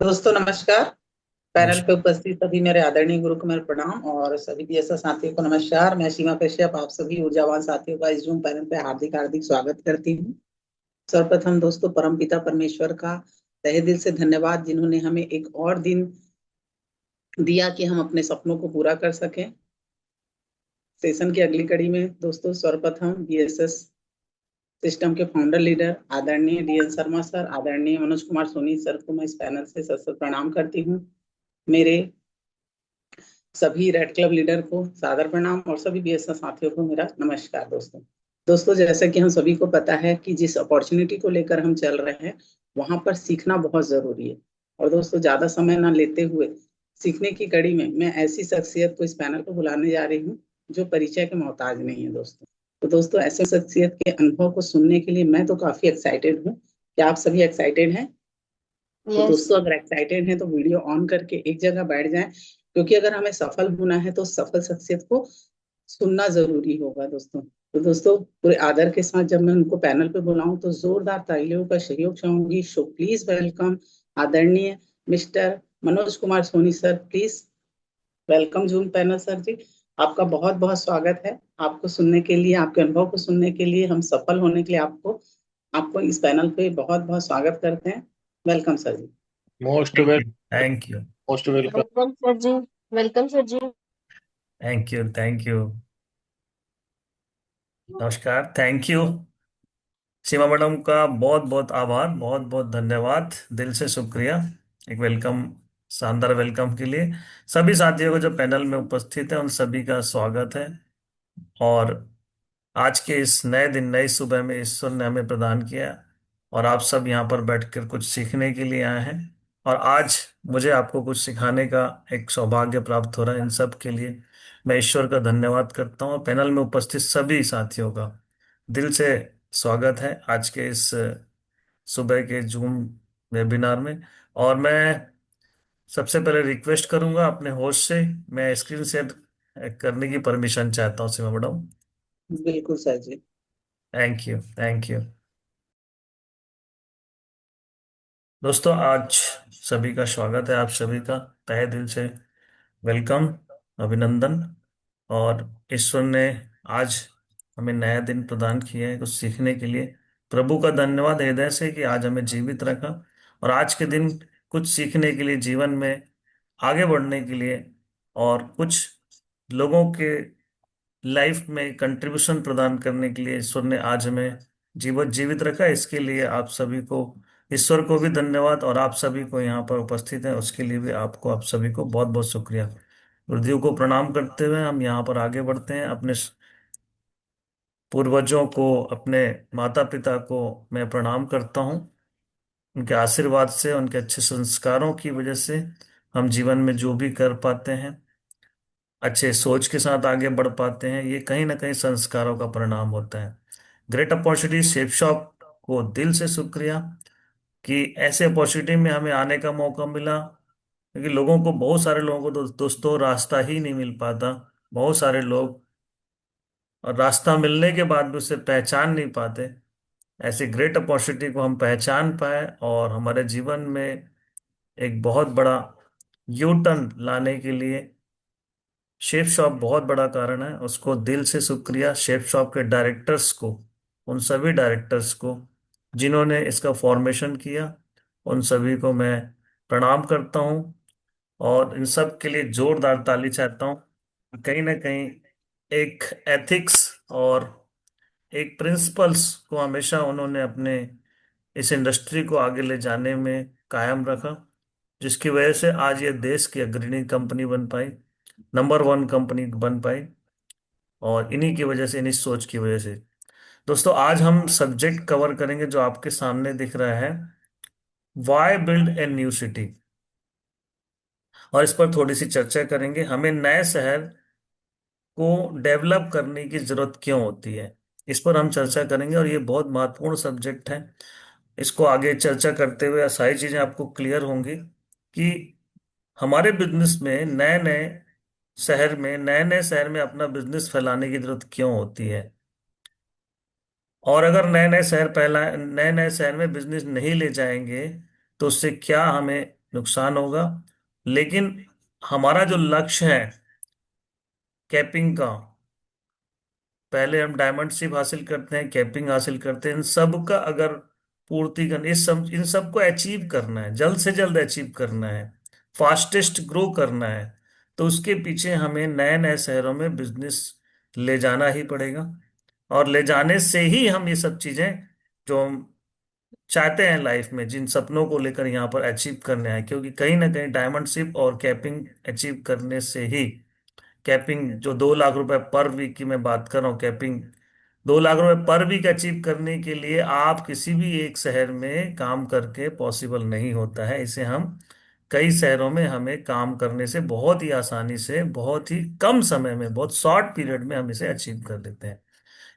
दोस्तों नमस्कार। पैनल पे नमस्कार। उपस्थित सभी मेरे आदरणीय गुरु को मेरे प्रणाम और सभी बीएसएस साथियों को नमस्कार। मैं सीमा कश्यप आप सभी ऊर्जावान साथियों का इस जूम पैनल पे हार्दिक हार्दिक स्वागत करती हूँ। सर्वप्रथम दोस्तों परम पिता परमेश्वर का तहे दिल से धन्यवाद, जिन्होंने हमें एक और दिन दिया कि हम अपने सपनों को पूरा कर सकें। सेशन की अगली कड़ी में दोस्तों सर्वप्रथम बीएसएस सिस्टम के फाउंडर लीडर आदरणीय डीएन शर्मा सर, आदरणीय मनोज कुमार सोनी सर को मैं इस पैनल से सत सत प्रणाम करती हूँ। मेरे सभी रेड क्लब लीडर को सादर प्रणाम और सभी बीएसएस साथियों को मेरा नमस्कार। दोस्तों दोस्तों जैसा कि हम सभी को पता है कि जिस अपॉर्चुनिटी को लेकर हम चल रहे हैं वहां पर सीखना बहुत जरूरी है। और दोस्तों ज्यादा समय ना लेते हुए सीखने की कड़ी में मैं ऐसी शख्सियत को इस पैनल पर बुलाने जा रही हूँ जो परिचय के मोहताज नहीं है। दोस्तों तो दोस्तों ऐसे शख्सियत के अनुभव को सुनने के लिए मैं तो काफी एक्साइटेड हूँ। क्या आप सभी एक्साइटेड हैं? तो यस। दोस्तों अगर एक्साइटेड हैं तो वीडियो ऑन करके एक जगह बैठ जाएं, क्योंकि अगर हमें सफल होना है तो सफल शख्सियत को सुनना जरूरी होगा। दोस्तों तो दोस्तों पूरे आदर के साथ जब मैं उनको पैनल पे बुलाऊं तो जोरदार तालियों का सहयोग चाहूंगी। सो प्लीज वेलकम आदरणीय mister Manoj Kumar Soni sir, please welcome Zoom panel sir ji. आपका बहुत बहुत स्वागत है। आपको सुनने के लिए, आपके अनुभव को सुनने के लिए, हम सफल होने के लिए आपको आपको इस पैनल पे बहुत बहुत स्वागत करते हैं। Welcome sir ji. Most thank well you, thank you, most welcome. Welcome sir ji. Welcome sir ji. Thank you, thank you. नमस्कार, थैंक यू। सीमा मैडम का बहुत बहुत आभार, बहुत बहुत धन्यवाद, दिल से शुक्रिया। एक वेलकम, शानदार वेलकम के लिए सभी साथियों को जो पैनल में उपस्थित है उन सभी का स्वागत है। और आज के इस नए दिन, नई सुबह में ईश्वर ने हमें प्रदान किया और आप सब यहाँ पर बैठकर कुछ सीखने के लिए आए हैं। और आज मुझे आपको कुछ सिखाने का एक सौभाग्य प्राप्त हो रहा है। इन सब के लिए मैं ईश्वर का धन्यवाद करता हूँ। पैनल में उपस्थित सभी साथियों का दिल से स्वागत है आज के इस सुबह के जूम वेबिनार में। और मैं सबसे पहले रिक्वेस्ट करूंगा अपने होस्ट से, मैं स्क्रीन शेयर करने की परमिशन चाहता हूँ सीमा मैडम। बिल्कुल sir ji. Thank you, thank you. दोस्तों आज सभी का स्वागत है, आप सभी का तहे दिल से वेलकम, अभिनंदन। और ईश्वर ने आज हमें नया दिन प्रदान किया है कुछ सीखने के लिए। प्रभु का धन्यवाद हृदय से कि आज हमें जीवित रखा और आज के दिन कुछ सीखने के लिए, जीवन में आगे बढ़ने के लिए और कुछ लोगों के लाइफ में कंट्रीब्यूशन प्रदान करने के लिए ईश्वर ने आज हमें जीवित रखा। इसके लिए आप सभी को, ईश्वर को भी धन्यवाद और आप सभी को यहाँ पर उपस्थित हैं उसके लिए भी आपको, आप सभी को बहुत बहुत शुक्रिया। गुरुदेव को प्रणाम करते हुए हम यहाँ पर आगे बढ़ते हैं। अपने पूर्वजों को, अपने माता पिता को मैं प्रणाम करता हूँ। उनके आशीर्वाद से, उनके अच्छे संस्कारों की वजह से हम जीवन में जो भी कर पाते हैं, अच्छे सोच के साथ आगे बढ़ पाते हैं, ये कहीं ना कहीं संस्कारों का परिणाम होता है। ग्रेट अपॉर्चुनिटी शेप शॉप को दिल से शुक्रिया कि ऐसे अपॉर्चुनिटी में हमें आने का मौका मिला। क्योंकि लोगों को, बहुत सारे लोगों को तो दोस्तों रास्ता ही नहीं मिल पाता। बहुत सारे लोग और रास्ता मिलने के बाद भी उसे पहचान नहीं पाते। ऐसे ग्रेट अपॉर्चुनिटी को हम पहचान पाए और हमारे जीवन में एक बहुत बड़ा यू टर्न लाने के लिए शेफ शॉप बहुत बड़ा कारण है। उसको दिल से शुक्रिया, शेफ शॉप के डायरेक्टर्स को, उन सभी डायरेक्टर्स को जिन्होंने इसका फॉर्मेशन किया, उन सभी को मैं प्रणाम करता हूँ। और इन सब के लिए जोरदार ताली चाहता हूँ। कहीं ना कहीं एक एथिक्स और एक प्रिंसिपल्स को हमेशा उन्होंने अपने इस इंडस्ट्री को आगे ले जाने में कायम रखा, जिसकी वजह से आज ये देश की अग्रणी कंपनी बन पाई, नंबर वन कंपनी बन पाई। और इन्हीं की वजह से, इन्हीं सोच की वजह से दोस्तों आज हम सब्जेक्ट कवर करेंगे जो आपके सामने दिख रहा है, why build a new city. और इस पर थोड़ी सी चर्चा करेंगे, हमें नए शहर को डेवलप करने की जरूरत क्यों होती है, इस पर हम चर्चा करेंगे। और ये बहुत महत्वपूर्ण सब्जेक्ट है। इसको आगे चर्चा करते हुए सारी चीजें आपको क्लियर होंगी कि हमारे बिजनेस में नए नए शहर में अपना बिजनेस फैलाने की जरूरत क्यों होती है। और अगर नए नए शहर में बिजनेस नहीं ले जाएंगे तो उससे क्या हमें नुकसान होगा। लेकिन हमारा जो लक्ष्य है कैपिंग का, पहले हम डायमंडशिप हासिल करते हैं, कैपिंग हासिल करते हैं, इन सब का अगर पूर्ति करना, इन सब को अचीव करना है, जल्द से जल्द अचीव करना है, फास्टेस्ट ग्रो करना है, तो उसके पीछे हमें नए नए शहरों में बिजनेस ले जाना ही पड़ेगा। और ले जाने से ही हम ये सब चीजें जो हम चाहते हैं लाइफ में, जिन सपनों को लेकर यहाँ पर अचीव करने हैं, क्योंकि कहीं ना कहीं डायमंडशिप और कैपिंग अचीव करने से ही, कैपिंग जो 2 लाख रुपए पर वीक की मैं बात कर रहा हूँ, कैपिंग 2 लाख रुपए पर वीक अचीव करने के लिए आप किसी भी एक शहर में काम करके पॉसिबल नहीं होता है। इसे हम कई शहरों में हमें काम करने से बहुत ही आसानी से, बहुत ही कम समय में, बहुत शॉर्ट पीरियड में हम इसे अचीव कर लेते हैं।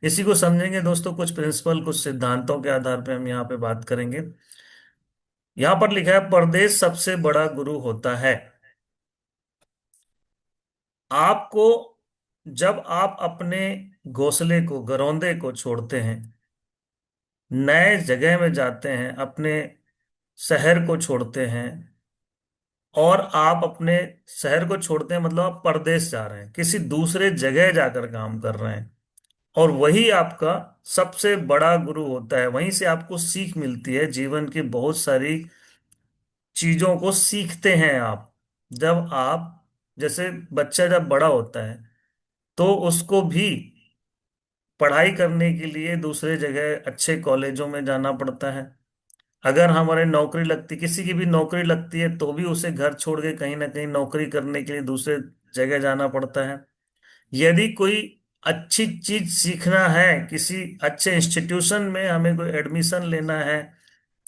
इसी को समझेंगे दोस्तों, कुछ प्रिंसिपल, कुछ सिद्धांतों के आधार पे हम यहाँ पे बात करेंगे। यहाँ पर लिखा है परदेश सबसे बड़ा गुरु होता है। आपको, जब आप अपने घोंसले को, घरौंदे को छोड़ते हैं, नए जगह में जाते हैं, अपने शहर को छोड़ते हैं, और आप अपने शहर को छोड़ते हैं मतलब आप परदेश जा रहे हैं, किसी दूसरे जगह जाकर काम कर रहे हैं, और वही आपका सबसे बड़ा गुरु होता है। वहीं से आपको सीख मिलती है, जीवन की बहुत सारी चीजों को सीखते हैं आप। जब आप, जैसे बच्चा जब बड़ा होता है तो उसको भी पढ़ाई करने के लिए दूसरे जगह अच्छे कॉलेजों में जाना पड़ता है। अगर हमारे नौकरी लगती, किसी की भी नौकरी लगती है, तो भी उसे घर छोड़ के कहीं ना कहीं नौकरी करने के लिए दूसरे जगह जाना पड़ता है। यदि कोई अच्छी चीज सीखना है, किसी अच्छे इंस्टीट्यूशन में हमें कोई एडमिशन लेना है,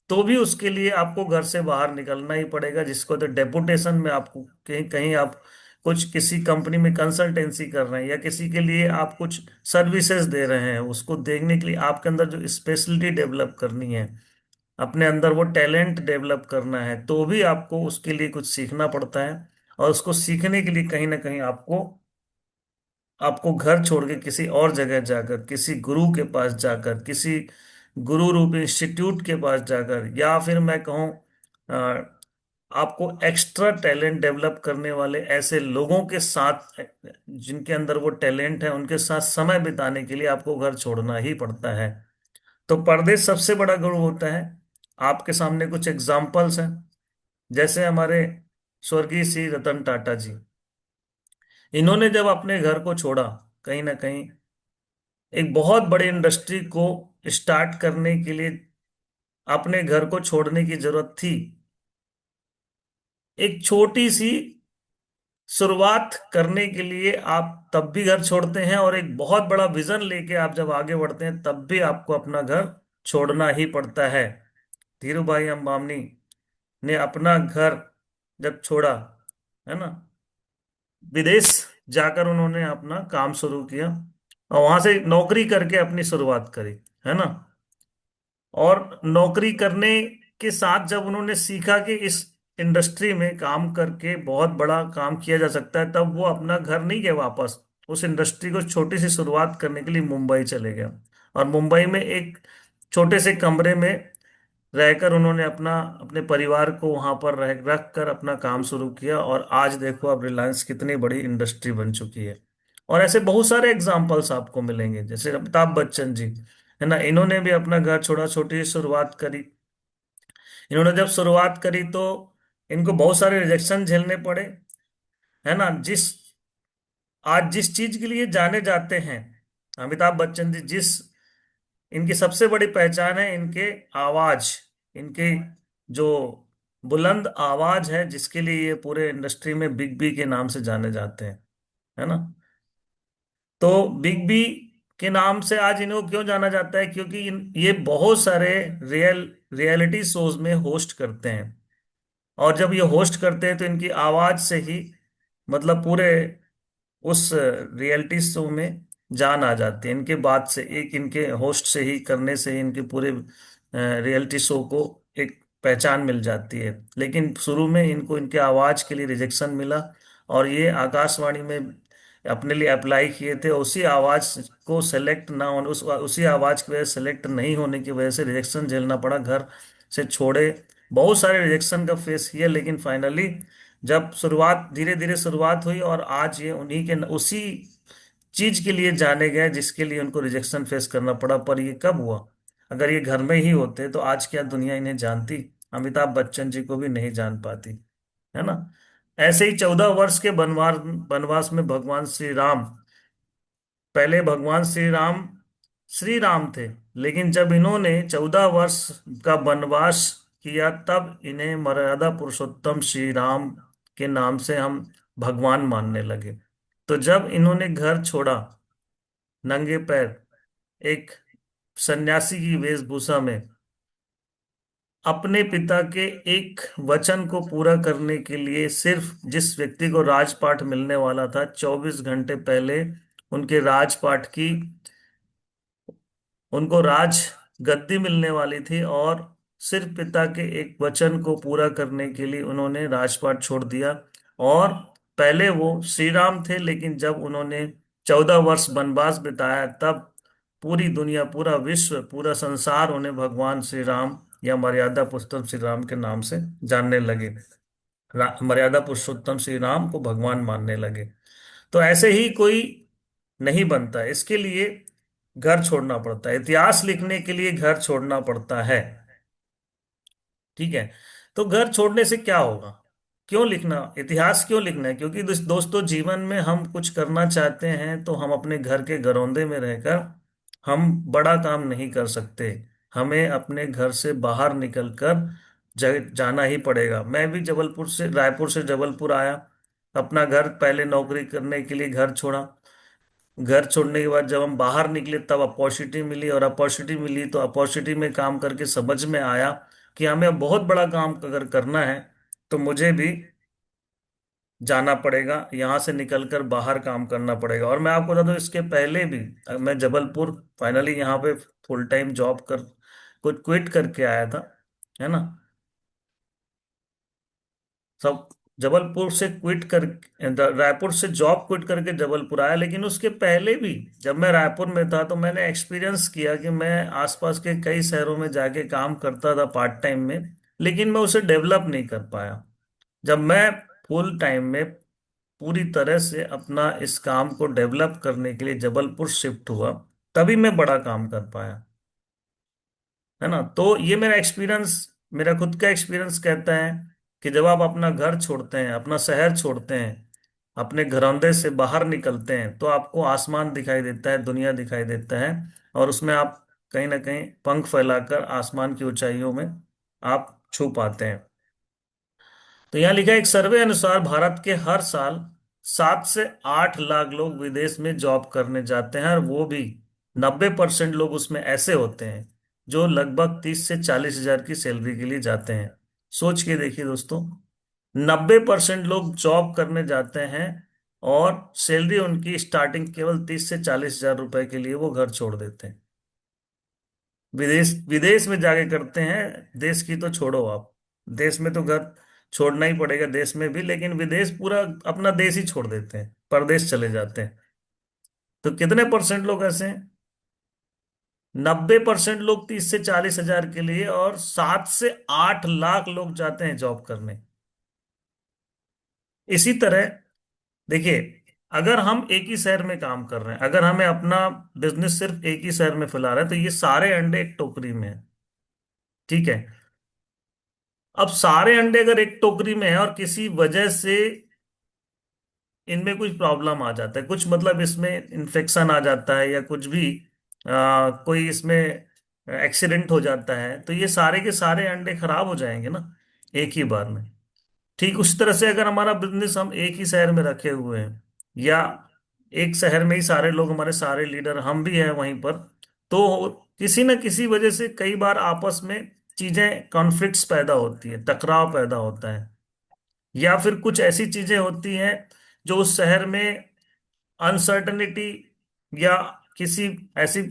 तो भी उसके लिए आपको घर से बाहर निकलना ही पड़ेगा, जिसको तो डेपुटेशन में, आपको कहीं कहीं आप कुछ किसी कंपनी में कंसल्टेंसी कर रहे हैं, या किसी के लिए आप कुछ सर्विसेज दे रहे हैं, उसको देखने के लिए आपके अंदर जो स्पेशलिटी डेवलप करनी है, अपने अंदर वो टैलेंट डेवलप करना है, तो भी आपको उसके लिए कुछ सीखना पड़ता है। और उसको सीखने के लिए कहीं ना कहीं आपको, आपको घर छोड़ के किसी और जगह जाकर, किसी गुरु के पास जाकर, किसी गुरु रूपी इंस्टीट्यूट के पास जाकर, या फिर मैं कहूँ आपको एक्स्ट्रा टैलेंट डेवलप करने वाले ऐसे लोगों के साथ, जिनके अंदर वो टैलेंट है, उनके साथ समय बिताने के लिए आपको घर छोड़ना ही पड़ता है। तो परदेश सबसे बड़ा गुरु होता है। आपके सामने कुछ एग्जाम्पल्स हैं, जैसे हमारे स्वर्गीय श्री रतन टाटा जी, इन्होंने जब अपने घर को छोड़ा, कहीं ना कहीं एक बहुत बड़े इंडस्ट्री को स्टार्ट करने के लिए अपने घर को छोड़ने की जरूरत थी। एक छोटी सी शुरुआत करने के लिए आप तब भी घर छोड़ते हैं, और एक बहुत बड़ा विजन लेके आप जब आगे बढ़ते हैं, तब भी आपको अपना घर छोड़ना ही पड़ता है। धीरू भाई अंबानी ने अपना घर जब छोड़ा, है ना, विदेश जाकर उन्होंने अपना काम शुरू किया, और वहां से नौकरी करके अपनी शुरुआत करी, है ना। और नौकरी करने के साथ जब उन्होंने सीखा कि इस इंडस्ट्री में काम करके बहुत बड़ा काम किया जा सकता है, तब वो अपना घर नहीं गए वापस, उस इंडस्ट्री को छोटी सी शुरुआत करने के लिए मुंबई चले गए, और मुंबई में एक छोटे से कमरे में रहकर उन्होंने अपना, अपने परिवार को वहां पर रख कर अपना काम शुरू किया, और आज देखो अब रिलायंस कितनी बड़ी इंडस्ट्री बन चुकी है। और ऐसे बहुत सारे एग्जाम्पल्स आपको मिलेंगे, जैसे अमिताभ बच्चन जी, है ना, इन्होंने भी अपना घर छोड़ा, छोटी सी शुरुआत करी। इन्होंने जब शुरुआत करी तो इनको बहुत सारे रिजेक्शन झेलने पड़े, है ना। आज जिस चीज के लिए जाने जाते हैं अमिताभ बच्चन जी, जिस, इनकी सबसे बड़ी पहचान है इनके आवाज, इनके जो बुलंद आवाज है, जिसके लिए ये पूरे इंडस्ट्री में बिग बी के नाम से जाने जाते हैं, है ना। तो बिग बी के नाम से आज इन्हें क्यों जाना जाता है, क्योंकि ये बहुत सारे रियलिटी शोज में होस्ट करते हैं, और जब ये होस्ट करते हैं तो इनकी आवाज से ही, मतलब पूरे उस रियलिटी शो में जान आ जाती है, इनके बाद से, एक इनके होस्ट से ही, करने से ही इनके पूरे रियलिटी शो को एक पहचान मिल जाती है। लेकिन शुरू में इनको इनके आवाज के लिए रिजेक्शन मिला, और ये आकाशवाणी में अपने लिए अप्लाई किए थे, उसी आवाज को सेलेक्ट ना होने, उसी आवाज की वजह से सेलेक्ट नहीं होने की वजह से रिजेक्शन झेलना पड़ा, घर से छोड़े, बहुत सारे रिजेक्शन का फेस किया, लेकिन फाइनली जब शुरुआत, धीरे धीरे शुरुआत हुई, और आज ये उन्हीं के उसी चीज के लिए जाने गए जिसके लिए उनको रिजेक्शन फेस करना पड़ा। पर ये कब हुआ? अगर ये घर में ही होते तो आज क्या दुनिया इन्हें जानती? अमिताभ बच्चन जी को भी नहीं जान पाती, है ना। ऐसे ही 14 वर्ष के वनवास वनवास में भगवान श्री राम, पहले भगवान श्री राम थे, लेकिन जब इन्होंने 14 वर्ष का वनवास किया तब इन्हें मर्यादा पुरुषोत्तम श्री राम के नाम से हम भगवान मानने लगे। तो जब इन्होंने घर छोड़ा नंगे पैर, एक सन्यासी की वेशभूषा में, अपने पिता के एक वचन को पूरा करने के लिए, सिर्फ जिस व्यक्ति को राजपाट मिलने वाला था 24 घंटे पहले, उनके राजपाट की, उनको राज गद्दी मिलने वाली थी, और सिर्फ पिता के एक वचन को पूरा करने के लिए उन्होंने राजपाट छोड़ दिया। और पहले वो श्री राम थे, लेकिन जब उन्होंने 14 वर्ष वनवास बिताया तब पूरी दुनिया, पूरा विश्व, पूरा संसार उन्हें भगवान श्री राम या मर्यादा पुरुषोत्तम श्री राम के नाम से जानने लगे। मर्यादा पुरुषोत्तम श्री राम को भगवान मानने लगे। तो ऐसे ही कोई नहीं बनता, इसके लिए घर छोड़ना पड़ता है, इतिहास लिखने के लिए घर छोड़ना पड़ता है। ठीक है। तो घर छोड़ने से क्या होगा? क्यों लिखना, इतिहास क्यों लिखना है? क्योंकि दोस्तों, जीवन में हम कुछ करना चाहते हैं तो हम अपने घर के घरौंदे में रहकर हम बड़ा काम नहीं कर सकते। हमें अपने घर से बाहर निकलकर जाना ही पड़ेगा। मैं भी रायपुर से जबलपुर आया, अपना घर, पहले नौकरी करने के लिए घर छोड़ा। घर छोड़ने के बाद जब हम बाहर निकले तब अपॉर्चुनिटी मिली, और अपॉर्चुनिटी मिली तो अपॉर्चुनिटी में काम करके समझ में आया कि हमें बहुत बड़ा काम अगर करना है तो मुझे भी जाना पड़ेगा, यहाँ से निकलकर बाहर काम करना पड़ेगा। और मैं आपको बता दूं, इसके पहले भी मैं जबलपुर फाइनली यहाँ पे फुल टाइम जॉब कर कुछ क्विट करके आया था, है ना। सब जबलपुर से क्विट कर रायपुर से जॉब क्विट करके जबलपुर आया। लेकिन उसके पहले भी जब मैं रायपुर में था तो मैंने एक्सपीरियंस किया कि मैं आसपास के कई शहरों में जाके काम करता था पार्ट टाइम में, लेकिन मैं उसे डेवलप नहीं कर पाया। जब मैं फुल टाइम में पूरी तरह से अपना इस काम को डेवलप करने के लिए जबलपुर शिफ्ट हुआ, तभी मैं बड़ा काम कर पाया, है ना। तो ये मेरा एक्सपीरियंस, मेरा खुद का एक्सपीरियंस कहता है कि जब आप अपना घर छोड़ते हैं, अपना शहर छोड़ते हैं, अपने घरौंदे से बाहर निकलते हैं, तो आपको आसमान दिखाई देता है, दुनिया दिखाई देता है, और उसमें आप कहीं ना कहीं पंख फैलाकर आसमान की ऊंचाइयों में आप छू पाते हैं। तो यहाँ लिखा है, एक सर्वे अनुसार भारत के हर साल 7 से 8 लाख लोग विदेश में जॉब करने जाते हैं, और वो भी 90% लोग उसमें ऐसे होते हैं जो लगभग 30 से 40 हजार की सैलरी के लिए जाते हैं। सोच के देखिए दोस्तों, 90% लोग जॉब करने जाते हैं और सैलरी उनकी स्टार्टिंग केवल 30 से 40 हजार रुपए के लिए वो घर छोड़ देते हैं। विदेश विदेश में जाके करते हैं, देश की तो छोड़ो आप, देश में तो घर छोड़ना ही पड़ेगा, देश में भी, लेकिन विदेश पूरा अपना देश ही छोड़ देते हैं, परदेश चले जाते हैं। तो कितने परसेंट लोग ऐसे हैं? 90% लोग 30 से 40 हजार के लिए, और 7 से 8 लाख लोग जाते हैं जॉब करने। इसी तरह देखिए, अगर हम एक ही शहर में काम कर रहे हैं, अगर हमें अपना बिजनेस सिर्फ एक ही शहर में फैला रहा है, तो ये सारे अंडे एक टोकरी में है। ठीक है। अब सारे अंडे अगर एक टोकरी में है और किसी वजह से इनमें कुछ प्रॉब्लम आ जाता है, कुछ मतलब इसमें इन्फेक्शन आ जाता है या कुछ भी, कोई इसमें एक्सीडेंट हो जाता है, तो ये सारे के सारे अंडे खराब हो जाएंगे ना, एक ही बार में। ठीक उस तरह से अगर हमारा बिजनेस हम एक ही शहर में रखे हुए हैं, या एक शहर में ही सारे लोग, हमारे सारे लीडर, हम भी हैं वहीं पर, तो किसी न किसी वजह से कई बार आपस में चीजें, कॉन्फ्लिक्ट्स पैदा होती है, टकराव पैदा होता है, या फिर कुछ ऐसी चीजें होती हैं जो उस शहर में अनसर्टनिटी, या किसी ऐसी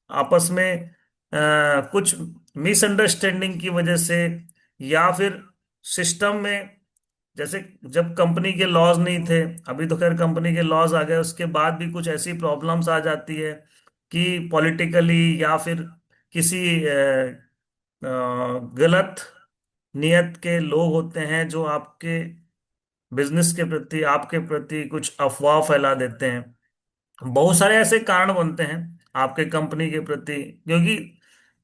आपस में कुछ मिसअंडरस्टैंडिंग की वजह से, या फिर सिस्टम में, जैसे जब कंपनी के लॉज नहीं थे, अभी तो खैर कंपनी के लॉज आ गए, उसके बाद भी कुछ ऐसी प्रॉब्लम्स आ जाती है कि पॉलिटिकली या फिर किसी गलत नियत के लोग होते हैं जो आपके बिजनेस के प्रति, आपके प्रति कुछ अफवाह फैला देते हैं। बहुत सारे ऐसे कारण बनते हैं आपके कंपनी के प्रति, क्योंकि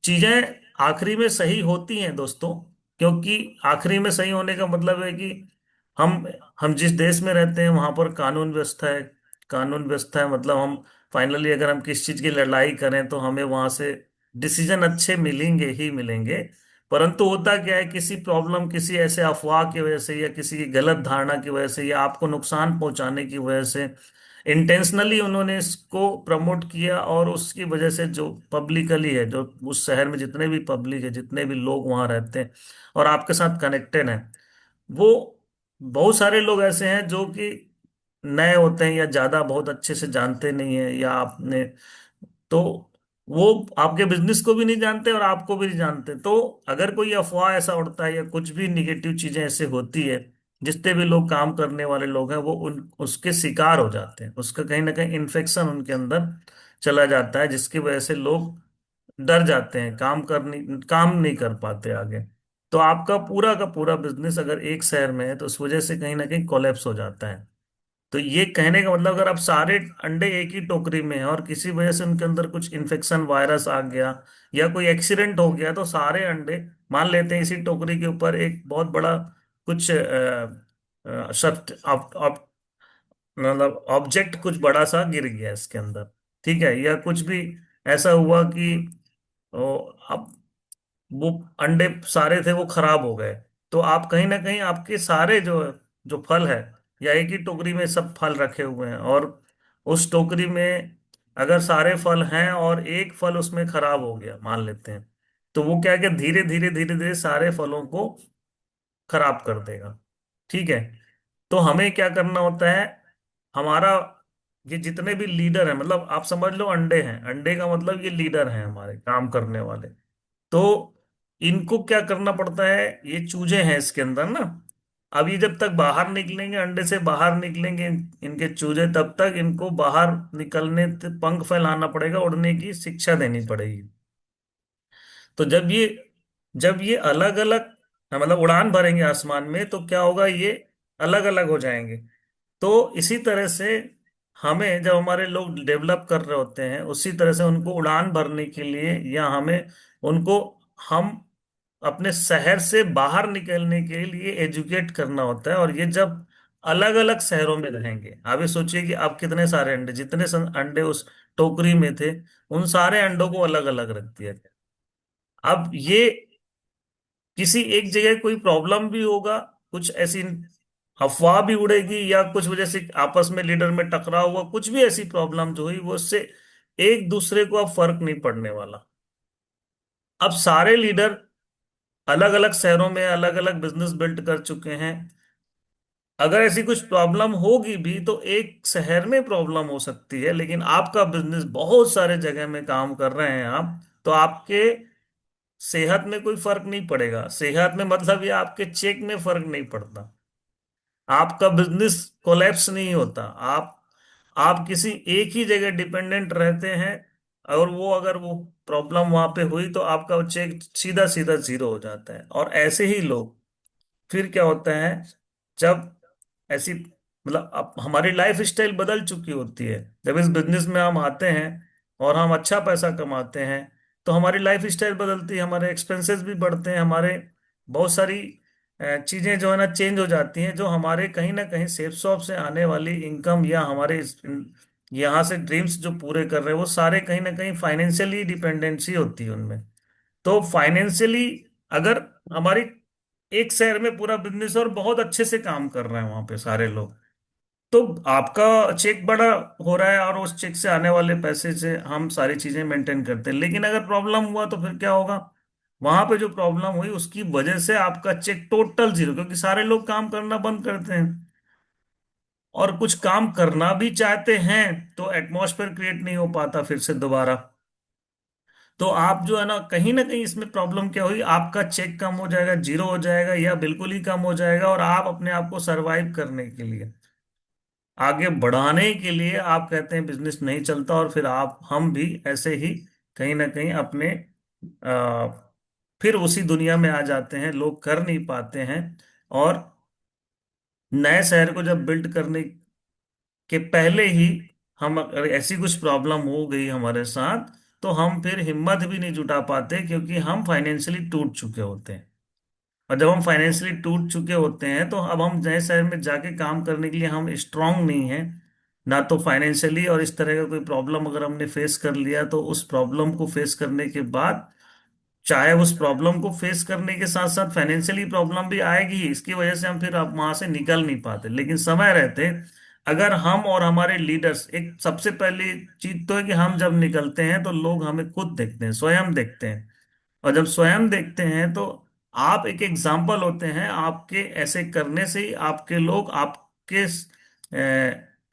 चीजें आखिरी में सही होती हैं दोस्तों। क्योंकि आखिरी में सही होने का मतलब है कि हम हम जिस देश में रहते हैं वहां पर कानून व्यवस्था है। कानून व्यवस्था है मतलब हम फाइनली अगर हम किसी चीज की लड़ाई करें तो हमें वहां से डिसीजन अच्छे मिलेंगे ही मिलेंगे। परंतु होता क्या है, किसी प्रॉब्लम, किसी ऐसे अफवाह की वजह से या किसी की गलत धारणा की वजह से या आपको नुकसान पहुंचाने की वजह से इंटेंशनली उन्होंने इसको प्रमोट किया, और उसकी वजह से जो पब्लिकली है, जो उस शहर में जितने भी पब्लिक है, जितने भी लोग वहां रहते हैं और आपके साथ कनेक्टेड हैं, वो बहुत सारे लोग ऐसे हैं जो कि नए होते हैं या ज्यादा बहुत अच्छे से जानते नहीं है, या आपने तो वो आपके बिजनेस को भी नहीं जानते और आपको भी नहीं जानते। तो अगर कोई अफवाह ऐसा उड़ता है या कुछ भी निगेटिव चीजें ऐसे होती है, जितने भी लोग काम करने वाले लोग हैं वो उन उसके शिकार हो जाते हैं, उसका कहीं ना कहीं इन्फेक्शन उनके अंदर चला जाता है, जिसकी वजह से लोग डर जाते हैं, काम नहीं कर पाते आगे। तो आपका पूरा का पूरा बिजनेस अगर एक शहर में है तो उस वजह से कहीं ना कहीं कोलैप्स हो जाता है। तो ये कहने का मतलब, अगर आप सारे अंडे एक ही टोकरी में हैं और किसी वजह से उनके अंदर कुछ इन्फेक्शन, वायरस आ गया या कोई एक्सीडेंट हो गया, तो सारे अंडे, मान लेते हैं इसी टोकरी के ऊपर एक बहुत बड़ा कुछ सब्ट मतलब ऑब्जेक्ट कुछ बड़ा सा गिर गया इसके अंदर, ठीक है, या कुछ भी ऐसा हुआ कि अब वो अंडे सारे थे वो खराब हो गए, तो आप कहीं ना कहीं आपके सारे जो जो फल है, या एक ही टोकरी में सब फल रखे हुए हैं और उस टोकरी में अगर सारे फल हैं और एक फल उसमें खराब हो गया मान लेते हैं, तो वो क्या है कि धीरे धीरे धीरे धीरे सारे फलों को खराब कर देगा। ठीक है। तो हमें क्या करना होता है, हमारा ये जितने भी लीडर हैं, मतलब आप समझ लो अंडे हैं, अंडे का मतलब ये लीडर हैं हमारे काम करने वाले। तो इनको क्या करना पड़ता है, ये चूजे हैं इसके अंदर ना, अब ये जब तक बाहर निकलेंगे, अंडे से बाहर निकलेंगे इनके चूजे, तब तक इनको बाहर निकलने पंख फैलाना पड़ेगा, उड़ने की शिक्षा देनी पड़ेगी। तो जब ये अलग अलग मतलब उड़ान भरेंगे आसमान में, तो क्या होगा, ये अलग अलग हो जाएंगे। तो इसी तरह से हमें, जब हमारे लोग डेवलप कर रहे होते हैं, उसी तरह से उनको उड़ान भरने के लिए या हमें उनको हम अपने शहर से बाहर निकलने के लिए एजुकेट करना होता है। और ये जब अलग अलग शहरों में रहेंगे, आप ये सोचिए कि आप कितने सारे अंडे, जितने अंडे उस टोकरी में थे, उन सारे अंडों को अलग अलग रख दिया गया। अब ये किसी एक जगह कोई प्रॉब्लम भी होगा, कुछ ऐसी अफवाह भी उड़ेगी, या कुछ वजह से आपस में लीडर में टकराव हुआ, कुछ भी ऐसी प्रॉब्लम जो हुई, वो उससे एक दूसरे को अब फर्क नहीं पड़ने वाला। अब सारे लीडर अलग अलग शहरों में अलग अलग बिजनेस बिल्ड कर चुके हैं। अगर ऐसी कुछ प्रॉब्लम होगी भी तो एक शहर में प्रॉब्लम हो सकती है, लेकिन आपका बिजनेस बहुत सारे जगह में काम कर रहे हैं आप, तो आपके सेहत में कोई फर्क नहीं पड़ेगा। सेहत में मतलब ये आपके चेक में फर्क नहीं पड़ता, आपका बिजनेस कोलैप्स नहीं होता। आप किसी एक ही जगह डिपेंडेंट रहते हैं, और वो अगर वो प्रॉब्लम वहां पे हुई तो आपका चेक सीधा सीधा जीरो हो जाता है। और ऐसे ही लोग, फिर क्या होता है, जब ऐसी मतलब अब हमारी लाइफ स्टाइल बदल चुकी होती है, जब इस बिजनेस में हम आते हैं और हम अच्छा पैसा कमाते हैं, तो हमारी लाइफ स्टाइल बदलती है, हमारे एक्सपेंसेस भी बढ़ते हैं, हमारे बहुत सारी चीजें जो है ना चेंज हो जाती हैं, जो हमारे कहीं ना कहीं सेफ शॉप से आने वाली इनकम या हमारे यहाँ से ड्रीम्स जो पूरे कर रहे हैं, वो सारे कहीं ना कहीं फाइनेंशियली डिपेंडेंसी होती है उनमें। तो फाइनेंशियली अगर हमारी एक शहर में पूरा बिजनेस और बहुत अच्छे से काम कर रहे हैं वहां पे सारे लोग, तो आपका चेक बड़ा हो रहा है और उस चेक से आने वाले पैसे से हम सारी चीजें मेंटेन करते हैं। लेकिन अगर प्रॉब्लम हुआ तो फिर क्या होगा, वहां पे जो प्रॉब्लम हुई उसकी वजह से आपका चेक टोटल जीरो, क्योंकि सारे लोग काम करना बंद करते हैं और कुछ काम करना भी चाहते हैं तो एटमॉस्फेयर क्रिएट नहीं हो पाता फिर से दोबारा। तो आप जो है ना कहीं इसमें प्रॉब्लम क्या हुई, आपका चेक कम हो जाएगा, जीरो हो जाएगा या बिल्कुल ही कम हो जाएगा, और आप अपने आप को सरवाइव करने के लिए, आगे बढ़ाने के लिए आप कहते हैं बिजनेस नहीं चलता, और फिर आप हम भी ऐसे ही कहीं ना कहीं अपने फिर उसी दुनिया में आ जाते हैं, लोग कर नहीं पाते हैं। और नए शहर को जब बिल्ड करने के पहले ही हम, अगर ऐसी कुछ प्रॉब्लम हो गई हमारे साथ, तो हम फिर हिम्मत भी नहीं जुटा पाते, क्योंकि हम फाइनेंशियली टूट चुके होते हैं। और जब हम फाइनेंशियली टूट चुके होते हैं, तो अब हम नए शहर में जाके काम करने के लिए हम स्ट्रांग नहीं हैं, ना तो फाइनेंशियली। और इस तरह का कोई प्रॉब्लम अगर हमने फेस कर लिया, तो उस प्रॉब्लम को फेस करने के बाद, चाहे उस प्रॉब्लम को फेस करने के साथ साथ फाइनेंशियली प्रॉब्लम भी आएगी ही, इसकी वजह से हम फिर अब वहां से निकल नहीं पाते। लेकिन समय रहते, अगर हम और हमारे लीडर्स, एक सबसे पहली चीज तो है कि हम जब निकलते हैं तो लोग हमें खुद देखते हैं, स्वयं देखते हैं। और जब स्वयं देखते हैं तो आप एक एग्जाम्पल होते हैं। आपके ऐसे करने से ही आपके लोग आपके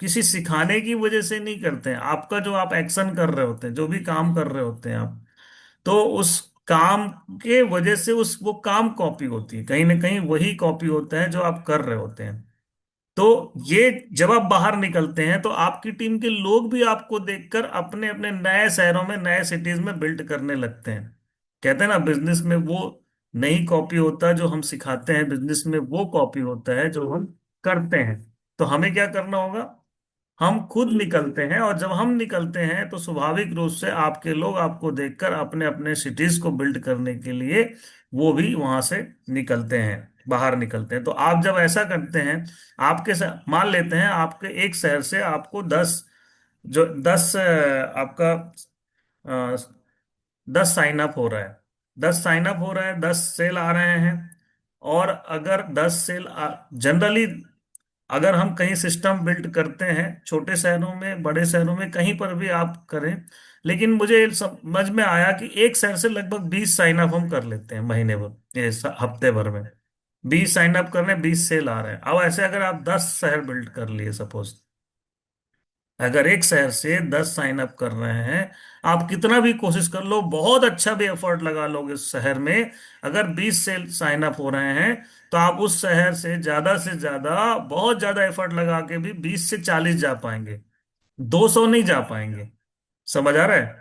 किसी सिखाने की वजह से नहीं करते हैं, आपका जो आप एक्शन कर रहे होते हैं, जो भी काम कर रहे होते हैं आप, तो उस काम के वजह से उस वो काम कॉपी होती है, कहीं ना कहीं वही कॉपी होता है जो आप कर रहे होते हैं। तो ये, जब आप बाहर निकलते हैं तो आपकी टीम के लोग भी आपको देखकर अपने अपने नए शहरों में, नए सिटीज में बिल्ड करने लगते हैं। कहते हैं ना, बिजनेस में वो नहीं कॉपी होता जो हम सिखाते हैं, बिजनेस में वो कॉपी होता है जो हम करते हैं। तो हमें क्या करना होगा? हम खुद निकलते हैं, और जब हम निकलते हैं तो स्वाभाविक रूप से आपके लोग आपको देखकर अपने अपने सिटीज को बिल्ड करने के लिए वो भी वहां से निकलते हैं, बाहर निकलते हैं। तो आप जब ऐसा करते हैं, मान लेते हैं आपके एक शहर से आपको 10 आपका 10 साइन अप हो रहा है, 10 साइन अप हो रहा है, 10 सेल आ रहे हैं। और अगर 10 सेल जनरली, अगर हम कहीं सिस्टम बिल्ड करते हैं, छोटे शहरों में, बड़े शहरों में, कहीं पर भी आप करें, लेकिन मुझे समझ में आया कि एक शहर से लगभग 20 साइन अप हम कर लेते हैं महीने भर, हफ्ते भर में 20 साइन अप कर रहे हैं, 20 सेल आ रहे हैं। अब ऐसे अगर आप 10 शहर बिल्ड कर लिए, सपोज अगर एक शहर से 10 साइन अप कर रहे हैं, आप कितना भी कोशिश कर लो, बहुत अच्छा भी एफर्ट लगा लोगे उस शहर में, अगर 20 से साइन अप हो रहे हैं, तो आप उस शहर से ज्यादा, बहुत ज्यादा एफर्ट लगा के भी 20 से 40 जा पाएंगे, 200 नहीं जा पाएंगे। समझ आ रहा है?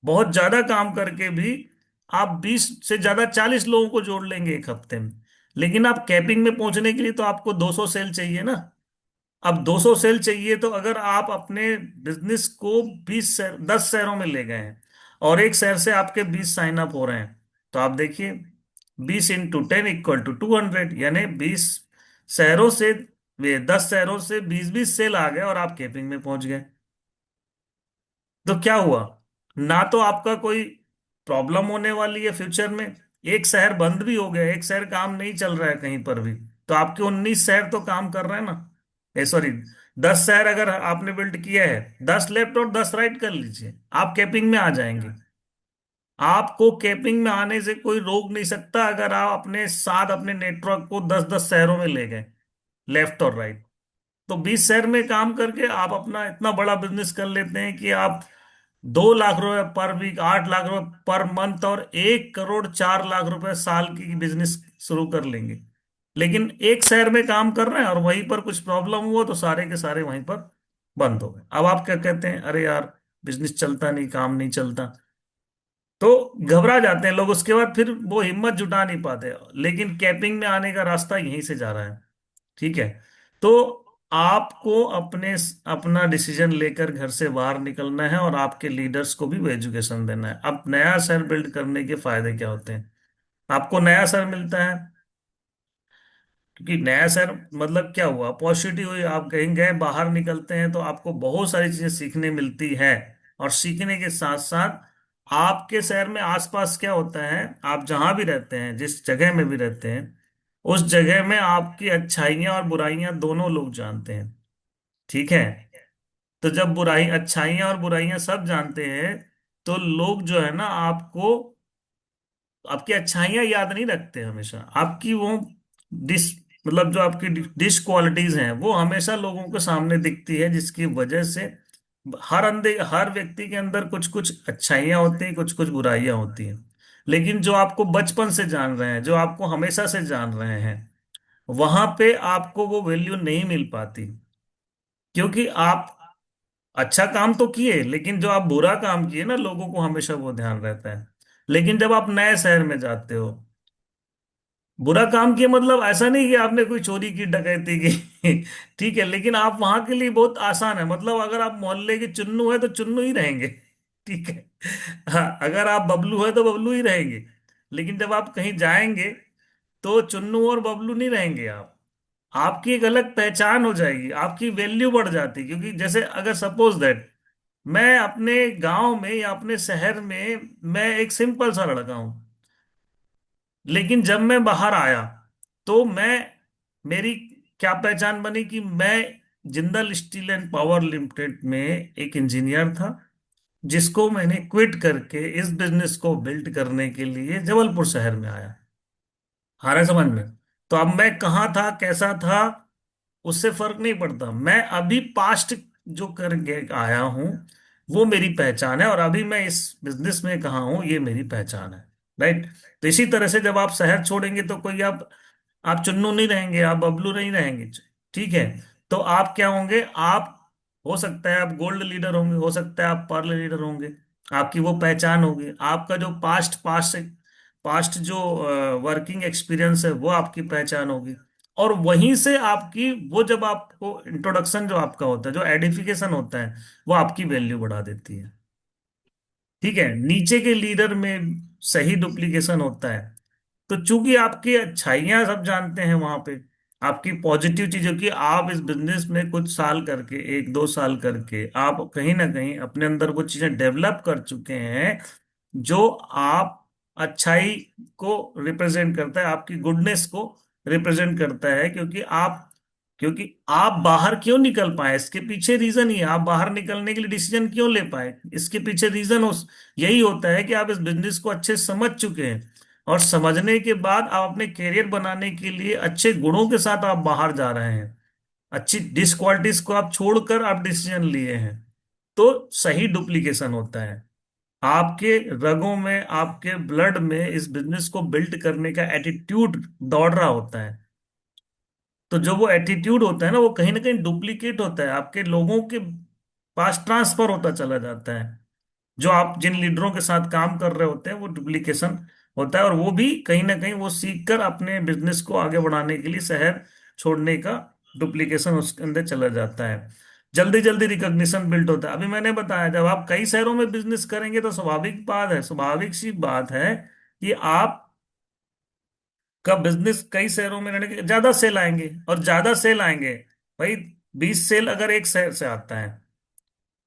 बहुत ज्यादा काम करके भी आप 20 से ज्यादा 40 लोगों को जोड़ लेंगे एक हफ्ते में। लेकिन आप कैपिंग में पहुंचने के लिए तो आपको 200 सेल चाहिए ना। अब 200 सेल चाहिए, तो अगर आप अपने बिजनेस को 10 शहरों में ले गए हैं, और एक शहर से आपके 20 साइन अप हो रहे हैं, तो आप देखिए, 20 × 10 = 200, यानी 20 शहरों से, वे 10 शहरों से 20 20 सेल आ गए और आप कैपिंग में पहुंच गए। तो क्या हुआ? ना तो आपका कोई प्रॉब्लम होने वाली है फ्यूचर में, एक शहर बंद भी हो गया, एक शहर काम नहीं चल रहा है कहीं पर भी, तो आपके 19 शहर तो काम कर रहे हैं ना। सॉरी, 10 शहर अगर आपने बिल्ड किया है, 10 लेफ्ट और 10 राइट कर लीजिए, आप कैपिंग में आ जाएंगे। आपको कैपिंग में आने से कोई रोक नहीं सकता, अगर आप अपने साथ अपने नेटवर्क को 10 10 शहरों में ले गए, लेफ्ट और राइट। तो 20 शहर में काम करके आप अपना इतना बड़ा बिजनेस कर लेते हैं कि आप 2 लाख रुपए पर वीक, 8 लाख रुपए पर मंथ, और 1 करोड़ 4 लाख रुपए साल की बिजनेस शुरू कर लेंगे। लेकिन एक शहर में काम कर रहे हैं, और वहीं पर कुछ प्रॉब्लम हुआ तो सारे के सारे वहीं पर बंद हो गए। अब आप क्या कहते हैं? अरे यार, बिजनेस चलता नहीं, काम नहीं चलता। तो घबरा जाते हैं लोग, उसके बाद फिर वो हिम्मत जुटा नहीं पाते। लेकिन कैपिंग में आने का रास्ता यहीं से जा रहा है। ठीक है? तो आपको अपना डिसीजन लेकर घर से बाहर निकलना है, और आपके लीडर्स को भी वो एजुकेशन देना है। अब नया शहर बिल्ड करने के फायदे क्या होते हैं? आपको नया शहर मिलता है, क्योंकि नया शहर मतलब क्या हुआ, अपॉर्चुनिटी हुई, आप कहीं गए, बाहर निकलते हैं तो आपको बहुत सारी चीजें सीखने मिलती है। और सीखने के साथ साथ आपके शहर में आसपास क्या होता है, आप जहां भी रहते हैं, जिस जगह में भी रहते हैं, उस जगह में आपकी अच्छाइयाँ और बुराइयां दोनों लोग जानते हैं। ठीक है? तो जब अच्छाइयाँ और बुराइयां सब जानते हैं, तो लोग जो है ना, आपकी अच्छाइयाँ याद नहीं रखते हमेशा, आपकी वो डिश, मतलब जो आपकी डिश क्वालिटीज हैं, वो हमेशा लोगों के सामने दिखती है, जिसकी वजह से हर व्यक्ति के अंदर कुछ कुछ अच्छाइयाँ होती हैं, कुछ कुछ बुराइयां होती हैं। लेकिन जो आपको बचपन से जान रहे हैं, जो आपको हमेशा से जान रहे हैं, वहां पे आपको वो वैल्यू नहीं मिल पाती, क्योंकि आप अच्छा काम तो किए, लेकिन जो आप बुरा काम किए ना, लोगों को हमेशा वो ध्यान रहता है। लेकिन जब आप नए शहर में जाते हो, बुरा काम किया मतलब ऐसा नहीं कि आपने कोई चोरी की, डकैती की ठीक है, लेकिन आप वहां के लिए बहुत आसान है, मतलब अगर आप मोहल्ले के चुन्नू है तो चुन्नू ही रहेंगे ठीक है। हाँ, अगर आप बबलू है तो बबलू ही रहेंगे। लेकिन जब आप कहीं जाएंगे तो चुन्नू और बबलू नहीं रहेंगे आप। आपकी एक अलग पहचान हो जाएगी, आपकी वैल्यू बढ़ जाती है। क्योंकि जैसे अगर सपोज दैट मैं अपने गांव में या अपने शहर में मैं एक सिंपल सा लड़का हूं, लेकिन जब मैं बाहर आया तो मेरी क्या पहचान बनी कि मैं Jindal steel and power limited में एक इंजीनियर था, जिसको मैंने क्विट करके इस बिजनेस को बिल्ड करने के लिए जबलपुर शहर में आया। आ रहा है समझ में? तो अब मैं कहाँ था, कैसा था, उससे फर्क नहीं पड़ता। मैं अभी पास्ट जो करके आया हूं वो मेरी पहचान है, और अभी मैं इस बिजनेस में कहाँ हूं ये मेरी पहचान है। राइट? तो इसी तरह से जब आप शहर छोड़ेंगे तो कोई आप चुन्नू नहीं रहेंगे, आप बबलू नहीं रहेंगे। ठीक है? तो आप क्या होंगे? आप, हो सकता है आप गोल्ड लीडर होंगे, हो सकता है आप पर्ल लीडर होंगे। आपकी वो पहचान होगी, आपका जो पास्ट पास्ट पास्ट जो वर्किंग एक्सपीरियंस है वो आपकी पहचान होगी। और वहीं से आपकी वो, जब आपको इंट्रोडक्शन जो आपका होता है, जो एडिफिकेशन होता है, वो आपकी वैल्यू बढ़ा देती है। ठीक है? नीचे के लीडर में सही डुप्लीकेशन होता है। तो चूंकि आपकी अच्छाइयां सब जानते हैं वहां पे, आपकी पॉजिटिव चीजों की, आप इस बिजनेस में कुछ साल करके, एक दो साल करके आप कहीं ना कहीं अपने अंदर वो चीजें डेवलप कर चुके हैं, जो आप अच्छाई को रिप्रेजेंट करता है, आपकी गुडनेस को रिप्रेजेंट करता है। क्योंकि आप बाहर क्यों निकल पाए, इसके पीछे रीजन ही है। आप बाहर निकलने के लिए डिसीजन क्यों ले पाए, इसके पीछे रीजन यही होता है कि आप इस बिजनेस को अच्छे से समझ चुके हैं, और समझने के बाद आप अपने करियर बनाने के लिए अच्छे गुणों के साथ आप बाहर जा रहे हैं। अच्छी डिस क्वालिटीज को आप छोड़कर आप डिसीजन लिए हैं। तो सही डुप्लीकेशन होता है। आपके रगों में, आपके ब्लड में इस बिजनेस को बिल्ड करने का एटीट्यूड दौड़ रहा होता है। तो जो वो एटीट्यूड होता है ना, वो कहीं ना कहीं डुप्लीकेट होता है, आपके लोगों के पास ट्रांसफर होता चला जाता है। जो आप जिन लीडरों के साथ काम कर रहे होते हैं वो डुप्लीकेशन होता है, और वो भी कहीं ना कहीं वो सीख कर अपने बिजनेस को आगे बढ़ाने के लिए शहर छोड़ने का डुप्लीकेशन उसके अंदर चला जाता है। जल्दी जल्दी रिकॉग्निशन बिल्ड होता है। अभी मैंने बताया, जब आप कई शहरों में बिजनेस करेंगे तो स्वाभाविक सी बात है कि आप का बिजनेस कई शहरों में रहने के ज्यादा सेल आएंगे, और ज्यादा सेल आएंगे। भाई, 20 सेल अगर एक शहर से आता है,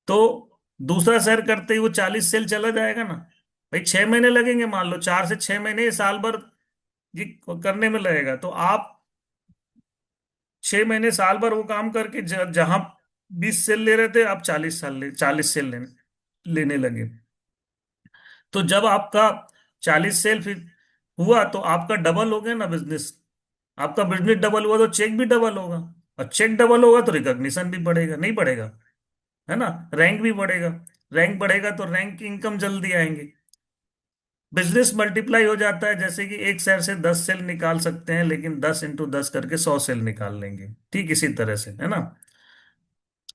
तो दूसरा शहर करते ही वो 40 सेल चला जाएगा ना। भाई, 6 महीने लगेंगे, मान लो 4 से 6 महीने, साल भर ये करने में लगेगा। तो आप 6 महीने, साल भर वो काम करके जहां 20 सेल ले रहे थे, आप 40 सेल लेने लगे। तो जब आपका 40 सेल फिर हुआ तो आपका डबल हो गया ना बिजनेस। आपका बिजनेस डबल हुआ तो चेक भी डबल होगा, और चेक डबल होगा तो रिकॉग्निशन भी बढ़ेगा, नहीं बढ़ेगा? है ना? रैंक भी बढ़ेगा। रैंक बढ़ेगा तो रैंक की इनकम जल्दी आएंगे। बिजनेस मल्टीप्लाई हो जाता है, जैसे कि एक शहर से 10 सेल निकाल सकते हैं, लेकिन 10 × 10 करके 100 सेल निकाल लेंगे। ठीक इसी तरह से, है ना?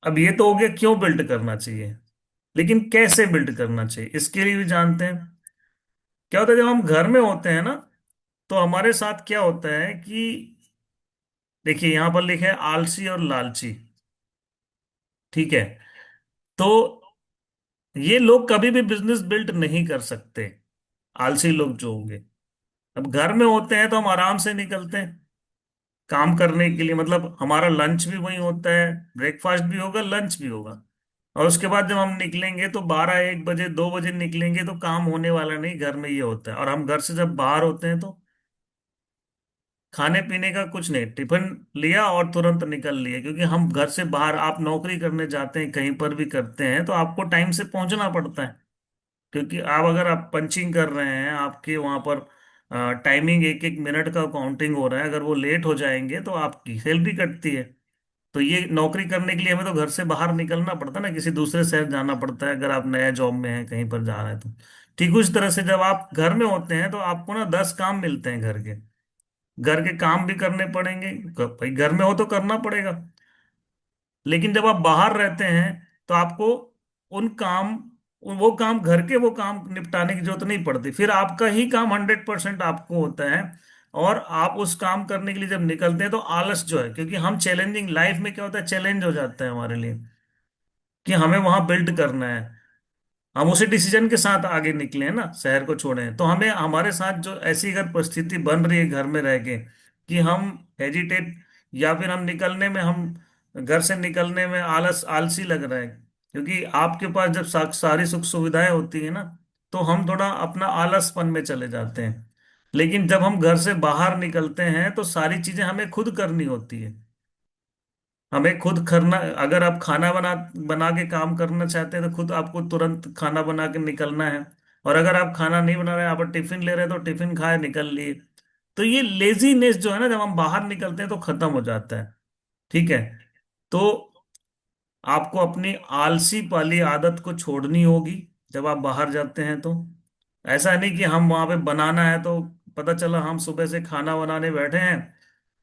अब ये तो हो गया क्यों बिल्ड करना चाहिए, लेकिन कैसे बिल्ड करना चाहिए इसके लिए भी जानते हैं। क्या होता है जब हम घर में होते हैं ना, तो हमारे साथ क्या होता है कि, देखिए यहां पर लिखे है आलसी और लालची। ठीक है? तो ये लोग कभी भी बिजनेस बिल्ड नहीं कर सकते, आलसी लोग जो होंगे। अब घर में होते हैं तो हम आराम से निकलते हैं काम करने के लिए, मतलब हमारा लंच भी वही होता है, ब्रेकफास्ट भी होगा, लंच भी होगा। और उसके बाद जब हम निकलेंगे तो 12 1 बजे 2 बजे निकलेंगे, तो काम होने वाला नहीं, घर में ये होता है। और हम घर से जब बाहर होते हैं तो खाने पीने का कुछ नहीं, टिफिन लिया और तुरंत निकल लिए। क्योंकि हम घर से बाहर, आप नौकरी करने जाते हैं, कहीं पर भी करते हैं, तो आपको टाइम से पहुंचना पड़ता है। क्योंकि आप, अगर आप पंचिंग कर रहे हैं, आपके वहां पर टाइमिंग एक एक मिनट का काउंटिंग हो रहा है, अगर वो लेट हो जाएंगे तो आपकी सैलरी कटती है। तो ये नौकरी करने के लिए हमें तो घर से बाहर निकलना पड़ता है ना, किसी दूसरे शहर जाना पड़ता है, अगर आप नया जॉब में हैं, कहीं पर जा रहे हैं तो। ठीक उस तरह से जब आप घर में होते हैं तो आपको ना 10 काम मिलते हैं घर के। घर के काम भी करने पड़ेंगे, भाई घर में हो तो करना पड़ेगा। लेकिन जब आप बाहर रहते हैं तो आपको उन काम वो काम, घर के वो काम निपटाने की जरूरत नहीं पड़ती, फिर आपका ही काम 100% आपको होता है। और आप उस काम करने के लिए जब निकलते हैं तो आलस जो है, क्योंकि हम चैलेंजिंग लाइफ में क्या होता है, चैलेंज हो जाता है हमारे लिए कि हमें वहां बिल्ड करना है। हम उसी डिसीजन के साथ आगे निकले हैं ना, शहर को छोड़े हैं, तो हमें हमारे साथ जो ऐसी अगर परिस्थिति बन रही है घर में रह के कि हम हेजिटेट, या फिर हम निकलने में, हम घर से निकलने में आलसी लग रहा है, क्योंकि आपके पास जब सारी सुख सुविधाएं होती है ना, तो हम थोड़ा अपना आलसपन में चले जाते हैं। लेकिन जब हम घर से बाहर निकलते हैं तो सारी चीजें हमें खुद करनी होती है। हमें खुद करना, अगर आप खाना बना बना के काम करना चाहते हैं तो खुद आपको तुरंत खाना बना के निकलना है। और अगर आप खाना नहीं बना रहे, आप टिफिन ले रहे हैं तो टिफिन खाए निकल लिए। तो ये लेजीनेस जो है ना, जब हम बाहर निकलते हैं तो खत्म हो जाता है। ठीक है। तो आपको अपनी आलसी वाली आदत को छोड़नी होगी जब आप बाहर जाते हैं तो। ऐसा नहीं कि हम वहां पे बनाना है तो पता चला हम सुबह से खाना बनाने बैठे हैं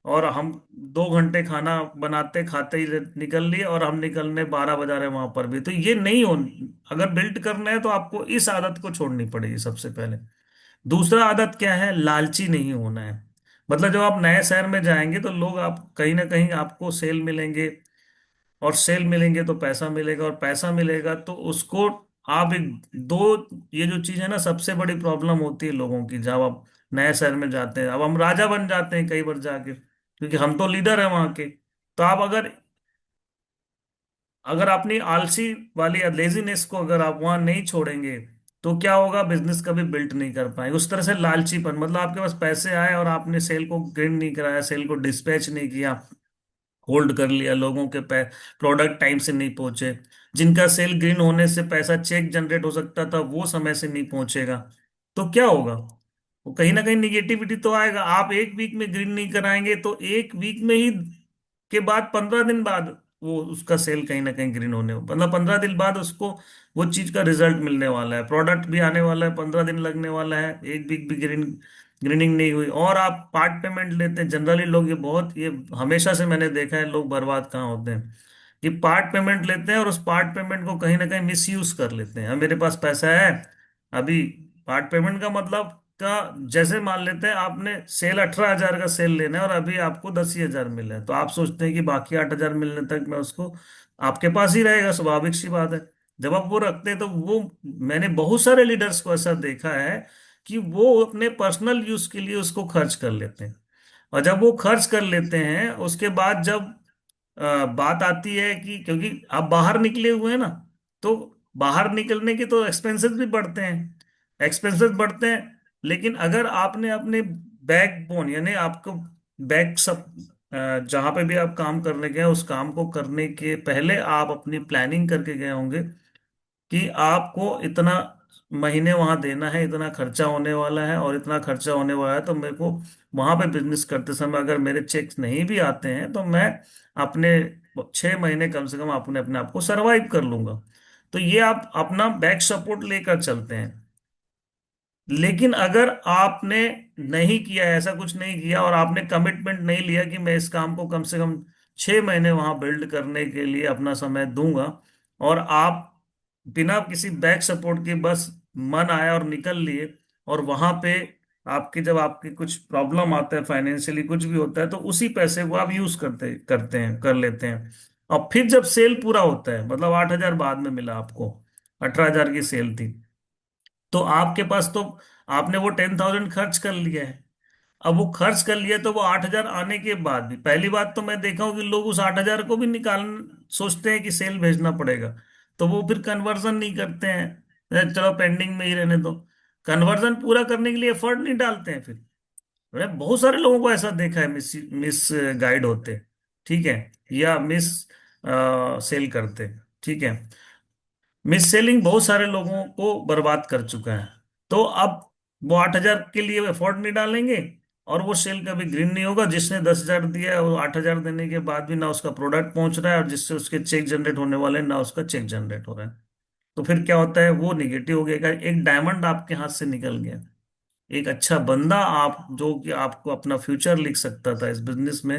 और हम 2 घंटे खाना बनाते खाते ही निकल लिए, और हम निकलने 12 बजा रहे हैं वहां पर भी, तो ये नहीं हो। अगर बिल्ड करना है तो आपको इस आदत को छोड़नी पड़ेगी सबसे पहले। दूसरा आदत क्या है, लालची नहीं होना है। मतलब जब आप नए शहर में जाएंगे तो लोग, आप कहीं ना कहीं आपको सेल मिलेंगे, और सेल मिलेंगे तो पैसा मिलेगा, और पैसा मिलेगा तो उसको आप एक दो, ये जो चीज है ना, सबसे बड़ी प्रॉब्लम होती है लोगों की जब आप नए शहर में जाते हैं। अब हम राजा बन जाते हैं कई बार जाके, क्योंकि हम तो लीडर हैं वहां के। तो आप अगर अगर अपनी आलसी वाली लेजीनेस को अगर आप वहां नहीं छोड़ेंगे तो क्या होगा, बिजनेस कभी बिल्ट नहीं कर पाएंगे। उस तरह से लालचीपन, मतलब आपके पास पैसे आए और आपने सेल को ग्रीन नहीं कराया, सेल को डिस्पैच नहीं किया, होल्ड कर लिया, लोगों के प्रोडक्ट टाइम से नहीं पहुंचे, जिनका सेल ग्रीन होने से पैसा चेक जनरेट हो सकता था वो समय से नहीं पहुंचेगा, तो क्या होगा, वो कहीं ना कहीं निगेटिविटी तो आएगा। आप एक वीक में ग्रीन नहीं कराएंगे तो एक वीक में ही के बाद 15 दिन बाद वो उसका सेल कहीं ना कहीं ग्रीन होने, मतलब 15 दिन बाद उसको वो चीज का रिजल्ट मिलने वाला है, प्रोडक्ट भी आने वाला है, 15 दिन लगने वाला है, एक वीक भी ग्रीनिंग नहीं हुई, और आप पार्ट पेमेंट लेते हैं। जनरली लोग ये हमेशा से मैंने देखा है, लोग बर्बाद कहाँ होते हैं कि पार्ट पेमेंट लेते हैं और उस पार्ट पेमेंट को कहीं ना कहीं मिस यूज कर लेते हैं। अब मेरे पास पैसा है अभी, पार्ट पेमेंट का मतलब का, जैसे मान लेते हैं आपने सेल 18,000 का सेल लेना है और अभी आपको 10 ही हजार मिल रहा है, तो आप सोचते हैं कि बाकी 8,000 मिलने तक मैं उसको, आपके पास ही रहेगा, स्वाभाविक सी बात है। जब आप वो रखते हैं तो वो, मैंने बहुत सारे लीडर्स को ऐसा देखा है कि वो अपने पर्सनल यूज के लिए उसको खर्च कर लेते हैं। और जब वो खर्च कर लेते हैं उसके बाद जब बात आती है कि, क्योंकि आप बाहर निकले हुए हैं ना, तो बाहर निकलने के तो एक्सपेंसेस भी बढ़ते हैं, एक्सपेंसेस बढ़ते हैं। लेकिन अगर आपने अपने बैकबोन, यानी आपको बैक सब, जहां पे भी आप काम करने गए उस काम को करने के पहले आप अपनी प्लानिंग करके गए होंगे कि आपको इतना महीने वहां देना है, इतना खर्चा होने वाला है और इतना खर्चा होने वाला है, तो मेरे को वहां पे बिजनेस करते समय अगर मेरे चेक्स नहीं भी आते हैं तो मैं अपने 6 महीने कम से कम अपने अपने आप को सरवाइव कर लूंगा। तो ये आप अपना बैक सपोर्ट लेकर चलते हैं। लेकिन अगर आपने नहीं किया, ऐसा कुछ नहीं किया, और आपने कमिटमेंट नहीं लिया कि मैं इस काम को कम से कम 6 महीने वहां बिल्ड करने के लिए अपना समय दूंगा, और आप बिना किसी बैक सपोर्ट के बस मन आया और निकल लिए, और वहां पे आपके जब आपकी कुछ प्रॉब्लम आता है, फाइनेंशियली कुछ भी होता है, तो उसी पैसे को आप यूज करते करते हैं, कर लेते हैं। और फिर जब सेल पूरा होता है, मतलब 8,000 बाद में मिला आपको, 18,000 की सेल थी, तो आपके पास तो, आपने वो 10,000 खर्च कर लिया है। अब वो खर्च कर लिया तो वो 8,000 आने के बाद भी, पहली बात तो मैं देखा हूं कि लोग उस 8,000 को भी निकाल, सोचते हैं कि सेल भेजना पड़ेगा, तो वो फिर कन्वर्जन नहीं करते हैं, चलो पेंडिंग में ही रहने दो, कन्वर्जन पूरा करने के लिए एफर्ट नहीं डालते हैं फिर। मैंने बहुत सारे लोगों को ऐसा देखा है, मिस मिस गाइड होते, ठीक है, या मिस सेल करते, ठीक है। मिस सेलिंग बहुत सारे लोगों को बर्बाद कर चुका है। तो अब वो 8,000 के लिए एफर्ट नहीं डालेंगे, और वो सेल कभी ग्रीन नहीं होगा। जिसने 10,000 दिया है वो 8,000 देने के बाद भी ना उसका प्रोडक्ट पहुंच रहा है, और जिससे उसके चेक जनरेट होने वाले हैं ना उसका चेक जनरेट हो रहा है। तो फिर क्या होता है, वो निगेटिव हो गया, एक डायमंड आपके हाथ से निकल गया। एक अच्छा बंदा, आप जो कि आपको अपना फ्यूचर लिख सकता था इस बिजनेस में,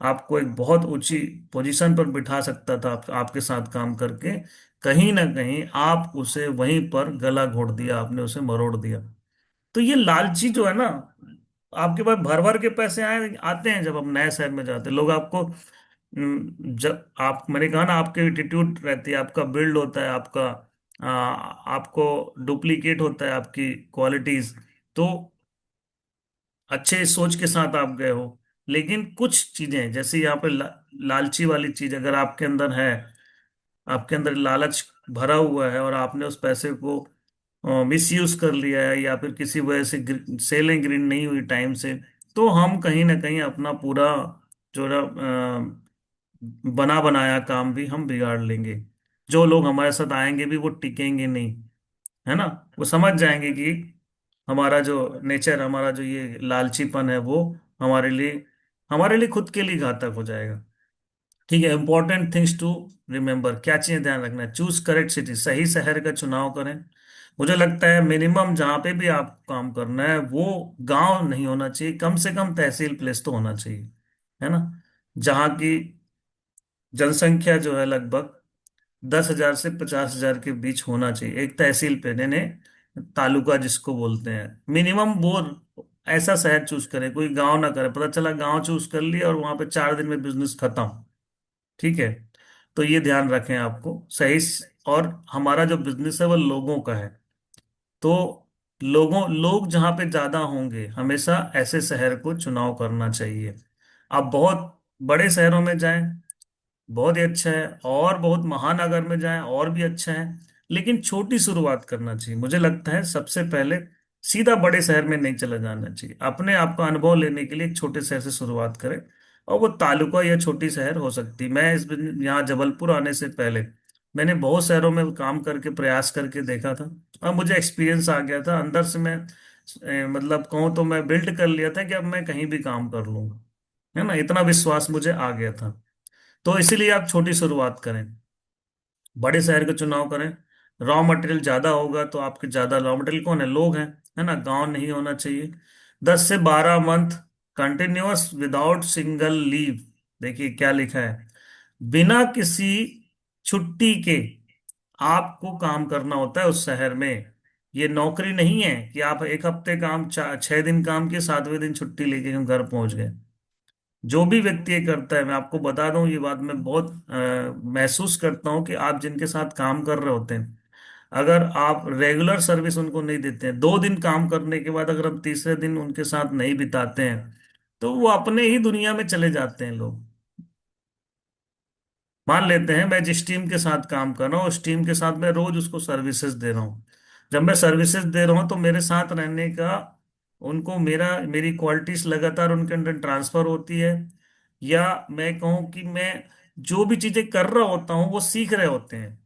आपको एक बहुत ऊंची पोजीशन पर बिठा सकता था, आपके साथ काम करके। कहीं ना कहीं आप उसे वहीं पर गला घोट दिया, आपने उसे मरोड़ दिया। तो ये लालची जो है ना, आपके पास भर भर के पैसे आते हैं जब आप नए शहर में जाते हैं। लोग आपको जब आप, मैंने कहा ना, आपके एटीट्यूड रहती है, आपका बिल्ड होता है, आपको डुप्लीकेट होता है आपकी क्वालिटीज। तो अच्छे सोच के साथ आप गए हो, लेकिन कुछ चीजें जैसे यहाँ पे लालची वाली चीज अगर आपके अंदर है, आपके अंदर लालच भरा हुआ है और आपने उस पैसे को मिस यूज कर लिया है, या फिर किसी वजह से सेल ग्रीन नहीं हुई टाइम से, तो हम कहीं ना कहीं अपना पूरा जो बना बनाया काम भी हम बिगाड़ लेंगे। जो लोग हमारे साथ आएंगे भी वो टिकेंगे नहीं, है ना। वो समझ जाएंगे कि हमारा जो नेचर, हमारा जो ये लालचीपन है, वो हमारे लिए हमारे लिए खुद के लिए घातक हो जाएगा। ठीक है, इंपॉर्टेंट थिंग्स टू रिमेम्बर, क्या चीजें ध्यान रखना है। चूज करेक्ट सिटी, सही शहर का चुनाव करें। मुझे लगता है मिनिमम जहाँ पे भी आप काम करना है वो गांव नहीं होना चाहिए, कम से कम तहसील प्लेस तो होना चाहिए, है ना। जहाँ की जनसंख्या जो है लगभग 10,000 से 50,000 के बीच होना चाहिए एक तहसील पे, यानी तालुका जिसको बोलते हैं। मिनिमम वो ऐसा शहर चूज करे, कोई गांव ना करे। पता चला गांव चूज कर लिया और वहां पे 4 दिन में बिजनेस खत्म। ठीक है, तो ये ध्यान रखें आपको सही और हमारा जो बिजनेस है वो लोगों का है, तो लोग जहाँ पे ज्यादा होंगे हमेशा ऐसे शहर को चुनाव करना चाहिए। आप बहुत बड़े शहरों में जाएं, बहुत ही अच्छा है, और बहुत महानगर में जाएं और भी अच्छा है, लेकिन छोटी शुरुआत करना चाहिए। मुझे लगता है सबसे पहले सीधा बड़े शहर में नहीं चला जाना चाहिए, अपने आप का अनुभव लेने के लिए एक छोटे शहर से शुरुआत करें। और वो तालुका या छोटी शहर हो सकती है। मैं यहाँ जबलपुर आने से पहले मैंने बहुत शहरों में काम करके प्रयास करके देखा था, और मुझे एक्सपीरियंस आ गया था अंदर से। मैं मतलब कहूँ तो मैं बिल्ड कर लिया था कि अब मैं कहीं भी काम कर लूंगा, है ना। इतना विश्वास मुझे आ गया था। तो इसीलिए आप छोटी शुरुआत करें, बड़े शहर का चुनाव करें। रॉ मटेरियल ज्यादा होगा तो आपके ज्यादा रॉ मटेरियल कौन है, लोग हैं, है ना। गांव नहीं होना चाहिए। 10 से 12 month continuous without single leave. देखिए क्या लिखा है, बिना किसी छुट्टी के आपको काम करना होता है उस शहर में। ये नौकरी नहीं है कि आप एक हफ्ते काम 6 दिन काम किए, 7वें दिन छुट्टी लेके हम घर पहुंच गए। जो भी व्यक्ति ये करता है, मैं आपको बता दूं ये बात मैं बहुत महसूस करता हूं कि आप जिनके साथ काम कर रहे होते हैं, अगर आप रेगुलर सर्विस उनको नहीं देते हैं, 2 दिन काम करने के बाद अगर हम तीसरे दिन उनके साथ नहीं बिताते हैं, तो वो अपने ही दुनिया में चले जाते हैं लोग। मान लेते हैं मैं जिस टीम के साथ काम कर रहा हूँ उस टीम के साथ मैं रोज उसको सर्विसेज दे रहा हूँ। जब मैं सर्विसेज दे रहा हूँ तो मेरे साथ रहने का उनको मेरी क्वालिटीज लगातार उनके अंदर ट्रांसफर होती है। या मैं कहूँ कि मैं जो भी चीजें कर रहा होता हूँ वो सीख रहे होते हैं,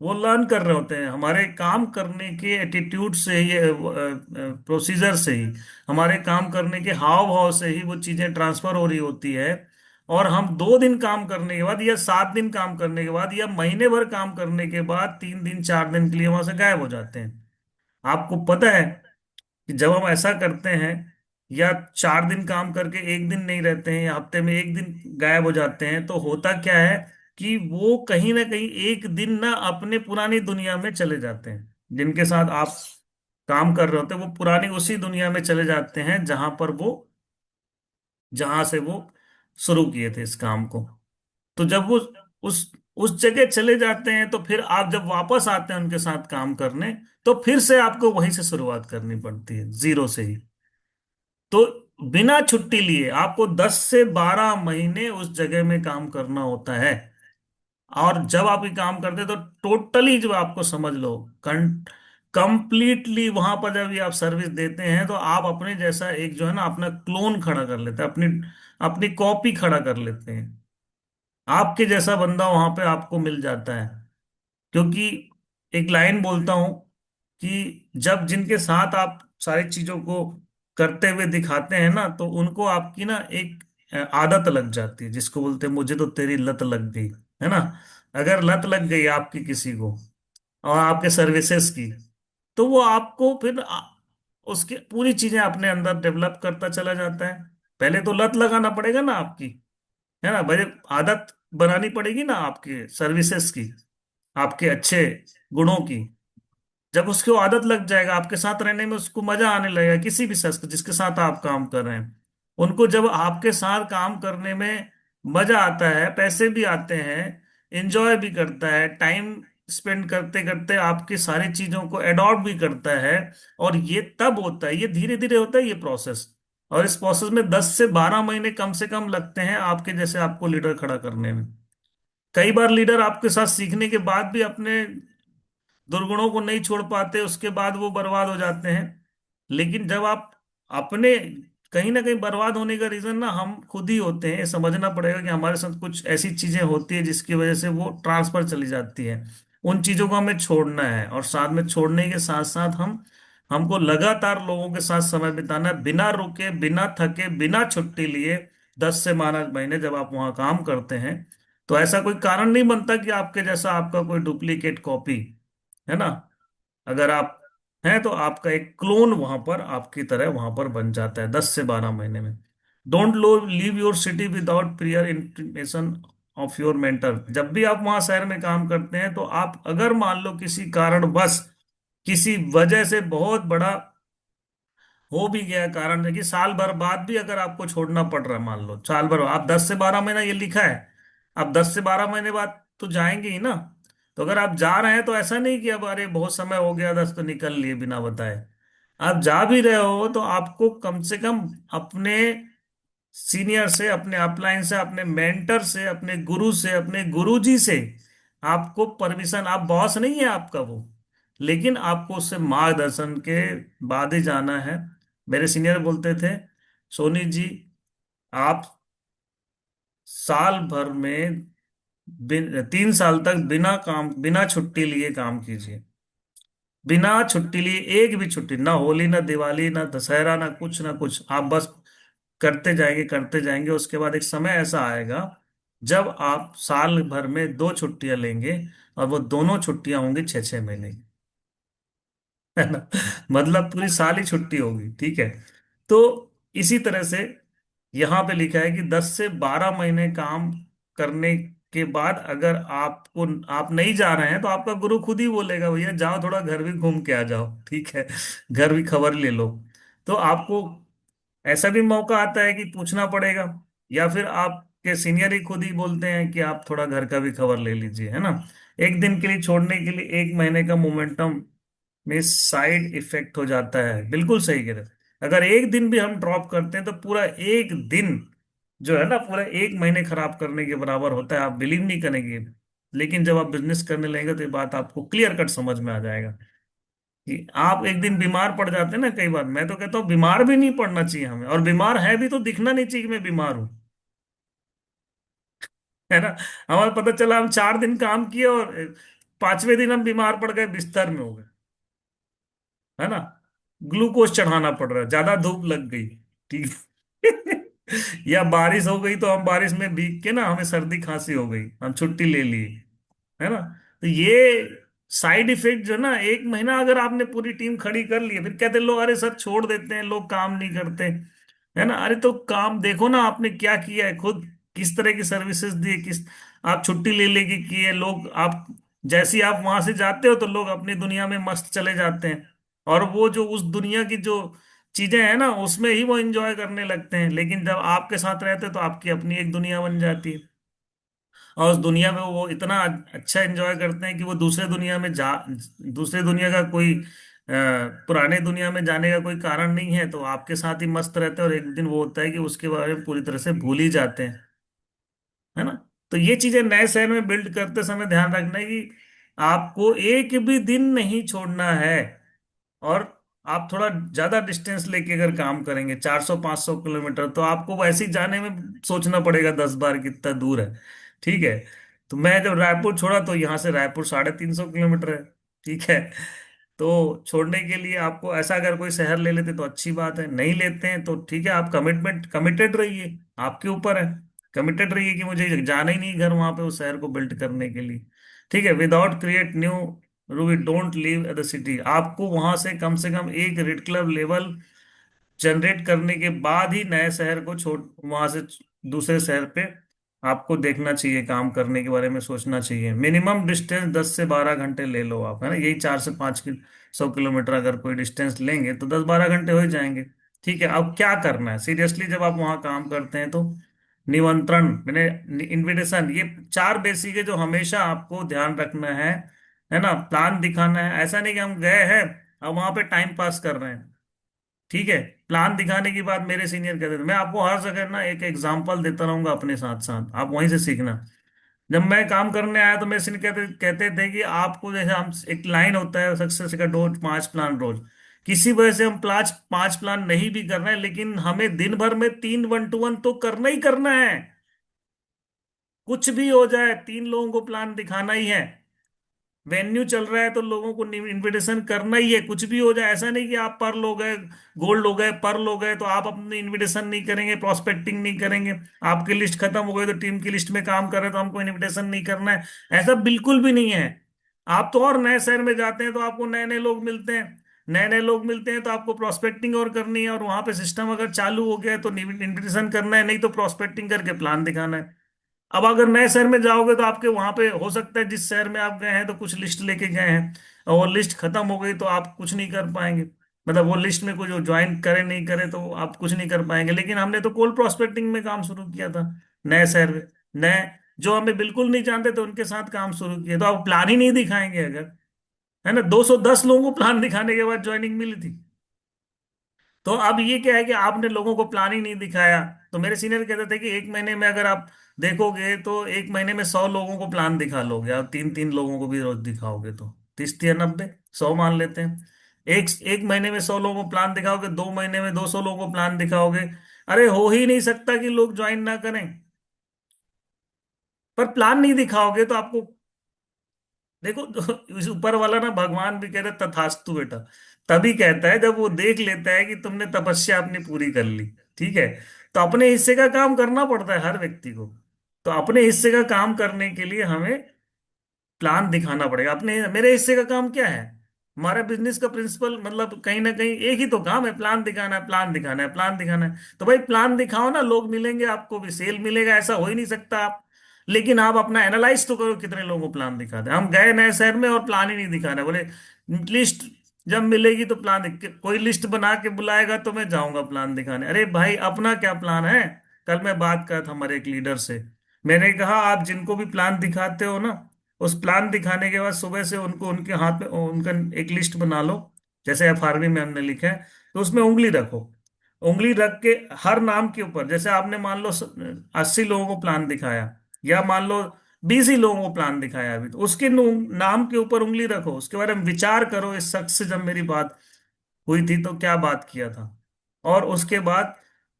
वो लर्न कर रहे होते हैं। हमारे काम करने के एटीट्यूड से, ये प्रोसीजर से ही, हमारे काम करने के हाव भाव से ही वो चीजें ट्रांसफर हो रही होती है। और हम 2 दिन काम करने के बाद, या 7 दिन काम करने के बाद, या महीने भर काम करने के बाद 3 दिन 4 दिन के लिए वहां से गायब हो जाते हैं। आपको पता है कि जब हम ऐसा करते हैं, या 4 दिन काम करके एक दिन नहीं रहते हैं, या हफ्ते में एक दिन गायब हो जाते हैं, तो होता क्या है कि वो कहीं ना कहीं एक दिन ना अपने पुरानी दुनिया में चले जाते हैं। जिनके साथ आप काम कर रहे होते हैं वो पुरानी उसी दुनिया में चले जाते हैं जहां से वो शुरू किए थे इस काम को। तो जब वो उस उस जगह चले जाते हैं, तो फिर आप जब वापस आते हैं उनके साथ काम करने, तो फिर से आपको वहीं से शुरुआत करनी पड़ती है, जीरो से ही। तो बिना छुट्टी लिए आपको 10 से 12 महीने उस जगह में काम करना होता है। और जब आप ये काम करते हैं तो टोटली, जो आपको समझ लो, कंप्लीटली वहां पर जब ये आप सर्विस देते हैं तो आप अपने जैसा एक जो है ना अपना क्लोन खड़ा कर लेते हैं, अपनी अपनी कॉपी खड़ा कर लेते हैं। आपके जैसा बंदा वहां पे आपको मिल जाता है। क्योंकि एक लाइन बोलता हूं कि जब जिनके साथ आप सारी चीजों को करते हुए दिखाते हैं ना, तो उनको आपकी ना एक आदत लग जाती है, जिसको बोलते हैं मुझे तो तेरी लत लग गई, है ना। अगर लत लग गई आपकी किसी को और आपके सर्विसेज की, तो वो आपको फिर उसके पूरी चीजें अपने अंदर डेवलप करता चला जाता है। पहले तो लत लगाना पड़ेगा ना आपकी, है ना भाई। आदत बनानी पड़ेगी ना आपके सर्विसेज की, आपके अच्छे गुणों की। जब उसको आदत लग जाएगा, आपके साथ रहने में उसको मजा आने लगेगा, किसी भी शख्स को जिसके साथ आप काम कर रहे हैं, उनको जब आपके साथ काम करने में मजा आता है, पैसे भी आते हैं, एंजॉय भी करता है, टाइम स्पेंड करते करते आपकी सारी चीजों को एडॉप्ट भी करता है। और ये तब होता है, ये धीरे धीरे होता है ये प्रोसेस। और इस प्रोसेस में 10 से 12 महीने कम से कम लगते हैं आपके जैसे आपको लीडर खड़ा करने में। कई बार लीडर आपके साथ सीखने के बाद भी अपने दुर्गुणों को नहीं छोड़ पाते, उसके बाद वो बर्बाद हो जाते हैं। लेकिन जब आप अपने, कहीं ना कहीं बर्बाद होने का रीजन ना हम खुद ही होते हैं। ये समझना पड़ेगा कि हमारे साथ कुछ ऐसी चीजें होती है जिसकी वजह से वो ट्रांसफर चली जाती है। उन चीजों को हमें छोड़ना है, और साथ में छोड़ने के साथ साथ हमको लगातार लोगों के साथ समय बिताना है, बिना रुके, बिना थके, बिना छुट्टी लिए। 10 से 12 महीने जब आप वहां काम करते हैं, तो ऐसा कोई कारण नहीं बनता कि आपके जैसा आपका कोई डुप्लीकेट कॉपी, है ना, अगर आप हैं तो आपका एक क्लोन वहां पर आपकी तरह वहां पर बन जाता है 10 से 12 महीने में। Don't low leave your city without prior intimation of your mentor. जब भी आप वहां शहर में काम करते हैं, तो आप अगर मान लो किसी कारणवश, किसी वजह से बहुत बड़ा हो भी गया कारण है कि साल भर बाद भी अगर आपको छोड़ना पड़ रहा है, मान लो साल भर, आप 10 से 12 महीना ये लिखा है, आप 10 से 12 महीने बाद तो जाएंगे ही ना। तो अगर आप जा रहे हैं तो ऐसा नहीं कि अब अरे बहुत समय हो गया, 10 तो निकल लिए बिना बताए। आप जा भी रहे हो तो आपको कम से कम अपने सीनियर से, अपने अपलाइन से, अपने मेंटर से, अपने गुरु से, अपने गुरुजी से आपको परमिशन, आप बॉस नहीं है आपका वो, लेकिन आपको उससे मार्गदर्शन के बाद ही जाना है। मेरे सीनियर बोलते थे, सोनी जी, आप साल भर में 3 साल तक बिना काम, बिना छुट्टी लिए काम कीजिए। बिना छुट्टी लिए, एक भी छुट्टी ना, होली ना दिवाली ना दशहरा ना कुछ, ना कुछ, आप बस करते जाएंगे, करते जाएंगे। उसके बाद एक समय ऐसा आएगा जब आप साल भर में 2 छुट्टियां लेंगे, और वो दोनों छुट्टियां होंगी 6 6 महीने की, है ना। मतलब पूरी साल ही छुट्टी होगी, ठीक है। तो इसी तरह से यहाँ पे लिखा है कि 10 से 12 महीने काम करने के बाद अगर आपको, आप नहीं जा रहे हैं, तो आपका गुरु खुद ही बोलेगा भैया जाओ, थोड़ा घर भी घूम के आ जाओ, ठीक है, घर भी खबर ले लो। तो आपको ऐसा भी मौका आता है कि पूछना पड़ेगा, या फिर आपके सीनियर ही खुद ही बोलते हैं कि आप थोड़ा घर का भी खबर ले लीजिए, है ना। एक दिन के लिए छोड़ने के लिए 1 महीने का मोमेंटम में साइड इफेक्ट हो जाता है, बिल्कुल सही कह रहे हैं। अगर एक दिन भी हम ड्रॉप करते हैं तो पूरा एक दिन जो है ना, पूरा 1 महीने खराब करने के बराबर होता है, आप बिलीव नहीं करेंगे। लेकिन जब आप बिजनेस करने लगेंगे तो ये बात आपको क्लियर कट समझ में आ जाएगा कि आप एक दिन बीमार पड़ जाते हैं ना। कई बार मैं तो कहता हूँ बीमार भी नहीं पड़ना चाहिए हमें, और बीमार है भी तो दिखना नहीं चाहिए कि मैं बीमार हूं, है ना। हमारा पता चला हम 4 दिन काम किए और 5वें दिन हम बीमार पड़ गए, बिस्तर में हो गए, है ना। ग्लूकोज चढ़ाना पड़ रहा है, ज्यादा धूप लग गई, ठीक है। या बारिश हो गई तो हम बारिश में भीग के ना, हमें सर्दी खांसी हो गई, हम छुट्टी ले ली, है ना। तो ये साइड इफेक्ट जो है ना, 1 महीना अगर आपने पूरी टीम खड़ी कर ली है, फिर कहते लोग अरे सर छोड़ देते हैं, लोग काम नहीं करते, है ना। अरे तो काम देखो ना आपने क्या किया है खुद, किस तरह की सर्विसेज दी है, किस, आप छुट्टी ले लेके किए लोग, आप जैसे ही आप वहां से जाते हो तो लोग अपनी दुनिया में मस्त चले जाते हैं, और वो जो उस दुनिया की जो चीजें हैं ना उसमें ही वो एंजॉय करने लगते हैं। लेकिन जब आपके साथ रहते हैं तो आपकी अपनी एक दुनिया बन जाती है, और उस दुनिया में वो इतना अच्छा एंजॉय करते हैं कि वो दूसरे दुनिया में जा, दूसरे दुनिया का कोई पुराने दुनिया में जाने का कोई कारण नहीं है, तो आपके साथ ही मस्त रहते हैं। और एक दिन वो होता है कि उसके बारे में पूरी तरह से भूल ही जाते हैं, है ना। तो ये चीजें नए शहर में बिल्ड करते समय ध्यान रखना है कि आपको एक भी दिन नहीं छोड़ना है। और आप थोड़ा ज्यादा डिस्टेंस लेके अगर काम करेंगे, 400 500 किलोमीटर, तो आपको वैसे ही जाने में सोचना पड़ेगा 10 बार कितना दूर है, ठीक है। तो मैं जब रायपुर छोड़ा तो यहाँ से रायपुर 350 किलोमीटर है, ठीक है। तो छोड़ने के लिए आपको ऐसा, अगर कोई शहर ले लेते तो अच्छी बात है, नहीं लेते हैं तो ठीक है, आप कमिटेड रहिए, आपके ऊपर है। कमिटेड रहिए कि मुझे जाना ही नहीं घर वहां पे उस शहर को बिल्ड करने के लिए, ठीक है। Without create new Ruby don't leave the city. आपको वहां से कम एक रेड क्लब लेवल जनरेट करने के बाद ही नए शहर को छोड़, वहां से दूसरे शहर पे आपको देखना चाहिए, काम करने के बारे में सोचना चाहिए। मिनिमम डिस्टेंस 10 से 12 घंटे ले लो आप, है ना, यही 4 से 5 100 किलोमीटर अगर कोई डिस्टेंस लेंगे तो 10 12 घंटे हो ही जाएंगे। ठीक है, अब क्या करना है सीरियसली जब आप वहां काम करते हैं तो निमंत्रण मैंने इनविटेशन, ये 4 बेसिक है जो हमेशा आपको ध्यान रखना है ना। प्लान दिखाना है, ऐसा नहीं कि हम गए हैं अब वहां पे टाइम पास कर रहे हैं। ठीक है, प्लान दिखाने की बात मेरे सीनियर कहते थे, मैं आपको हर जगह ना एक एग्जांपल देता रहूंगा अपने साथ साथ, आप वहीं से सीखना। जब मैं काम करने आया तो मेरे सीनियर कहते कहते थे कि आपको, जैसे हम एक लाइन होता है सक्सेस का, रोज 5 प्लान रोज। किसी वजह से हम 5 प्लान नहीं भी कर रहे हैं, लेकिन हमें दिन भर में 3 1 to 1 तो करना ही करना है। कुछ भी हो जाए 3 लोगों को प्लान दिखाना ही है। वेन्यू चल रहा है तो लोगों को इनविटेशन करना ही है, कुछ भी हो जाए। ऐसा नहीं कि आप पर लोग गए, गोल्ड हो गए, पर लोग गए तो आप अपनी इनविटेशन नहीं करेंगे, प्रोस्पेक्टिंग नहीं करेंगे। आपकी लिस्ट खत्म हो गई तो टीम की लिस्ट में काम कर रहे हैं तो हमको इनविटेशन नहीं करना है, ऐसा बिल्कुल भी नहीं है। आप तो और नए शहर में जाते हैं तो आपको नए नए लोग मिलते हैं, नए नए लोग मिलते हैं तो आपको प्रोस्पेक्टिंग और करनी है, और वहां पे सिस्टम अगर चालू हो गया है तो इनविटेशन करना है, नहीं तो प्रोस्पेक्टिंग करके प्लान दिखाना है। अब अगर नए शहर में जाओगे तो आपके वहां पे हो सकता है जिस शहर में आप गए हैं तो कुछ लिस्ट लेके गए हैं और वो लिस्ट खत्म हो गई तो आप कुछ नहीं कर पाएंगे। मतलब वो लिस्ट में कोई जो ज्वाइन करे नहीं करे तो आप कुछ नहीं कर पाएंगे। लेकिन हमने तो कोल्ड प्रोस्पेक्टिंग में काम शुरू किया था नए शहर में, नए जो हमें बिल्कुल नहीं जानते थे उनके साथ काम शुरू किया। तो आप प्लान ही नहीं दिखाएंगे अगर, है ना, 210 लोगों को प्लान दिखाने के बाद ज्वाइनिंग मिली थी। तो अब ये क्या है कि आपने लोगों को प्लान ही नहीं दिखाया। तो मेरे सीनियर कहते थे कि 1 महीने में अगर आप देखोगे तो 1 महीने में 100 लोगों को प्लान दिखा लोगे, और 3 3 लोगों को भी रोज दिखाओगे तो 30 3 90, 100 मान लेते हैं। एक एक महीने में 100 लोगों को प्लान दिखाओगे, 2 महीने में 200 लोगों को प्लान दिखाओगे। अरे हो ही नहीं सकता कि लोग ज्वाइन ना करें। पर प्लान नहीं दिखाओगे तो आपको, देखो इस ऊपर वाला ना भगवान भी कहता है तथास्तु बेटा, तभी कहता है जब वो देख लेता है कि तुमने तपस्या अपनी पूरी कर ली। ठीक है, तो अपने हिस्से का काम करना पड़ता है हर व्यक्ति को। तो अपने हिस्से का काम करने के लिए हमें प्लान दिखाना पड़ेगा। अपने मेरे हिस्से का काम क्या है, हमारा बिजनेस का प्रिंसिपल मतलब कहीं ना कहीं एक ही तो काम है, प्लान दिखाना है, प्लान दिखाना है, प्लान दिखाना है। तो भाई प्लान दिखाओ ना, लोग मिलेंगे, आपको भी सेल मिलेगा, ऐसा हो ही नहीं सकता आप। लेकिन आप अपना एनालाइज तो करो कितने लोगों को प्लान दिखाते हैं। हम गए नए शहर में और प्लान ही नहीं दिखा रहे, बोले लिस्ट जब मिलेगी तो प्लान कोई लिस्ट बना के बुलाएगा तो मैं जाऊंगा प्लान दिखाने। अरे भाई अपना क्या प्लान है। कल मैं बात कर था हमारे एक लीडर से, मैंने कहा आप जिनको भी प्लान दिखाते हो ना, उस प्लान दिखाने के बाद सुबह से उनको उनके हाथ में उनका एक लिस्ट बना लो, जैसे FRV में हमने लिखा है, तो उसमें उंगली रखो। उंगली रख के हर नाम के ऊपर, जैसे आपने मान लो 80 लोगों को प्लान दिखाया, या मान लो 20 ही लोगों को प्लान दिखाया अभी, तो उसके नाम के ऊपर उंगली रखो, उसके बारे में विचार करो, इस शख्स से जब मेरी बात हुई थी तो क्या बात किया था, और उसके बाद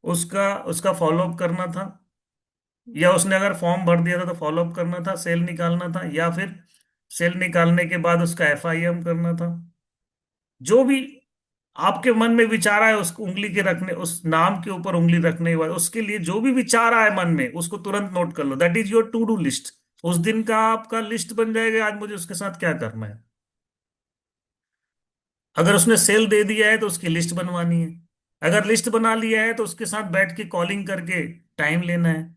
उसका उसका फॉलोअप करना था, या उसने अगर फॉर्म भर दिया था तो फॉलोअप करना था, सेल निकालना था, या फिर सेल निकालने के बाद उसका FIM करना था। जो भी आपके मन में विचार आए उसको उंगली के रखने, उस नाम के ऊपर उंगली रखने के बाद उसके लिए जो भी विचार आए मन में उसको तुरंत नोट कर लो, that is your to do list. उस दिन का आपका लिस्ट बन जाएगा, आज मुझे उसके साथ क्या करना है। अगर उसने सेल दे दिया है तो उसकी लिस्ट बनवानी है। अगर लिस्ट बना लिया है तो उसके साथ बैठ के कॉलिंग करके टाइम लेना है।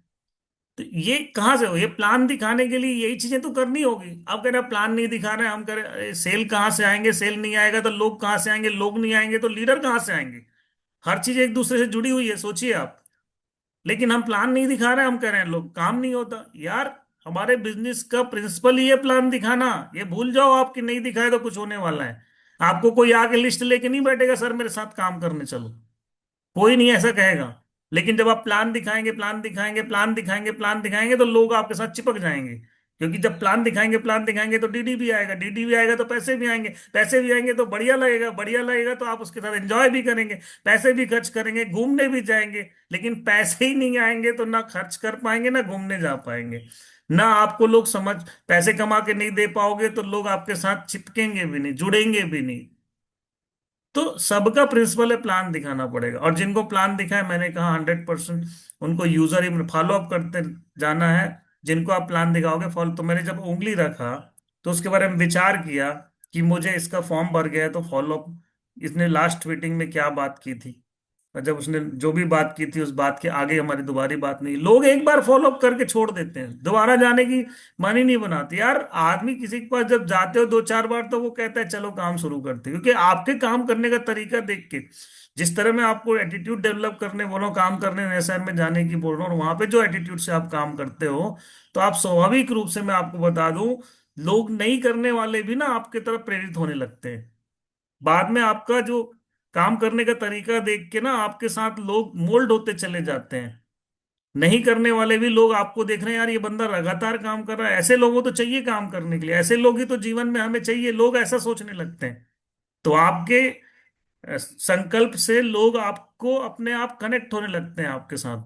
तो ये कहाँ से हो, ये प्लान दिखाने के लिए यही चीजें तो करनी होगी। अब कह रहे हैं प्लान नहीं दिखा रहे हैं, हम कह रहे हैं सेल कहाँ से आएंगे, सेल नहीं आएगा तो लोग कहाँ से आएंगे, लोग नहीं आएंगे तो लीडर कहाँ से आएंगे। हर चीज एक दूसरे से जुड़ी हुई है, सोचिए आप। लेकिन हम प्लान नहीं दिखा रहे हैं, हम कह रहे हैं लोग, काम नहीं होता यार। हमारे बिजनेस का प्रिंसिपल ही है प्लान दिखाना, ये भूल जाओ आप कि नहीं दिखाए तो कुछ होने वाला है। आपको कोई आके लिस्ट लेके नहीं बैठेगा सर मेरे साथ काम करने चलो, कोई नहीं ऐसा कहेगा। लेकिन जब आप प्लान दिखाएंगे, प्लान दिखाएंगे, प्लान दिखाएंगे, प्लान दिखाएंगे तो लोग आपके साथ चिपक जाएंगे। क्योंकि जब प्लान दिखाएंगे, प्लान दिखाएंगे तो DD भी आएगा, DD भी आएगा तो पैसे भी आएंगे, पैसे भी आएंगे तो बढ़िया लगेगा, बढ़िया लगेगा तो आप उसके साथ एंजॉय भी करेंगे, पैसे भी खर्च करेंगे, घूमने भी जाएंगे। लेकिन पैसे ही नहीं आएंगे तो ना खर्च कर पाएंगे ना घूमने जा पाएंगे, ना आपको लोग समझ, पैसे कमा के नहीं दे पाओगे तो लोग आपके साथ चिपकेंगे भी नहीं, जुड़ेंगे भी नहीं। तो सबका प्रिंसिपल है प्लान दिखाना पड़ेगा। और जिनको प्लान दिखा है, मैंने कहा 100% उनको यूजर ही फॉलो अप करते जाना है। जिनको आप प्लान दिखाओगे फॉलो, तो मैंने जब उंगली रखा तो उसके बारे में विचार किया कि मुझे इसका फॉर्म भर गया है तो फॉलो अप, इसने लास्ट मीटिंग में क्या बात की थी, और जब उसने जो भी बात की थी उस बात के आगे हमारी दोबारा बात नहीं, लोग एक बार फॉलो अप करके छोड़ देते हैं, दोबारा जाने की मन ही नहीं बनाती। यार आदमी किसी के पास जब जाते हो 2 4 बार तो वो कहता है चलो काम शुरू करते हैं, क्योंकि आपके काम करने का तरीका देख के, जिस तरह मैं आपको एटीट्यूड डेवलप करने बोल रहा हूँ, काम करने नए शहर में जाने की बोल रहा हूँ, वहां पे जो एटीट्यूड से आप काम करते हो, तो आप स्वाभाविक रूप से, मैं आपको बता दूं, लोग नहीं करने वाले भी ना आपके तरफ प्रेरित होने लगते हैं। बाद में आपका जो काम करने का तरीका देख के ना आपके साथ लोग मोल्ड होते चले जाते हैं। नहीं करने वाले भी लोग आपको देख रहे हैं, यार ये बंदा लगातार काम कर रहा है, ऐसे लोगों तो चाहिए काम करने के लिए, ऐसे लोग ही तो जीवन में हमें चाहिए, लोग ऐसा सोचने लगते हैं। तो आपके संकल्प से लोग आपको अपने आप कनेक्ट होने लगते हैं आपके साथ।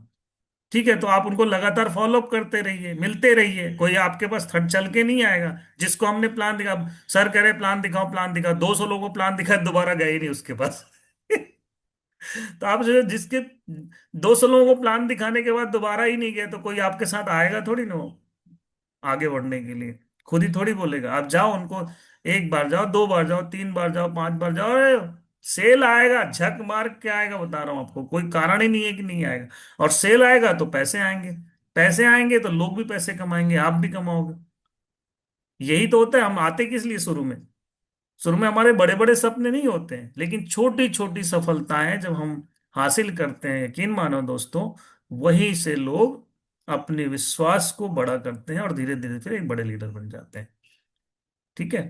ठीक है, तो आप उनको लगातार फॉलो अप करते रहिए, मिलते रहिए, कोई आपके पास थट चल के नहीं आएगा। जिसको हमने प्लान दिखा, सर कह रहे प्लान दिखाओ प्लान दिखाओ, 200 लोगों को प्लान दिखा, दोबारा गए ही नहीं उसके पास। तो आप जो जिसके 200 लोगों को प्लान दिखाने के बाद दोबारा ही नहीं गए, तो कोई आपके साथ आएगा थोड़ी ना वो आगे बढ़ने के लिए, खुद ही थोड़ी बोलेगा। आप जाओ उनको, 1 बार जाओ, 2 बार जाओ, 3 बार जाओ, 5 बार जाओ, अरे सेल आएगा, झक मार के आएगा, बता रहा हूं आपको, कोई कारण ही नहीं है कि नहीं आएगा। और सेल आएगा तो पैसे आएंगे, पैसे आएंगे तो लोग भी पैसे कमाएंगे, आप भी कमाओगे। यही तो होता है। हम आते किस लिए शुरू में? शुरू में हमारे बड़े बड़े सपने नहीं होते हैं, लेकिन छोटी छोटी सफलताएं जब हम हासिल करते हैं, यकीन मानो दोस्तों, वहीं से लोग अपने विश्वास को बड़ा करते हैं और धीरे धीरे फिर एक बड़े लीडर बन जाते हैं। ठीक है,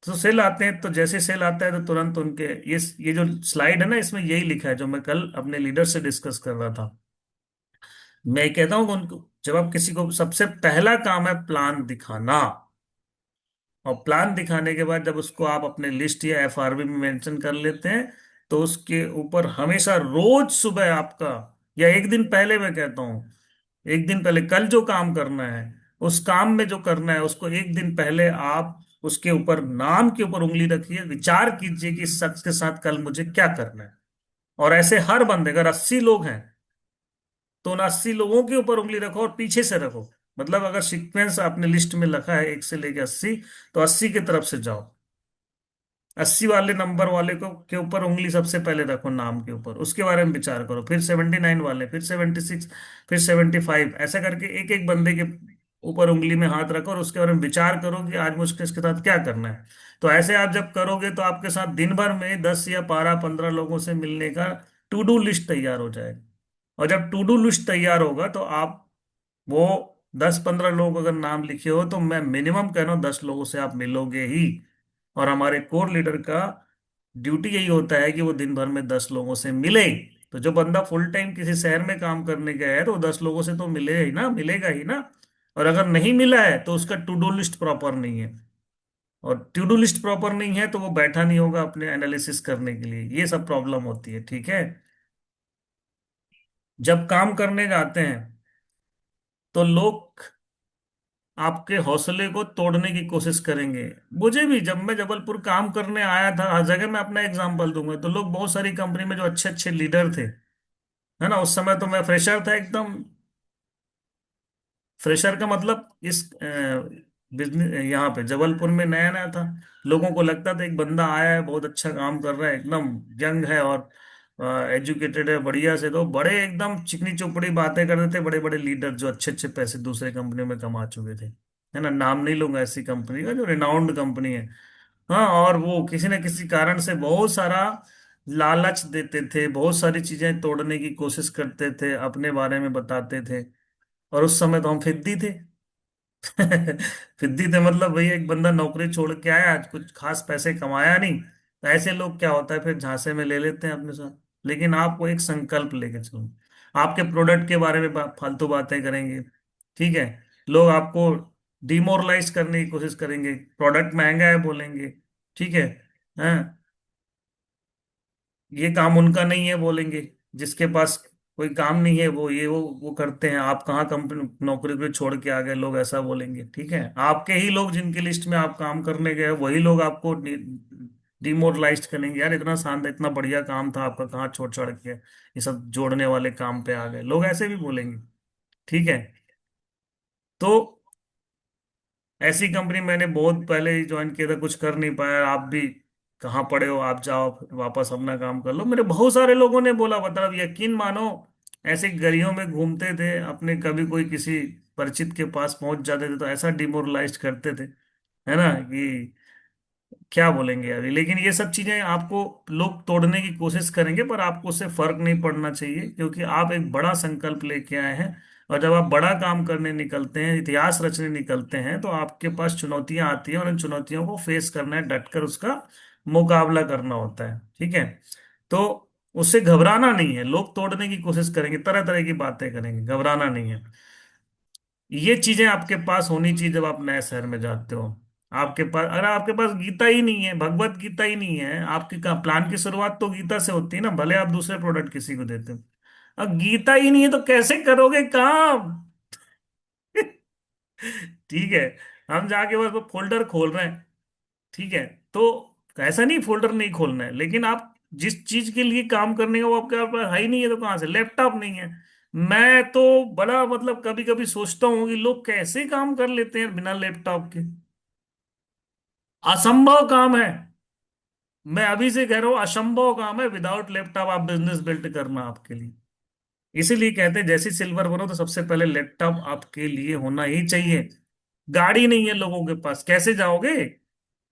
तो सेल आते हैं, तो जैसे सेल आता है तो तुरंत उनके, ये जो स्लाइड है ना, इसमें यही लिखा है जो मैं कल अपने लीडर से डिस्कस कर रहा था। मैं कहता हूँ कि उनको, जब आप किसी को, सबसे पहला काम है प्लान दिखाना, और प्लान दिखाने के बाद जब उसको आप अपने लिस्ट या एफआरबी में मेंशन कर लेते हैं, तो उसके ऊपर हमेशा रोज सुबह आपका, या एक दिन पहले, मैं कहता हूँ एक दिन पहले, कल जो काम करना है, उस काम में जो करना है उसको एक दिन पहले आप उसके ऊपर, नाम के ऊपर उंगली रखिए, विचार कीजिए कि इस शख्स के साथ कल मुझे क्या करना है। और ऐसे हर बंदे, अगर 80 लोग हैं तो उन 80 लोगों के ऊपर उंगली रखो और पीछे से रखो। मतलब अगर सीक्वेंस आपने लिस्ट में रखा है 1 से लेकर 80, तो 80 की तरफ से जाओ, 80 वाले नंबर वाले को के ऊपर उंगली सबसे पहले रखो, नाम के ऊपर, उसके बारे में विचार करो, फिर 79 वाले, फिर 76, फिर 75, ऐसा करके एक एक बंदे के ऊपर उंगली में हाथ रखो और उसके बारे में विचार करो कि आज मुझे इसके साथ क्या करना है। तो ऐसे आप जब करोगे तो आपके साथ दिन भर में 10 या 12 15 लोगों से मिलने का टू डू लिस्ट तैयार हो जाएगा। और जब टू डू लिस्ट तैयार होगा तो आप वो 10 15 लोग अगर नाम लिखे हो, तो मैं मिनिमम कह रहा हूँ 10 लोगों से आप मिलोगे ही। और हमारे कोर लीडर का ड्यूटी यही होता है कि वो दिन भर में 10 लोगों से मिले। तो जो बंदा फुल टाइम किसी शहर में काम करने गया है तो वो 10 लोगों से तो मिले ही ना, मिलेगा ही ना। और अगर नहीं मिला है तो उसका टू डू लिस्ट प्रॉपर नहीं है, और टू डू लिस्ट प्रॉपर नहीं है तो वो बैठा नहीं होगा अपने एनालिसिस करने के लिए। ये सब प्रॉब्लम होती है। ठीक है, जब काम करने जाते हैं तो लोग आपके हौसले को तोड़ने की कोशिश करेंगे। मुझे भी, जब मैं जबलपुर काम करने आया था, हर जगह मैं अपना एग्जांपल दूंगा, तो लोग, बहुत सारी कंपनी में जो अच्छे अच्छे लीडर थे, है ना, उस समय तो मैं फ्रेशर था एकदम। फ्रेशर का मतलब इस बिजनेस, यहाँ पे जबलपुर में नया नया था। लोगों को लगता था एक बंदा आया है, बहुत अच्छा काम कर रहा है, एकदम यंग है और एजुकेटेड है बढ़िया से, तो बड़े एकदम चिकनी चुपड़ी बातें करते थे, बड़े बड़े लीडर जो अच्छे अच्छे पैसे दूसरे कंपनियों में कमा चुके थे, है ना, नाम नहीं लूंगा ऐसी कंपनी का जो रिनाउंड कंपनी है। हाँ, और वो किसी न किसी कारण से बहुत सारा लालच देते थे, बहुत सारी चीजें तोड़ने की कोशिश करते थे, अपने बारे में बताते थे। और उस समय तो हम फिद्दी थे। फिद्दी थे मतलब भैया, एक बंदा नौकरी छोड़ के आया, आज कुछ खास पैसे कमाया नहीं, तो ऐसे लोग क्या होता है, फिर झांसे में ले लेते हैं अपने साथ। लेकिन आपको एक संकल्प लेके चलो, आपके प्रोडक्ट के बारे में फालतू बातें करेंगे, ठीक है, लोग आपको डिमोरलाइज करने की कोशिश करेंगे, प्रोडक्ट महंगा है बोलेंगे, ठीक है, हाँ, ये काम उनका नहीं है बोलेंगे, जिसके पास कोई काम नहीं है वो ये वो करते हैं, आप कहाँ कंपनी नौकरी को छोड़ के आ गए, लोग ऐसा बोलेंगे। ठीक है, आपके ही लोग जिनकी लिस्ट में आप काम करने गए, वही लोग आपको डिमोरलाइज करेंगे, यार इतना शानदार इतना बढ़िया काम था आपका, कहाँ छोड़ छाड़ के ये सब जोड़ने वाले काम पे आ गए, लोग ऐसे भी बोलेंगे। ठीक है, तो ऐसी कंपनी मैंने बहुत पहले ही ज्वाइन किया था, कुछ कर नहीं पाया, आप भी कहाँ पड़े हो, आप जाओ फिर वापस अपना काम कर लो। मेरे बहुत सारे लोगों ने बोला, मतलब यकीन मानो, ऐसे गलियों में घूमते थे अपने, कभी कोई किसी परिचित के पास पहुंच जाते थे तो ऐसा डिमोरलाइज करते थे, है ना, कि क्या बोलेंगे अभी। लेकिन ये सब चीजें आपको लोग तोड़ने की कोशिश करेंगे, पर आपको उससे फर्क नहीं पड़ना चाहिए, क्योंकि आप एक बड़ा संकल्प लेके आए हैं। और जब आप बड़ा काम करने निकलते हैं, इतिहास रचने निकलते हैं, तो आपके पास चुनौतियां आती हैं और उन चुनौतियों को फेस करना है, डटकर उसका मुकाबला करना होता है। ठीक है, तो उससे घबराना नहीं है। लोग तोड़ने की कोशिश करेंगे, तरह तरह की बातें करेंगे, घबराना नहीं है। ये चीजें आपके पास होनी चाहिए जब आप नए शहर में जाते हो। आपके पास, अगर आपके पास गीता ही नहीं है, भगवत गीता ही नहीं है, आपकी प्लान की शुरुआत तो गीता से होती है ना, भले आप दूसरे प्रोडक्ट किसी को देते हो। अब गीता ही नहीं है तो कैसे करोगे काम? ठीक है, हम जाके बस वो फोल्डर खोल रहे हैं। ठीक है, तो ऐसा नहीं फोल्डर नहीं खोलना है, लेकिन आप जिस चीज के लिए काम करने का वो आपके पास है ही नहीं है, तो कहाँ से? लैपटॉप नहीं है। मैं तो बड़ा मतलब कभी कभी सोचता हूँ कि लोग कैसे काम कर लेते हैं बिना लैपटॉप के। असंभव काम है। मैं अभी से कह रहा हूँ, असंभव काम है विदाउट लैपटॉप आप बिजनेस बिल्ड करना आपके लिए। इसीलिए कहते हैं जैसे सिल्वर बनो तो सबसे पहले लैपटॉप आपके लिए होना ही चाहिए। गाड़ी नहीं है लोगों के पास, कैसे जाओगे?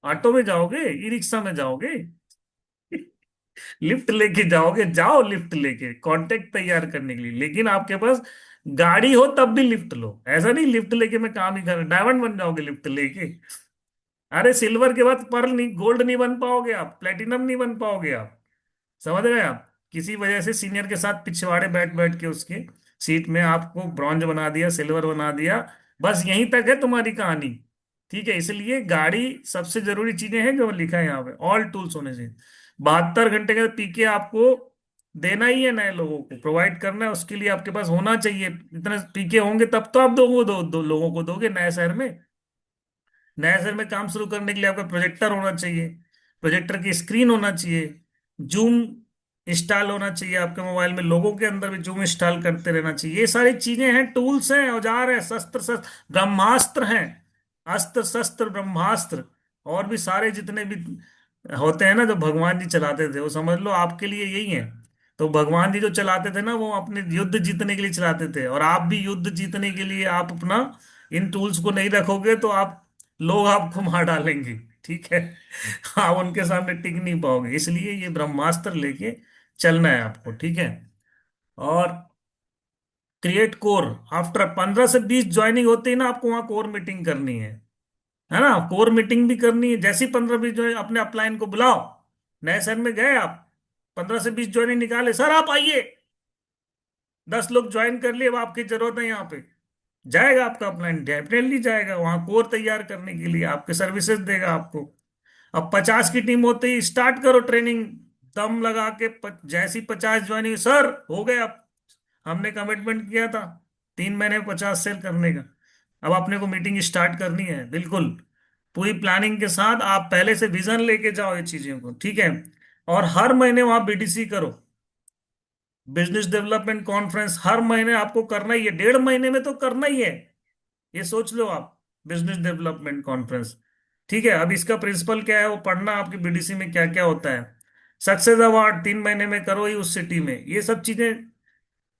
ऑटो में जाओगे, ई रिक्शा में जाओगे, लिफ्ट लेके जाओगे? जाओ लिफ्ट लेके, कांटेक्ट तैयार करने के लिए। लेकिन आपके पास गाड़ी हो तब भी लिफ्ट लो, ऐसा नहीं लिफ्ट लेके मैं काम ही कर, डायमंड बन जाओगे लिफ्ट लेके? अरे सिल्वर के बाद पर्ल नहीं, गोल्ड नहीं बन पाओगे आप, प्लेटिनम नहीं बन पाओगे आप। समझ रहे हैं आप? किसी वजह से सीनियर के साथ पिछवाड़े बैठ बैठ के उसके सीट में आपको ब्रॉन्ज बना दिया, सिल्वर बना दिया, बस यहीं तक है तुम्हारी कहानी। ठीक है, इसलिए गाड़ी सबसे जरूरी चीजें हैं जो लिखा है यहाँ पे, ऑल टूल्स होने चाहिए। 72 घंटे का पीके आपको देना ही है, नए लोगों को प्रोवाइड करना है, उसके लिए आपके पास होना चाहिए। इतने पीके होंगे तब तो आप दो लोगों को दोगे नए शहर में। नए शहर में काम शुरू करने के लिए आपका प्रोजेक्टर होना चाहिए, प्रोजेक्टर की स्क्रीन होना चाहिए, जूम इंस्टॉल होना चाहिए आपके मोबाइल में, लोगों के अंदर भी जूम इंस्टॉल करते रहना चाहिए। ये सारी चीजें हैं, टूल्स हैं, औजार हैं, शस्त्र शस्त्र ब्रह्मास्त्र हैं। अस्त्र शस्त्र ब्रह्मास्त्र और भी सारे जितने भी होते हैं ना, जो भगवान जी चलाते थे, वो समझ लो आपके लिए यही है। तो भगवान जी जो चलाते थे ना, वो अपने युद्ध जीतने के लिए चलाते थे, और आप भी युद्ध जीतने के लिए आप अपना इन टूल्स को नहीं रखोगे तो आप, लोग आपको मार डालेंगे। ठीक है, आप उनके सामने टिक नहीं पाओगे, इसलिए ये ब्रह्मास्त्र लेके चलना है आपको। ठीक है, और क्रिएट कोर। आफ्टर 15 से 20 ज्वाइनिंग होती है ना, आपको वहां कोर मीटिंग करनी है ना, कोर मीटिंग भी करनी है। जैसी 15-20 जो है, अपने अपलाइन को बुलाओ। नए शहर में गए आप, 15 से 20 ज्वाइनिंग निकाले, सर आप आइए, 10 लोग ज्वाइन कर लिए, अब आपकी जरूरत है यहाँ पे। जाएगा आपका अपलाइन, डेफिनेटली जाएगा वहां कोर तैयार करने के लिए, आपके सर्विसेज देगा आपको। अब 50 की टीम होते ही स्टार्ट करो ट्रेनिंग, दम लगा के। जैसी 50 ज्वाइनिंग, सर हो गए, अब हमने कमिटमेंट किया था 3 महीने में 50 सेल करने का, अब अपने को मीटिंग स्टार्ट करनी है। बिल्कुल पूरी प्लानिंग के साथ आप पहले से विजन लेके जाओ ये चीजों को। ठीक है, और हर महीने वहां बीडीसी करो, बिजनेस डेवलपमेंट कॉन्फ्रेंस, हर महीने आपको करना ही है, 1.5 महीने में तो करना ही है। ये सोच लो आप, बिजनेस डेवलपमेंट कॉन्फ्रेंस। ठीक है, अब इसका प्रिंसिपल क्या है वो पढ़ना, आपकी बीडीसी में क्या क्या होता है। सक्सेस अवार्ड 3 महीने में करो ही उस सिटी में, ये सब चीजें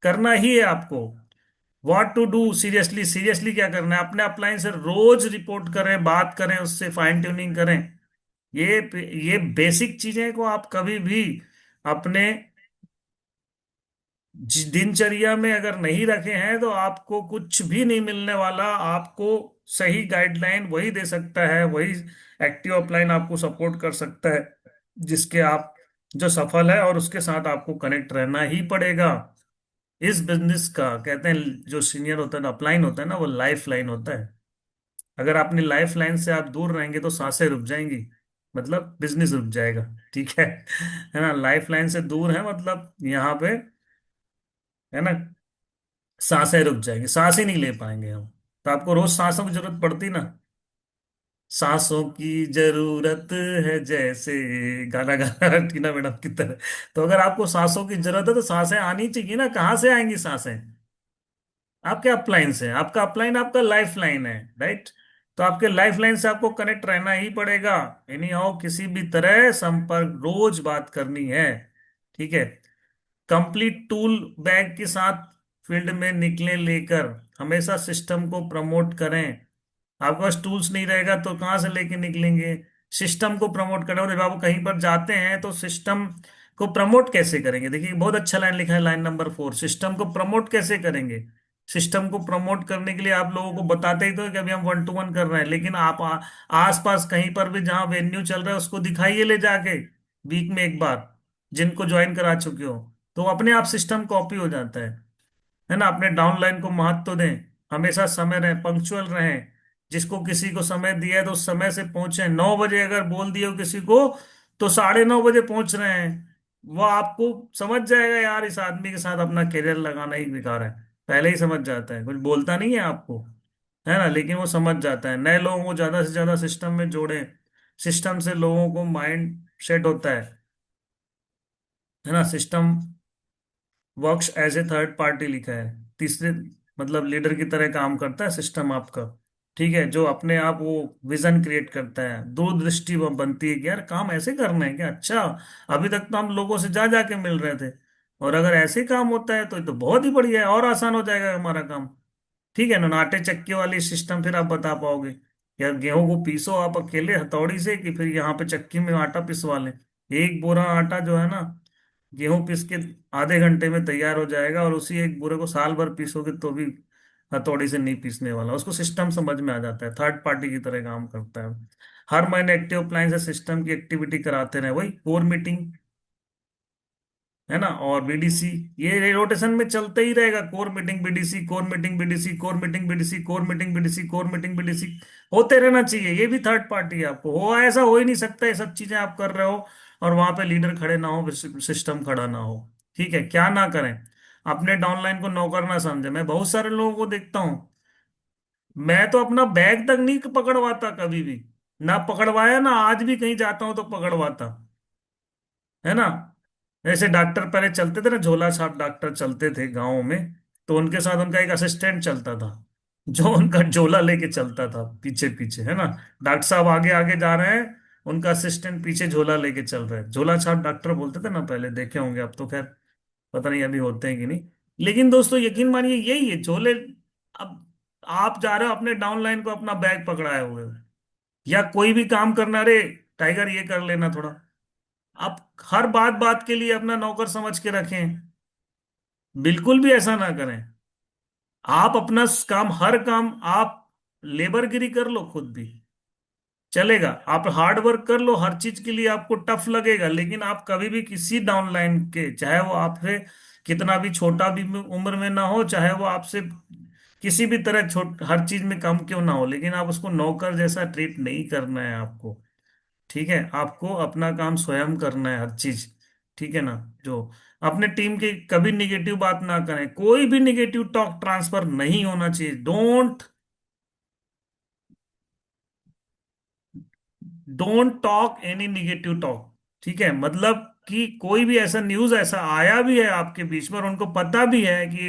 करना ही है आपको। What to do, seriously seriously क्या करना है, अपने अपलाइन से रोज रिपोर्ट करें, बात करें, उससे फाइन ट्यूनिंग करें। ये ये बेसिक चीजें को आप कभी भी अपने दिनचर्या में अगर नहीं रखे हैं तो आपको कुछ भी नहीं मिलने वाला। आपको सही गाइडलाइन वही दे सकता है, वही एक्टिव अपलाइन आपको सपोर्ट कर सकता है जिसके आप, जो सफल है, और उसके साथ आपको कनेक्ट रहना ही पड़ेगा। इस बिजनेस का कहते हैं, जो सीनियर होता है ना, अपलाइन होता है ना, वो लाइफ लाइन होता है। अगर अपनी लाइफ लाइन से आप दूर रहेंगे तो सांसें रुक जाएंगी, मतलब बिजनेस रुक जाएगा। ठीक है ना, लाइफ लाइन से दूर है मतलब यहाँ पे, है ना, सांसें रुक जाएंगी, सांस ही नहीं ले पाएंगे हम। तो आपको रोज सांसों की जरूरत पड़ती ना, सांसों की जरूरत है जैसे, गाना गाना टीना मैडम की तरह। तो अगर आपको सांसों की जरूरत है तो सांसें आनी चाहिए ना, कहाँ से आएंगी सांसें? आपके अपलाइन से, आपका अपलाइन आपका लाइफ लाइन है, राइट? तो आपके लाइफ लाइन से आपको कनेक्ट रहना ही पड़ेगा। एनी हाउ किसी भी तरह संपर्क, रोज बात करनी है। ठीक है। कंप्लीट टूल बैग के साथ फील्ड में निकले लेकर, हमेशा सिस्टम को प्रमोट करें। आपके पास टूल्स नहीं रहेगा तो कहाँ से लेके निकलेंगे? सिस्टम को प्रमोट करना, जब आप कहीं पर जाते हैं तो सिस्टम को प्रमोट कैसे करेंगे? देखिए बहुत अच्छा लाइन लिखा है, लाइन नंबर 4, सिस्टम को प्रमोट कैसे करेंगे? सिस्टम को प्रमोट करने के लिए आप लोगों को बताते ही तो है कि अभी हम 1-to-1 कर रहे हैं, लेकिन आप आसपास कहीं पर भी जहां वेन्यू चल रहा है उसको दिखाइए ले जाके, वीक में एक बार, जिनको ज्वाइन करा चुके हो, तो अपने आप सिस्टम कॉपी हो जाता है ना। अपने डाउनलाइन को महत्व दें, हमेशा समय रहें, पंक्चुअल रहें। जिसको किसी को समय दिया है तो उस समय से पहुंचे। 9 बजे अगर बोल दिए हो किसी को तो 9:30 बजे पहुंच रहे हैं। वो आपको समझ जाएगा यार इस आदमी के साथ अपना करियर लगाना ही बेकार है, पहले ही समझ जाता है, कुछ बोलता नहीं है आपको, है ना, लेकिन वो समझ जाता है। नए लोगों को ज्यादा से ज्यादा सिस्टम में जोड़े, सिस्टम से लोगों को माइंड सेट होता है ना। System works as a third party लिखा है, तीसरे मतलब लीडर की तरह काम करता है सिस्टम आपका। ठीक है, जो अपने आप वो विजन क्रिएट करता है, दूरदृष्टि वो बनती है कि यार काम ऐसे करना है क्या, अच्छा अभी तक तो हम लोगों से जा जाके मिल रहे थे, और अगर ऐसे काम होता है तो ये तो बहुत ही बढ़िया है, और आसान हो जाएगा हमारा काम। ठीक है ना। आटे चक्के वाली सिस्टम फिर आप बता पाओगे यार, गेहूं को पीसो आप अकेले हथौड़ी से कि फिर यहाँ पे चक्की में आटा पिसवा लें। एक बोरा आटा जो है ना, गेहूं पीस के आधे घंटे में तैयार हो जाएगा, और उसी एक बोरे को साल भर पीसोगे तो भी हथौड़ी से नहीं पीसने वाला। उसको सिस्टम समझ में आ जाता है, थर्ड पार्टी की तरह काम करता है। हर महीने एक्टिव अप्लायंस से सिस्टम की एक्टिविटी कराते रहे, वही कोर मीटिंग है ना, और बीडीसी, ये रोटेशन में चलते ही रहेगा। Core meeting BDC, core meeting BDC, core meeting BDC, core meeting BDC, core meeting BDC, होते रहना चाहिए। ये भी थर्ड पार्टी है, आपको हो ऐसा हो ही नहीं सकता ये सब चीजें आप कर रहे हो और वहां पे लीडर खड़े ना हो, सिस्टम खड़ा ना हो। ठीक है, क्या ना करें? अपने डाउनलाइन को नौकर ना समझे। मैं बहुत सारे लोगों को देखता हूँ, मैं तो अपना बैग तक नहीं पकड़वाता कभी भी, ना पकड़वाया, ना आज भी कहीं जाता हूं तो पकड़वाता, है ना। जैसे डॉक्टर पहले चलते थे ना, झोला छाप डॉक्टर चलते थे गाँव में, तो उनके साथ उनका एक असिस्टेंट चलता था जो उनका झोला लेके चलता था पीछे पीछे, है ना। डॉक्टर साहब आगे आगे जा रहे हैं, उनका असिस्टेंट पीछे झोला लेके चल रहा है। झोला छाप डॉक्टर बोलते थे ना पहले, देखे होंगे, अब तो खैर पता नहीं अभी होते हैं कि नहीं। लेकिन दोस्तों यकीन मानिए यही है झोले। अब आप जा रहे हो अपने डाउनलाइन को अपना बैग पकड़ाए हुए हो, या कोई भी काम करना, रे टाइगर ये कर लेना थोड़ा, आप हर बात बात के लिए अपना नौकर समझ के रखें। बिल्कुल भी ऐसा ना करें। आप अपना काम, हर काम आप लेबरगिरी कर लो खुद भी चलेगा, आप हार्ड वर्क कर लो, हर चीज के लिए आपको टफ लगेगा, लेकिन आप कभी भी किसी डाउनलाइन के, चाहे वो आपसे कितना भी छोटा भी उम्र में ना हो, चाहे वो आपसे किसी भी तरह छोट हर चीज में कम क्यों ना हो, लेकिन आप उसको नौकर जैसा ट्रीट नहीं करना है आपको। ठीक है, आपको अपना काम स्वयं करना है हर चीज। ठीक है ना। जो अपने टीम की कभी निगेटिव बात ना करें, कोई भी निगेटिव टॉक ट्रांसफर नहीं होना चाहिए। Don't talk any negative talk. ठीक है, मतलब कि कोई भी ऐसा न्यूज ऐसा आया भी है आपके बीच में और उनको पता भी है कि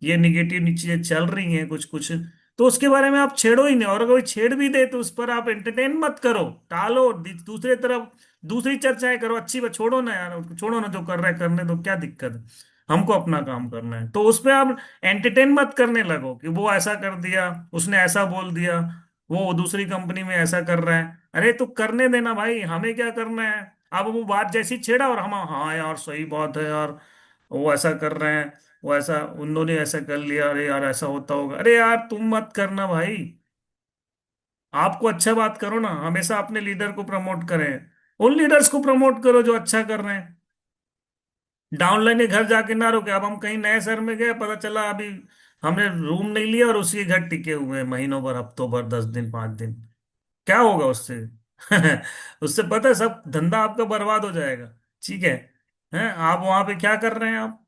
ये निगेटिव चीजें चल रही हैं कुछ कुछ, तो उसके बारे में आप छेड़ो ही नहीं, और अगर कोई छेड़ भी दे तो उस पर आप एंटरटेन मत करो, टालो, दूसरे तरफ दूसरी चर्चाएं करो। अच्छी बात, छोड़ो ना यार, छोड़ो ना, जो कर रहा है करने दो, क्या दिक्कत है, हमको अपना काम करना है। तो उस पर आप एंटरटेन मत करने लगो कि वो ऐसा कर दिया, उसने ऐसा बोल दिया, वो दूसरी कंपनी में ऐसा कर रहा है। अरे तो करने देना भाई, हमें क्या करना है। अब वो बात जैसी छेड़ा और हम, हाँ यार सही बात है यार, वो ऐसा कर रहे हैं, वो ऐसा, उन्होंने ऐसा कर लिया, अरे यार ऐसा होता होगा, अरे यार तुम मत करना भाई। आपको अच्छा बात करो ना, हमेशा अपने लीडर को प्रमोट करें, उन लीडर्स को प्रमोट करो जो अच्छा कर रहे हैं। डाउनलाइन के घर जाके ना रुके। अब हम कहीं नए शहर में गए, पता चला अभी हमने रूम नहीं लिया और उसी के घर टिके हुए हैं महीनों भर, हफ्तों भर, 10 दिन, 5 दिन, क्या होगा उससे? उससे पता है सब धंधा आपका बर्बाद हो जाएगा। ठीक है, आप वहां पे क्या कर रहे हैं? आप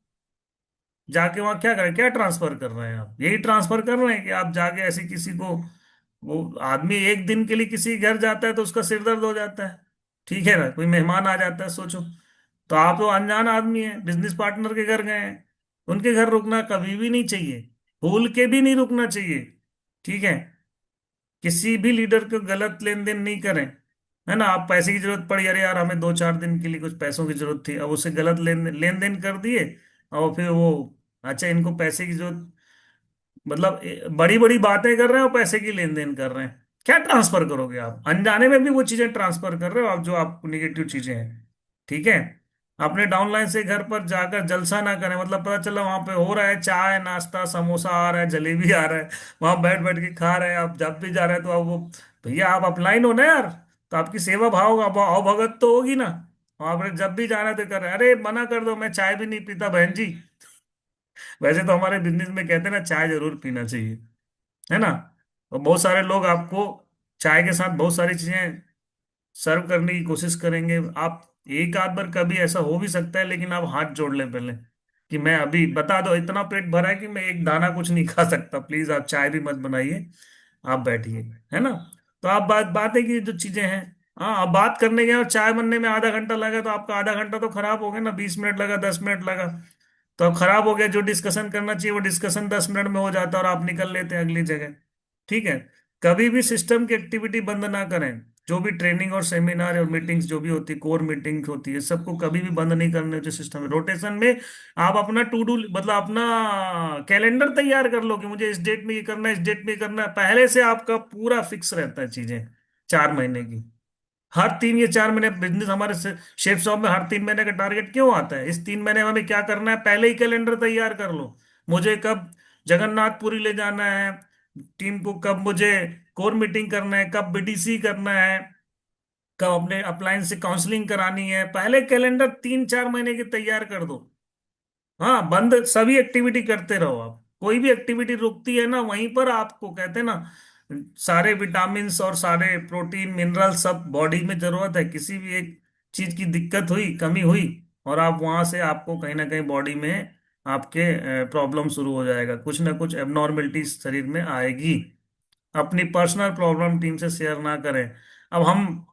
जाके वहां क्या कर रहे हैं, क्या ट्रांसफर कर रहे हैं? आप यही ट्रांसफर कर रहे हैं कि आप जाके ऐसे किसी को, वो आदमी एक दिन के लिए किसी के घर जाता है तो उसका सिर दर्द हो जाता है। ठीक है ना, कोई मेहमान आ जाता है सोचो, तो आप तो अनजान आदमी है, बिजनेस पार्टनर के घर गए हैं, उनके घर रुकना कभी भी नहीं चाहिए, भूल के भी नहीं रुकना चाहिए। ठीक है। किसी भी लीडर को गलत लेन देन नहीं करें। है ना, आप पैसे की जरूरत पड़ी, अरे यार हमें 2-4 दिन के लिए कुछ पैसों की जरूरत थी, अब उसे गलत लेन लेन देन कर दिए। और फिर वो, अच्छा इनको पैसे की जरूरत, मतलब बड़ी बड़ी बातें कर रहे हो, पैसे की लेन देन कर रहे हैं, क्या ट्रांसफर करोगे आप? अनजाने में भी वो चीजें ट्रांसफर कर रहे हो आप, जो आप निगेटिव चीजें हैं। ठीक है। अपने डाउनलाइन से घर पर जाकर जलसा ना करें, मतलब पता चला वहां पे हो रहा है, चाय नाश्ता समोसा आ रहा है, जलेबी आ रहा है, वहां बैठ बैठ के खा रहे हैं, आप जब भी जा रहे हैं तो आप वो, भैया आप अपलाइन हो ना यार, तो आपकी सेवा भाव भाव भगत तो होगी ना। वहां पर जब भी जाना है तो कर रहे हैं, अरे मना कर दो, मैं चाय भी नहीं पीता बहन जी। वैसे तो हमारे बिजनेस में कहते हैं ना, चाय जरूर पीना चाहिए। है ना। और बहुत सारे लोग आपको चाय के साथ बहुत सारी चीजें सर्व करने की कोशिश करेंगे। आप एक आध बार कभी ऐसा हो भी सकता है, लेकिन आप हाथ जोड़ लें पहले, कि मैं अभी बता दो इतना पेट भरा है कि मैं एक दाना कुछ नहीं खा सकता, प्लीज आप चाय भी मत बनाइए, आप बैठिए। है ना। तो आप बात है कि जो चीजें हैं, हाँ आप बात करने गए और चाय बनने में आधा घंटा लगा, तो आपका आधा घंटा तो खराब हो गया ना, 20 मिनट लगा, 10 मिनट लगा, तो अब खराब हो गया। जो डिस्कशन करना चाहिए वो डिस्कशन 10 मिनट में हो जाता है और आप निकल लेते हैं अगली जगह। ठीक है। कभी भी सिस्टम की एक्टिविटी बंद ना करें। जो भी ट्रेनिंग और सेमिनार और मीटिंग्स जो भी होती है, कोर मीटिंग होती है, सबको कभी भी बंद नहीं करने चाहिए सिस्टम में। रोटेशन में आप अपना टू डू, मतलब अपना कैलेंडर तैयार कर लो कि मुझे इस डेट में ये करना है, इस डेट में ये करना है, पहले से आपका पूरा फिक्स रहता है चीजें, 4 महीने की। हर 3 या 4 महीने बिजनेस हमारे शेफ शॉप में हर 3 महीने का टारगेट क्यों आता है? इस 3 महीने में हमें क्या करना है, पहले ही कैलेंडर तैयार कर लो। मुझे कब जगन्नाथपुरी ले जाना है टीम को, कब मुझे कोर मीटिंग करना है, कब बीडीसी करना है, कब अपने अप्लायंस से काउंसलिंग करानी है, पहले कैलेंडर 3-4 महीने की तैयार कर दो। हाँ, बंद सभी एक्टिविटी करते रहो आप, कोई भी एक्टिविटी रुकती है ना, वहीं पर आपको कहते हैं ना, सारे विटामिन्स और सारे प्रोटीन मिनरल सब बॉडी में जरूरत है, किसी भी एक चीज की दिक्कत हुई, कमी हुई, और आप वहां से आपको कहीं ना कहीं बॉडी में आपके प्रॉब्लम शुरू हो जाएगा, कुछ ना कुछ एबनॉर्मेलिटी शरीर में आएगी। अपनी पर्सनल प्रॉब्लम टीम से शेयर ना करें। अब हम,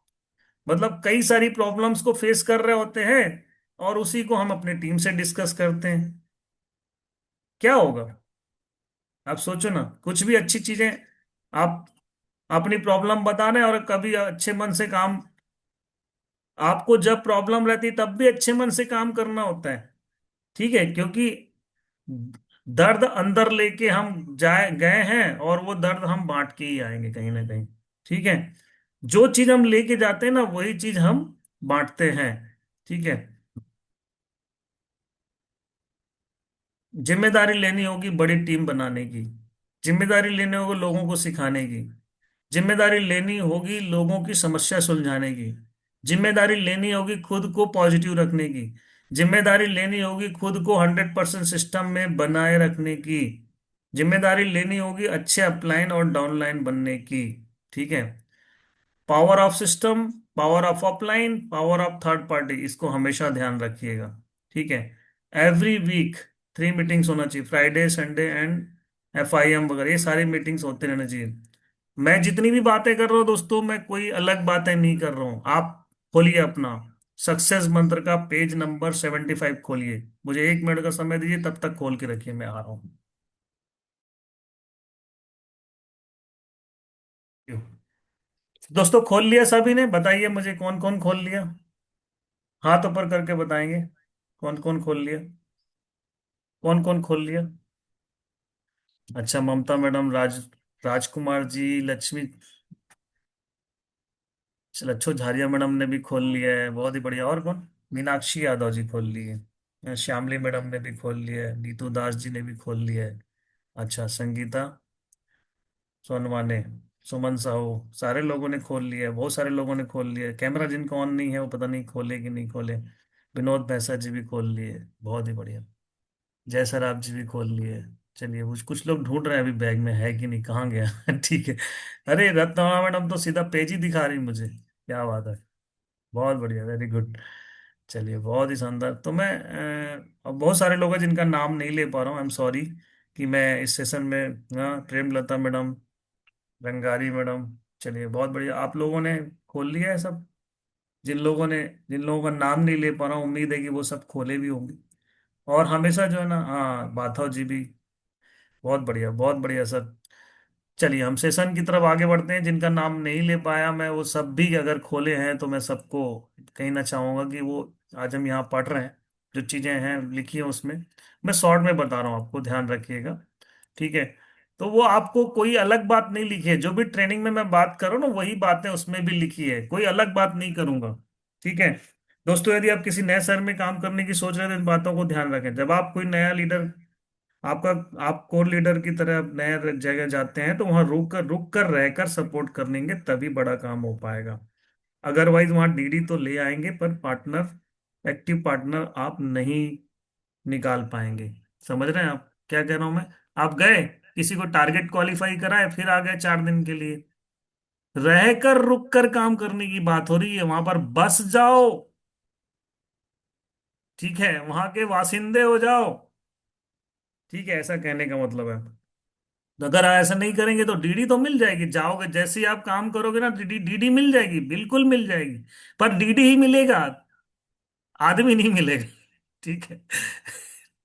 मतलब कई सारी प्रॉब्लम्स को फेस कर रहे होते हैं, और उसी को हम अपनी टीम से डिस्कस करते हैं, क्या होगा? आप सोचो ना, कुछ भी अच्छी चीजें, आप अपनी प्रॉब्लम बता रहे हैं और कभी अच्छे मन से काम, आपको जब प्रॉब्लम रहती है तब भी अच्छे मन से काम करना होता है। ठीक है, क्योंकि दर्द अंदर लेके हम जाए गए हैं, और वो दर्द हम बांट के ही आएंगे कहीं ना कहीं। ठीक है। जो चीज हम लेके जाते हैं ना, वही चीज हम बांटते हैं। ठीक है। जिम्मेदारी लेनी होगी बड़ी टीम बनाने की, जिम्मेदारी लेनी होगी लोगों को सिखाने की, जिम्मेदारी लेनी होगी लोगों की समस्या सुलझाने की, जिम्मेदारी लेनी होगी खुद को पॉजिटिव रखने की, जिम्मेदारी लेनी होगी खुद को 100% सिस्टम में बनाए रखने की, जिम्मेदारी लेनी होगी अच्छे अपलाइन और डाउनलाइन बनने की। ठीक है। Power of system, power of upline, power of third party, इसको हमेशा ध्यान रखिएगा। ठीक है। एवरी वीक 3 मीटिंग्स होना चाहिए, फ्राइडे संडे एंड FIM वगैरह, ये सारी मीटिंग्स होते रहना चाहिए। मैं जितनी भी बातें कर रहा हूँ दोस्तों, मैं कोई अलग बातें नहीं कर रहा हूँ। आप खोलिए अपना सक्सेस मंत्र का पेज नंबर 75 खोलिए, मुझे 1 मिनट का समय दीजिए, तब तक खोल के रखिए, मैं आ रहा हूँ। दोस्तों खोल लिया सभी ने? बताइए मुझे कौन कौन खोल लिया, हाथ ऊपर करके बताएंगे, कौन कौन खोल लिया, कौन कौन खोल लिया? अच्छा, ममता मैडम, राजकुमार जी, लक्ष्मी, लच्छो झारिया मैडम ने भी खोल लिया है, बहुत ही बढ़िया। और कौन? मीनाक्षी यादव जी खोल लिए, श्यामली मैडम ने भी खोल लिया है, नीतू दास जी ने भी खोल लिया है। अच्छा, संगीता सोनवाने, सुमन साहू, सारे लोगों ने खोल लिया है, बहुत सारे लोगों ने खोल लिया है। कैमरा जिनको ऑन नहीं है वो पता नहीं खोले कि नहीं खोले। विनोद भैंसा जी भी खोल लिए, बहुत ही बढ़िया। जय सर आप जी भी खोल लिए। चलिए, कुछ कुछ लोग ढूंढ रहे हैं अभी बैग में है कि नहीं, कहाँ गया ठीक है। अरे रत्ना मैडम तो सीधा पेज ही दिखा रही मुझे, क्या बात है, बहुत बढ़िया, वेरी गुड। चलिए, बहुत ही शानदार। तो मैं अब बहुत सारे लोग हैं जिनका नाम नहीं ले पा रहा हूँ, आई एम सॉरी, कि मैं इस सेशन में, हाँ, प्रेमलता मैडम, रंगारी मैडम, चलिए बहुत बढ़िया, आप लोगों ने खोल लिया है सब। जिन लोगों का नाम नहीं ले पा रहा हूँ, उम्मीद है कि वो सब खोले भी होंगे। और हमेशा जो है ना, हाँ, बाथव जी भी, बहुत बढ़िया, बहुत बढ़िया सर। चलिए हम सेशन की तरफ आगे बढ़ते हैं। जिनका नाम नहीं ले पाया मैं, वो सब भी अगर खोले हैं तो मैं सबको कहना चाहूंगा कि वो आज हम यहाँ पढ़ रहे हैं, जो चीजें हैं लिखी हैं उसमें मैं शॉर्ट में बता रहा हूँ, आपको ध्यान रखिएगा। ठीक है। तो वो आपको कोई अलग बात नहीं लिखी है, जो भी ट्रेनिंग में मैं बात करूँ ना वही बातें उसमें भी लिखी है, कोई अलग बात नहीं करूंगा। ठीक है। दोस्तों, यदि आप किसी नए शहर में काम करने की सोच रहे हैं तो इन बातों को ध्यान रखें। जब आप कोई नया लीडर, आपका आप कोर लीडर की तरह नए जगह जाते हैं तो वहां रुक कर रहकर सपोर्ट करेंगे, तभी बड़ा काम हो पाएगा। अदरवाइज वहां डीडी तो ले आएंगे पर पार्टनर, एक्टिव पार्टनर आप नहीं निकाल पाएंगे। समझ रहे हैं आप क्या कह रहा हूं मैं? आप गए, किसी को टारगेट क्वालिफाई कराए, फिर आ गए 4 दिन के लिए, रहकर रुक कर काम करने की बात हो रही है, वहां पर बस जाओ। ठीक है, वहां के वासिंदे हो जाओ। ठीक है, ऐसा कहने का मतलब है। तो अगर आप ऐसा नहीं करेंगे तो डीडी तो मिल जाएगी, जाओगे जैसे ही आप काम करोगे ना, डीडी डीडी मिल जाएगी, बिल्कुल मिल जाएगी। पर डीडी ही मिलेगा, आदमी नहीं मिलेगा। ठीक है।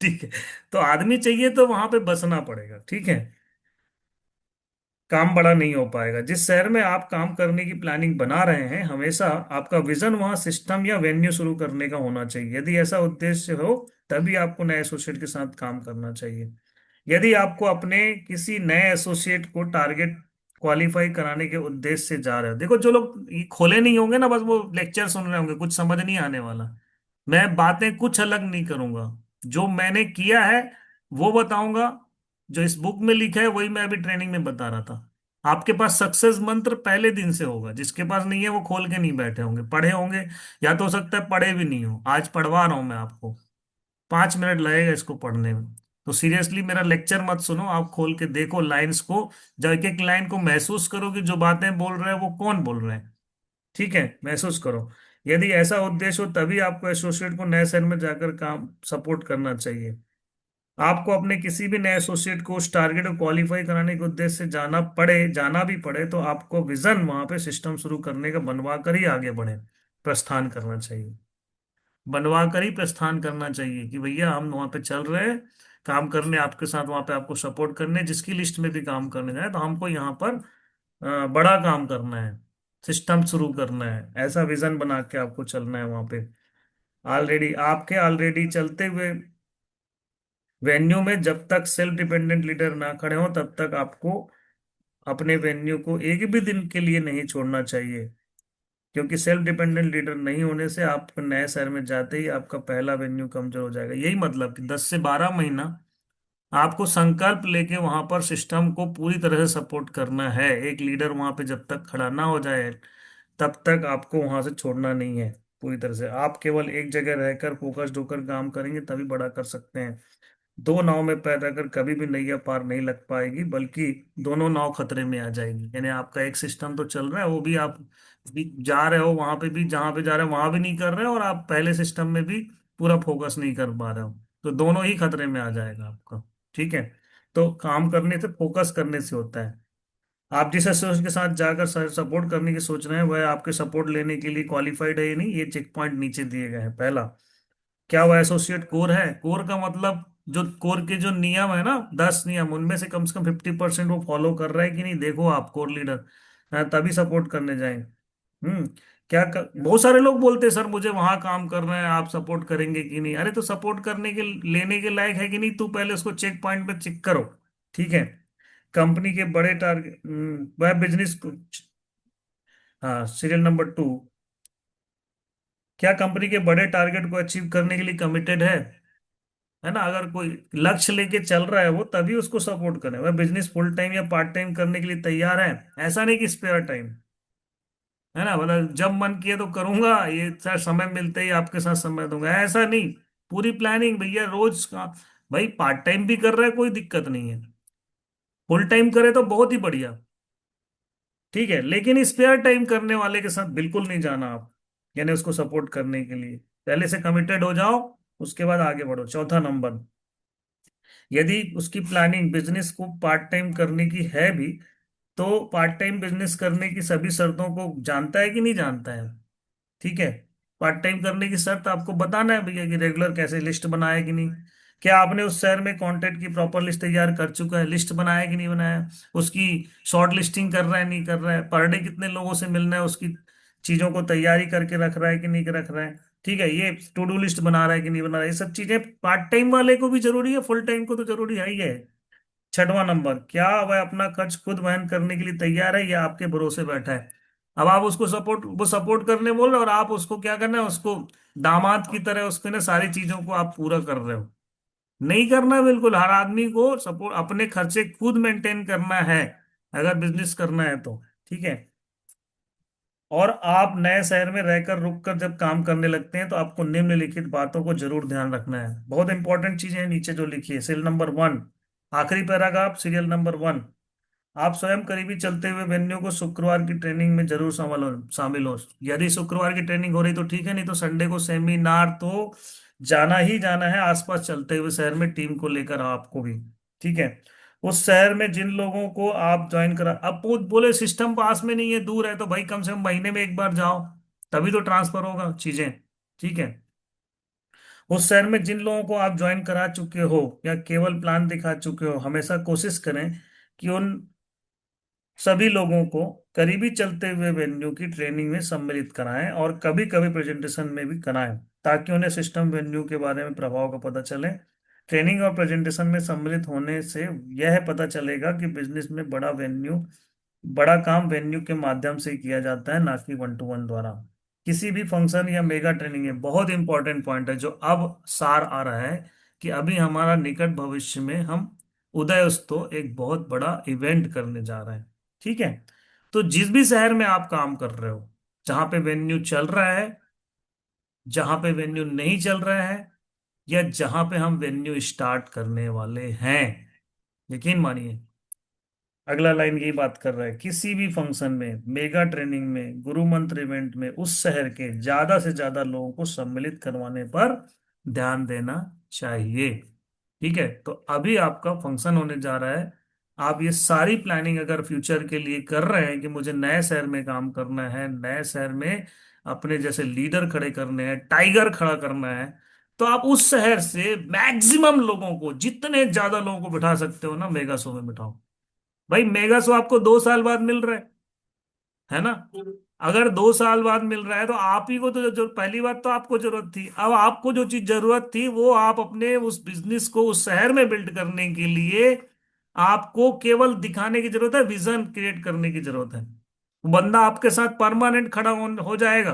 ठीक है। तो आदमी चाहिए तो वहां पे बसना पड़ेगा। ठीक है। काम बड़ा नहीं हो पाएगा। जिस शहर में आप काम करने की प्लानिंग बना रहे हैं, हमेशा आपका विजन वहां सिस्टम या वेन्यू शुरू करने का होना चाहिए। यदि ऐसा उद्देश्य हो तभी आपको नए एसोसिएट के साथ काम करना चाहिए। यदि आपको अपने किसी नए एसोसिएट को टारगेट क्वालिफाई कराने के उद्देश्य से जा रहे हो, देखो जो लोग ये खोले नहीं होंगे ना, बस वो लेक्चर सुन रहे होंगे, कुछ समझ नहीं आने वाला। मैं बातें कुछ अलग नहीं करूंगा, जो मैंने किया है वो बताऊंगा। जो इस बुक में लिखा है वही मैं अभी ट्रेनिंग में बता रहा था। आपके पास सक्सेस मंत्र पहले दिन से होगा, जिसके पास नहीं है वो खोल के नहीं बैठे होंगे, पढ़े होंगे, या तो हो सकता है पढ़े भी नहीं हो। आज पढ़वा रहा हूं मैं आपको, 5 मिनट लगेगा इसको पढ़ने में। तो सीरियसली मेरा लेक्चर मत सुनो, आप खोल के देखो लाइंस को, जब एक एक लाइन को महसूस करो कि जो बातें बोल रहे हैं वो कौन बोल रहे हैं। ठीक है, महसूस करो। यदि ऐसा उद्देश्य हो तभी आपको एसोसिएट को नए शहर में जाकर काम सपोर्ट करना चाहिए। आपको अपने किसी भी नए एसोसिएट को उस टारगेट को क्वालिफाई कराने के उद्देश्य से जाना भी पड़े तो आपको विजन वहां पे सिस्टम शुरू करने का बनवा कर ही आगे बढ़े, प्रस्थान करना चाहिए। बनवा कर ही प्रस्थान करना चाहिए कि भैया हम वहां पे चल रहे हैं काम करने आपके साथ, वहां पे आपको सपोर्ट करने, जिसकी लिस्ट में भी काम करने जाए तो हमको यहाँ पर बड़ा काम करना है, सिस्टम शुरू करना है, ऐसा विजन बना के आपको चलना है वहां पे। ऑलरेडी चलते हुए वेन्यू में जब तक सेल्फ डिपेंडेंट लीडर ना खड़े हो तब तक आपको अपने वेन्यू को एक भी दिन के लिए नहीं छोड़ना चाहिए। क्योंकि सेल्फ डिपेंडेंट लीडर नहीं होने से आप नए शहर में जाते ही आपका पहला वेन्यू कमजोर हो जाएगा। यही मतलब कि 10 से 12 महीना आपको संकल्प लेके वहां पर सिस्टम को पूरी तरह से सपोर्ट करना है। एक लीडर वहां पे जब तक खड़ा ना हो जाए तब तक आपको वहां से छोड़ना नहीं है। पूरी तरह से आप केवल एक जगह रहकर फोकस्ड होकर काम करेंगे तभी बड़ा कर सकते हैं। दो नाव में पैर रखकर कभी भी नैया पार नहीं लग पाएगी, बल्कि दोनों नाव खतरे में आ जाएगी। यानी आपका एक सिस्टम तो चल रहा है, वो भी आप भी जा रहे हो वहां पे भी, जहां पे जा रहे हो वहां भी नहीं कर रहे हो, और आप पहले सिस्टम में भी पूरा फोकस नहीं कर पा रहे हो, तो दोनों ही खतरे में आ जाएगा आपका। ठीक है। तो काम करने से, फोकस करने से होता है। आप जिस एसोसिएशन के साथ जाकर सपोर्ट करने की सोच रहे हैं वह आपके सपोर्ट लेने के लिए क्वालिफाइड है या नहीं, ये चेक पॉइंट नीचे दिए गए हैं। पहला, क्या वह एसोसिएट कोर है? कोर का मतलब जो कोर के जो नियम है ना, 10 नियम, उनमें से कम 50% वो फॉलो कर रहा है कि नहीं, देखो आप कोर लीडर तभी सपोर्ट करने जाएं। बहुत सारे लोग बोलते हैं सर मुझे वहां काम करना है, आप सपोर्ट करेंगे कि नहीं? अरे तो सपोर्ट करने के लेने के लायक है कि नहीं, तू पहले उसको चेक पॉइंट पे चेक करो। ठीक है। कंपनी के बड़े टारगेट, वह बिजनेस को, हाँ, सीरियल नंबर 2, क्या कंपनी के बड़े टारगेट को अचीव करने के लिए कमिटेड है ना? अगर कोई लक्ष्य लेके चल रहा है वो, तभी उसको सपोर्ट करें। वह बिजनेस फुल टाइम या पार्ट टाइम करने के लिए तैयार है, ऐसा नहीं कि स्पेयर टाइम, है ना, मतलब जब मन किए तो करूंगा, ये सर समय मिलते ही आपके साथ समय दूंगा, ऐसा नहीं। पूरी प्लानिंग भैया, रोज का। भाई पार्ट टाइम भी कर रहा है कोई दिक्कत नहीं है, फुल टाइम करे तो बहुत ही बढ़िया। ठीक है, लेकिन स्पेयर टाइम करने वाले के साथ बिल्कुल नहीं जाना आप, यानी उसको सपोर्ट करने के लिए पहले से कमिटेड हो जाओ, उसके बाद आगे बढ़ो। चौथा नंबर, यदि उसकी प्लानिंग बिजनेस को पार्ट टाइम करने की है भी, तो पार्ट टाइम बिजनेस करने की सभी शर्तों को जानता है कि नहीं जानता है? ठीक है। पार्ट टाइम करने की शर्त आपको बताना है भैया कि रेगुलर कैसे लिस्ट बनाए कि नहीं, क्या आपने उस शहर में कंटेंट की प्रॉपर लिस्ट तैयार कर चुका है, लिस्ट बनाया कि नहीं बनाया, उसकी शॉर्ट लिस्टिंग कर रहा है नहीं कर रहा है, पर डे कितने लोगों से मिलना है उसकी चीजों को तैयारी करके रख रहा है कि नहीं रख रहा है। ठीक है, ये टू डू लिस्ट बना रहा है कि नहीं बना रहा है। ये सब चीजें पार्ट टाइम वाले को भी जरूरी है, फुल टाइम को तो जरूरी है ही है। छठवां नंबर, क्या वह अपना खर्च खुद वहन करने के लिए तैयार है या आपके भरोसे बैठा है। अब आप उसको सपोर्ट, वो सपोर्ट करने बोल रहे हो और आप उसको क्या करना है, उसको दामाद की तरह उसके ना सारी चीजों को आप पूरा कर रहे हो। नहीं करना, बिल्कुल हर आदमी को सपोर्ट, अपने खर्चे खुद मेंटेन करना है अगर बिजनेस करना है तो। ठीक है। और आप नए शहर में रहकर रुककर जब काम करने लगते हैं तो आपको निम्नलिखित बातों को जरूर ध्यान रखना है। बहुत इंपॉर्टेंट चीजें हैं नीचे जो लिखी है। सीरियल नंबर 1, आखिरी पैराग्राफ, सीरियल नंबर 1। आप स्वयं करीबी चलते हुए वेन्यू को शुक्रवार की ट्रेनिंग में जरूर शामिल हो। यदि शुक्रवार की ट्रेनिंग हो रही तो ठीक है, नहीं तो संडे को सेमिनार तो जाना ही जाना है। आसपास चलते हुए शहर में टीम को लेकर आपको भी। ठीक है। उस शहर में जिन लोगों को आप ज्वाइन करा, अब वो बोले सिस्टम पास में नहीं है, दूर है, तो भाई कम से कम महीने में एक बार जाओ, तभी तो ट्रांसफर होगा चीजें। ठीक है। उस शहर में जिन लोगों को आप ज्वाइन करा चुके हो या केवल प्लान दिखा चुके हो, हमेशा कोशिश करें कि उन सभी लोगों को करीबी चलते हुए वेन्यू की ट्रेनिंग में सम्मिलित कराएं और कभी कभी प्रेजेंटेशन में भी कराएं, ताकि उन्हें सिस्टम वेन्यू के बारे में प्रभाव का पता चले। ट्रेनिंग और प्रेजेंटेशन में सम्मिलित होने से यह पता चलेगा कि बिजनेस में बड़ा काम वेन्यू के माध्यम से ही किया जाता है, ना कि वन टू वन द्वारा। किसी भी फंक्शन या मेगा ट्रेनिंग है, बहुत इंपॉर्टेंट पॉइंट है जो अब सार आ रहा है कि अभी हमारा निकट भविष्य में हम उदयस्तो एक बहुत बड़ा इवेंट करने जा रहे हैं। ठीक है। तो जिस भी शहर में आप काम कर रहे हो, जहां पे वेन्यू चल रहा है, जहां पे वेन्यू नहीं चल रहा है, या जहां पे हम वेन्यू स्टार्ट करने वाले हैं, यकीन मानिए अगला लाइन यही बात कर रहा है, किसी भी फंक्शन में, मेगा ट्रेनिंग में, गुरु मंत्र इवेंट में उस शहर के ज्यादा से ज्यादा लोगों को सम्मिलित करवाने पर ध्यान देना चाहिए। ठीक है। तो अभी आपका फंक्शन होने जा रहा है। आप ये सारी प्लानिंग अगर फ्यूचर के लिए कर रहे हैं कि मुझे नए शहर में काम करना है, नए शहर में अपने जैसे लीडर खड़े करने हैं, टाइगर खड़ा करना है, तो आप उस शहर से मैक्सिमम लोगों को, जितने ज्यादा लोगों को बिठा सकते हो ना, मेगा शो में बिठाओ। भाई मेगा शो आपको 2 साल बाद मिल रहा है ना। अगर 2 साल बाद मिल रहा है तो आप ही को तो जो पहली बात तो आपको जरूरत थी, अब आपको जो चीज जरूरत थी वो आप अपने उस बिजनेस को उस शहर में बिल्ड करने के लिए आपको केवल दिखाने की जरूरत है, विजन क्रिएट करने की जरूरत है। बंदा आपके साथ परमानेंट खड़ा हो जाएगा,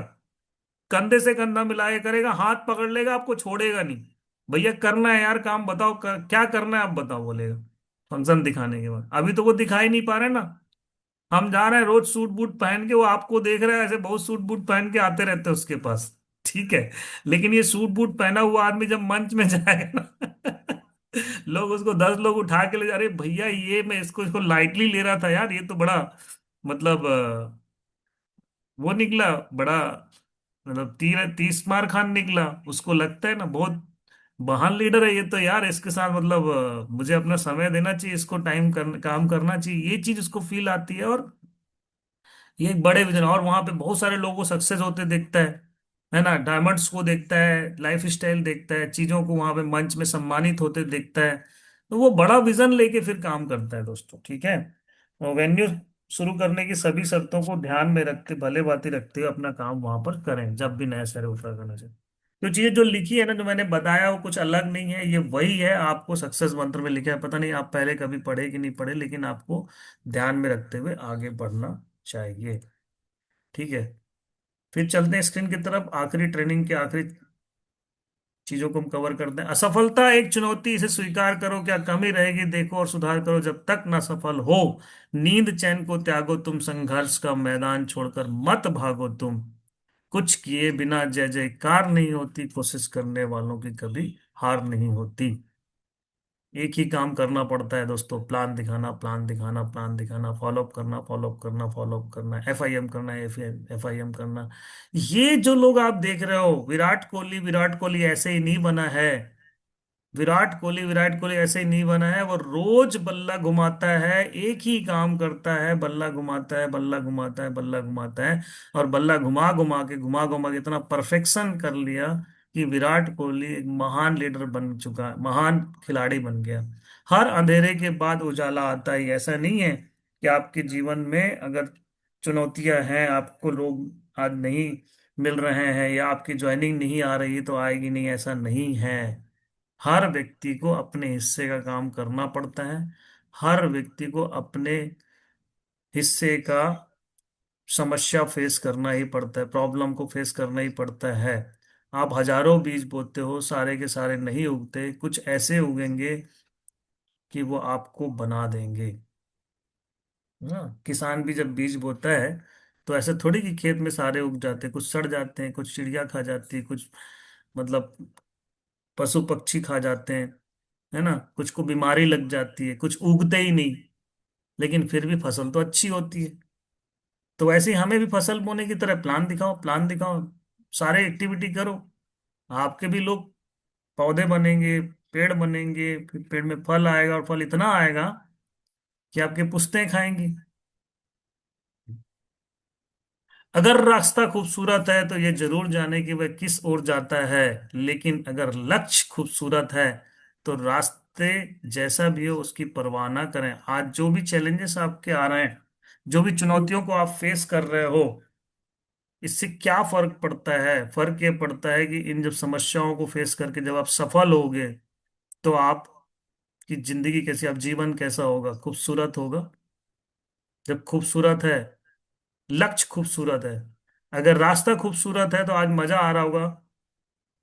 कंधे से कंधा मिलाए करेगा, हाथ पकड़ लेगा, आपको छोड़ेगा नहीं। भैया करना है यार काम, बताओ क्या करना है आप बताओ, बोलेगा फंक्शन दिखाने के बाद। अभी तो वो दिखा ही नहीं पा रहे ना। हम जा रहे हैं रोज सूट बूट पहन के, वो आपको देख रहे हैं ऐसे बहुत सूट बूट पहन के आते रहते हैं उसके पास। ठीक है। लेकिन ये सूट बूट पहना हुआ आदमी जब मंच में जाएगा ना लोग उसको 10 लोग उठा के ले जा रहे, भैया ये मैं इसको इसको लाइटली ले रहा था यार, ये तो बड़ा मतलब वो निकला बड़ा, मतलब तीस मार खान निकला। उसको लगता है ना बहुत महान लीडर है ये तो यार, इसके साथ मतलब मुझे अपना समय देना चाहिए, इसको काम करना चाहिए, ये चीज उसको फील आती है। और ये एक बड़े विजन, और वहां पे बहुत सारे लोगों को सक्सेस होते देखता है ना, डायमंड्स को देखता है, लाइफ स्टाइल देखता है, चीजों को वहां पे मंच में सम्मानित होते देखता है, तो वो बड़ा विजन लेके फिर काम करता है दोस्तों। ठीक है। तो वेन्यू शुरू करने की सभी शर्तों को ध्यान में रखते, भले बाती रखते हुए अपना काम वहां पर करें जब भी नया शहर उतर करना चाहिए। तो चीजें जो लिखी है ना, जो मैंने बताया, वो कुछ अलग नहीं है, ये वही है आपको सक्सेस मंत्र में लिखा है। पता नहीं आप पहले कभी पढ़े कि नहीं पढ़े, लेकिन आपको ध्यान में रखते हुए आगे बढ़ना चाहिए। ठीक है। फिर चलते हैं स्क्रीन की तरफ, आखिरी ट्रेनिंग के आखिरी चीजों को हम कवर करते हैं। असफलता एक चुनौती, इसे स्वीकार करो, क्या कमी रहेगी देखो और सुधार करो, जब तक न सफल हो नींद चैन को त्यागो तुम, संघर्ष का मैदान छोड़कर मत भागो तुम, कुछ किए बिना जय जयकार नहीं होती, कोशिश करने वालों की कभी हार नहीं होती। एक ही काम करना पड़ता है दोस्तों, प्लान दिखाना, प्लान दिखाना, प्लान दिखाना, फॉलोअप करना, फॉलोअप करना, फॉलोअप करना, FIM करना, FIM करना। ये जो लोग आप देख रहे हो, विराट कोहली ऐसे ही नहीं बना है। विराट कोहली ऐसे ही नहीं बना है, वो रोज बल्ला घुमाता है, एक ही काम करता है, बल्ला घुमाता है, बल्ला घुमाता है, बल्ला घुमाता है, और बल्ला घुमा घुमा के इतना परफेक्शन कर लिया कि विराट कोहली एक महान लीडर बन चुका है, महान खिलाड़ी बन गया। हर अंधेरे के बाद उजाला आता है। ऐसा नहीं है कि आपके जीवन में अगर चुनौतियां हैं, आपको लोग आज नहीं मिल रहे हैं या आपकी ज्वाइनिंग नहीं आ रही तो आएगी नहीं, ऐसा नहीं है। हर व्यक्ति को अपने हिस्से का काम करना पड़ता है। हर व्यक्ति को अपने हिस्से का समस्या फेस करना ही पड़ता है, प्रॉब्लम को फेस करना ही पड़ता है। आप हजारों बीज बोते हो, सारे के सारे नहीं उगते, कुछ ऐसे उगेंगे कि वो आपको बना देंगे। ना, किसान भी जब बीज बोता है तो ऐसे थोड़ी कि खेत में सारे उग जाते हैं, कुछ सड़ जाते हैं, कुछ चिड़िया खा जाती है, कुछ मतलब पशु पक्षी खा जाते हैं, है ना, कुछ को बीमारी लग जाती है, कुछ उगते ही नहीं, लेकिन फिर भी फसल तो अच्छी होती है। तो वैसे ही हमें भी फसल बोने की तरह प्लान दिखाओ, प्लान दिखाओ, सारे एक्टिविटी करो, आपके भी लोग पौधे बनेंगे, पेड़ बनेंगे, फिर पेड़ में फल आएगा और फल इतना आएगा कि आपके पुश्तें खाएंगी। अगर रास्ता खूबसूरत है तो ये जरूर जाने कि वह किस ओर जाता है, लेकिन अगर लक्ष्य खूबसूरत है तो रास्ते जैसा भी हो उसकी परवाह ना करें। आज जो भी चैलेंजेस आपके आ रहे हैं, जो भी चुनौतियों को आप फेस कर रहे हो, इससे क्या फर्क पड़ता है? फर्क ये पड़ता है कि इन जब समस्याओं को फेस करके जब आप सफल होगे तो आपकी जिंदगी कैसी, आप जीवन कैसा होगा? खूबसूरत होगा। जब खूबसूरत है, लक्ष्य खूबसूरत है, अगर रास्ता खूबसूरत है तो आज मजा आ रहा होगा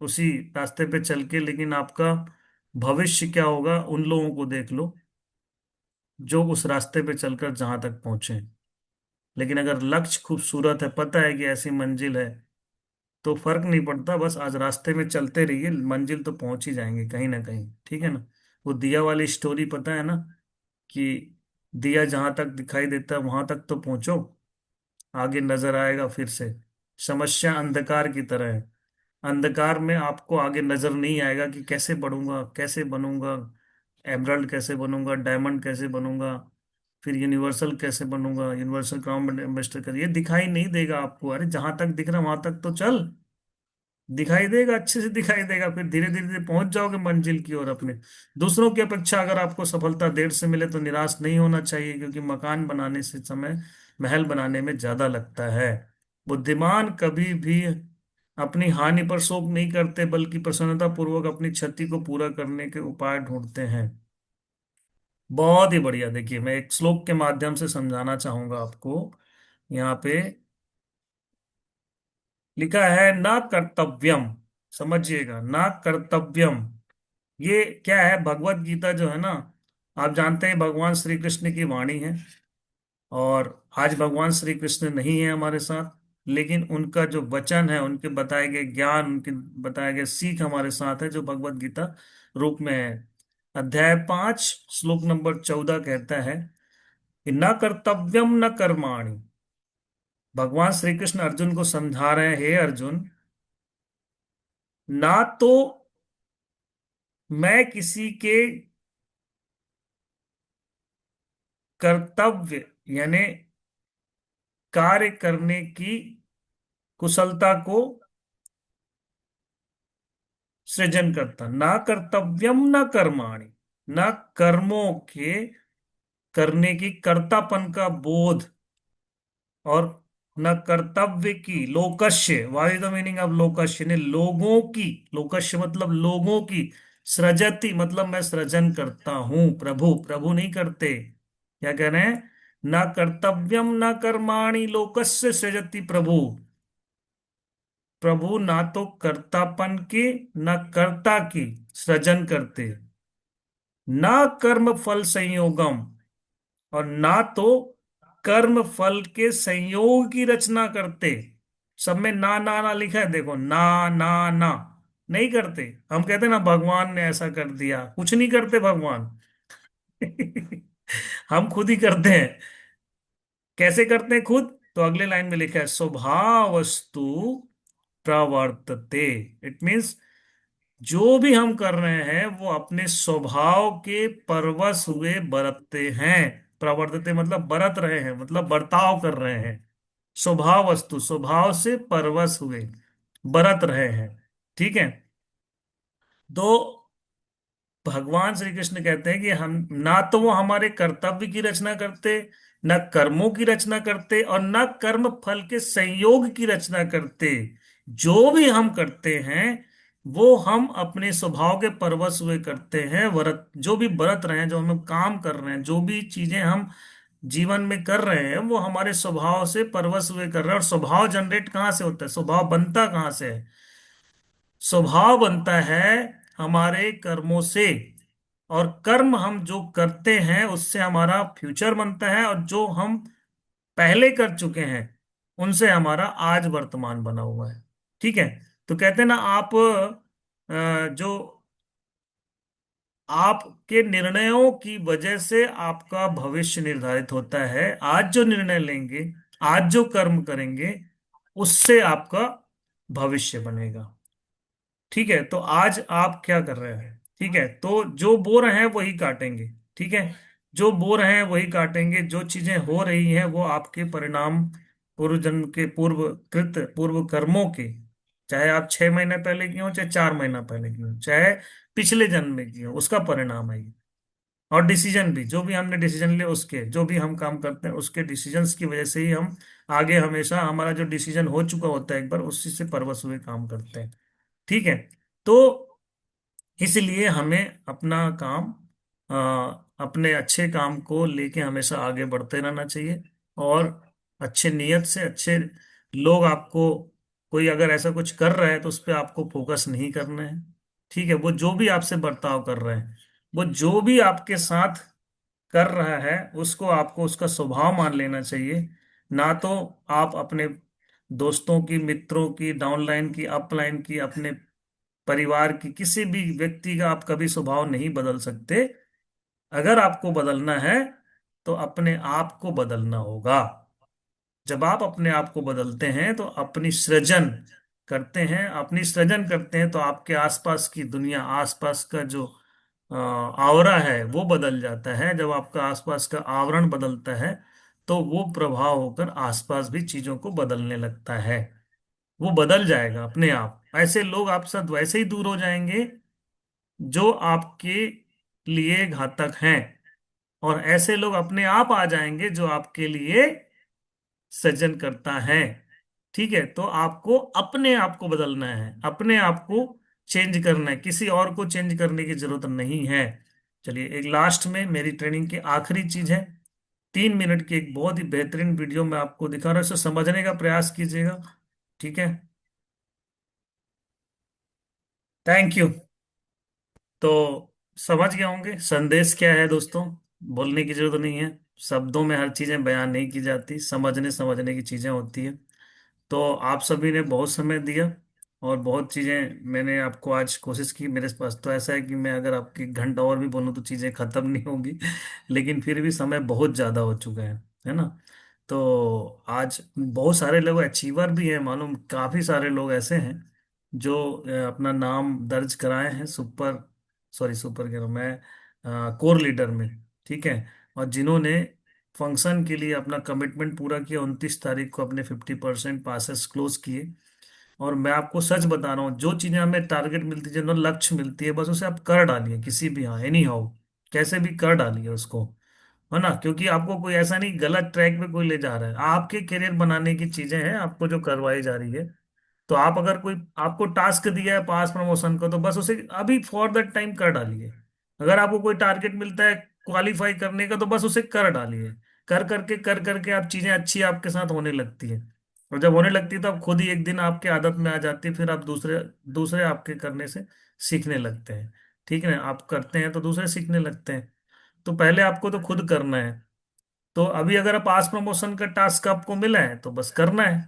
उसी रास्ते पे चल के, लेकिन आपका भविष्य क्या होगा उन लोगों को देख लो जो उस रास्ते पे चलकर जहां तक पहुंचे। लेकिन अगर लक्ष्य खूबसूरत है, पता है कि ऐसी मंजिल है, तो फर्क नहीं पड़ता, बस आज रास्ते में चलते रहिए, मंजिल तो पहुंच ही जाएंगे कहीं ना कहीं। ठीक है ना? वो दिया वाली स्टोरी पता है ना, कि दिया जहां तक दिखाई देता है वहां तक तो पहुंचो, आगे नजर आएगा फिर से। समस्या अंधकार की तरह है, अंधकार में आपको आगे नजर नहीं आएगा कि कैसे बढ़ूंगा, कैसे बनूंगा, एमराल्ड कैसे बनूंगा, डायमंड कैसे बनूंगा, फिर यूनिवर्सल कैसे बनूंगा, यूनिवर्सल क्राउन एम्बेसडर कर, ये दिखाई नहीं देगा आपको। अरे जहां तक दिख रहा वहां तक तो चल, दिखाई देगा, अच्छे से दिखाई देगा, फिर धीरे धीरे धीरे पहुंच जाओगे मंजिल की ओर अपने। दूसरों की अपेक्षा अगर आपको सफलता देर से मिले तो निराश नहीं होना चाहिए, क्योंकि मकान बनाने से समय महल बनाने में ज्यादा लगता है। बुद्धिमान कभी भी अपनी हानि पर शोक नहीं करते, बल्कि प्रसन्नता पूर्वक अपनी क्षति को पूरा करने के उपाय ढूंढते हैं। बहुत ही बढ़िया। देखिए, मैं एक श्लोक के माध्यम से समझाना चाहूंगा आपको। यहाँ पे लिखा है ना कर्तव्यम, समझिएगा, ना कर्तव्यम। ये क्या है? भगवत गीता जो है ना, आप जानते हैं भगवान श्री कृष्ण की वाणी है। और आज भगवान श्री कृष्ण नहीं है हमारे साथ, लेकिन उनका जो वचन है, उनके बताए गए ज्ञान, उनके बताए गए सीख हमारे साथ है, जो भगवत गीता रूप में है। अध्याय 5 श्लोक नंबर 14 कहता है कि न कर्तव्यम न कर्माणि। भगवान श्री कृष्ण अर्जुन को समझा रहे हैं, हे अर्जुन, ना तो मैं किसी के कर्तव्य यानी कार्य करने की कुशलता को सृजन करता, ना कर्तव्यम न कर्माणि, न कर्मों के करने की कर्तापन का बोध, और न कर्तव्य की लोकस्य। What is the meaning of लोकस्य? ने लोगों की, लोकस्य मतलब लोगों की, सृजति मतलब मैं सृजन करता हूं, प्रभु प्रभु नहीं करते। क्या कह रहे हैं? न कर्तव्यम न कर्माणि लोकस्य सृजति प्रभु। प्रभु ना तो कर्तापन की न कर्ता की सृजन करते, ना कर्म फल संयोगम, और ना तो कर्म फल के संयोग की रचना करते। सब में ना लिखा है, देखो, ना ना ना, नहीं करते। हम कहते हैं ना भगवान ने ऐसा कर दिया, कुछ नहीं करते भगवान। हम खुद ही करते हैं। कैसे करते हैं खुद? तो अगले लाइन में लिखा है स्वभावस्तु प्रवर्तते। इट मीन्स जो भी हम कर रहे हैं वो अपने स्वभाव के परवश हुए बरतते हैं। प्रवर्तते मतलब बरत रहे हैं, मतलब बर्ताव कर रहे हैं। स्वभाव वस्तु, स्वभाव से परवश हुए बरत रहे हैं। ठीक है। तो भगवान श्री कृष्ण कहते हैं कि हम ना तो वो हमारे कर्तव्य की रचना करते, न कर्मों की रचना करते, और न कर्म फल के संयोग की रचना करते। जो भी हम करते हैं वो हम अपने स्वभाव के परवश हुए करते हैं। व्रत जो भी व्रत रहे हैं, जो हम काम कर रहे हैं, जो भी चीजें हम जीवन में कर रहे हैं, वो हमारे स्वभाव से परवश हुए कर रहे हैं। और स्वभाव जनरेट कहाँ से होता है, स्वभाव बनता कहाँ से है? स्वभाव बनता है हमारे कर्मों से। और कर्म हम जो करते हैं उससे हमारा फ्यूचर बनता है, और जो हम पहले कर चुके हैं उनसे हमारा आज वर्तमान बना हुआ है। ठीक है। तो कहते हैं ना, आप जो आपके निर्णयों की वजह से आपका भविष्य निर्धारित होता है। आज जो निर्णय लेंगे, आज जो कर्म करेंगे, उससे आपका भविष्य बनेगा। ठीक है। तो आज आप क्या कर रहे हैं? ठीक है, तो जो बो रहे हैं वही काटेंगे। ठीक है, जो बो रहे हैं वही काटेंगे। जो चीजें हो रही हैं वो आपके परिणाम, पूर्व जन्म के पूर्व कृत पूर्व कर्मों के, चाहे आप 6 महीने पहले किए हो, चाहे 4 महीना पहले किए हो, चाहे पिछले जन्म में किए हो, उसका परिणाम है ये। और डिसीजन भी, जो भी हमने डिसीजन लिए उसके, जो भी हम काम करते हैं उसके डिसीजंस की वजह से ही हम आगे, हमेशा हमारा जो डिसीजन हो चुका होता है एक बार, उसी से परवश हुए काम करते हैं। ठीक है। तो इसलिए हमें अपना काम, अपने अच्छे काम को लेके हमेशा आगे बढ़ते रहना चाहिए। और अच्छे नियत से, अच्छे लोग आपको, कोई अगर ऐसा कुछ कर रहा है तो उस पर आपको फोकस नहीं करना है। ठीक है, वो जो भी आपसे बर्ताव कर रहे हैं, वो जो भी आपके साथ कर रहा है, उसको आपको उसका स्वभाव मान लेना चाहिए। ना तो आप अपने दोस्तों की, मित्रों की, डाउनलाइन की, अपलाइन की, अपने परिवार की, किसी भी व्यक्ति का आप कभी स्वभाव नहीं बदल सकते। अगर आपको बदलना है तो अपने आप को बदलना होगा। जब आप अपने आप को बदलते हैं तो अपनी सृजन करते हैं, अपनी सृजन करते हैं, तो आपके आसपास की दुनिया, आसपास का जो आवरा है वो बदल जाता है। जब आपका आसपास का आवरण बदलता है तो वो प्रभाव होकर आसपास भी चीजों को बदलने लगता है। वो बदल जाएगा अपने आप। ऐसे लोग आप साथ वैसे ही दूर हो जाएंगे जो आपके लिए घातक हैं, और ऐसे लोग अपने आप आ जाएंगे जो आपके लिए सृजन करता है। ठीक है। तो आपको अपने आप को बदलना है, अपने आप को चेंज करना है, किसी और को चेंज करने की जरूरत नहीं है। चलिए, एक लास्ट में मेरी ट्रेनिंग की आखिरी चीज है, 3 मिनट की एक बहुत ही बेहतरीन वीडियो मैं आपको दिखा रहा हूं, इसे समझने का प्रयास कीजिएगा। ठीक है। Thank you. तो समझ गए होंगे संदेश क्या है दोस्तों। बोलने की जरूरत नहीं है, शब्दों में हर चीजें बयान नहीं की जाती, समझने समझने की चीजें होती है। तो आप सभी ने बहुत समय दिया, और बहुत चीजें मैंने आपको आज कोशिश की। मेरे पास तो ऐसा है कि मैं अगर आपकी घंटा और भी बोलूँ तो चीजें खत्म नहीं होगी, लेकिन फिर भी समय बहुत ज्यादा हो चुका है ना। तो आज बहुत सारे लोग अचीवर भी हैं, मालूम, काफी सारे लोग ऐसे हैं जो अपना नाम दर्ज कराए हैं सुपर, सॉरी सुपर कह रहा हूं मैं, कोर लीडर में। ठीक है। और जिन्होंने फंक्शन के लिए अपना कमिटमेंट पूरा किया, 29 तारीख को अपने 50% पासेस क्लोज किए। और मैं आपको सच बता रहा हूँ, जो चीजें हमें टारगेट मिलती है, जो लक्ष्य मिलती है, बस उसे आप कर डालिए, किसी भी, हाँ, एनी हाउ, कैसे भी कर डालिए उसको, है ना। क्योंकि आपको कोई ऐसा नहीं गलत ट्रैक पे कोई ले जा रहा है, आपके करियर बनाने की चीजें हैं आपको जो करवाई जा रही है। तो आप अगर कोई आपको टास्क दिया है पास प्रमोशन का, तो बस उसे अभी फॉर दैट टाइम कर डालिए। अगर आपको कोई टारगेट मिलता है क्वालिफाई करने का, तो बस उसे कर डालिए। कर करके आप चीजें अच्छी आपके साथ होने लगती है। और जब होने लगती है तो आप खुद ही एक दिन आपके आदत में आ जाती है, फिर आप दूसरे दूसरे आपके करने से सीखने लगते हैं। ठीक है ना, आप करते हैं तो दूसरे सीखने लगते हैं। तो पहले आपको तो खुद करना है। तो अभी अगर पास प्रमोशन का टास्क आपको मिला है तो बस करना है।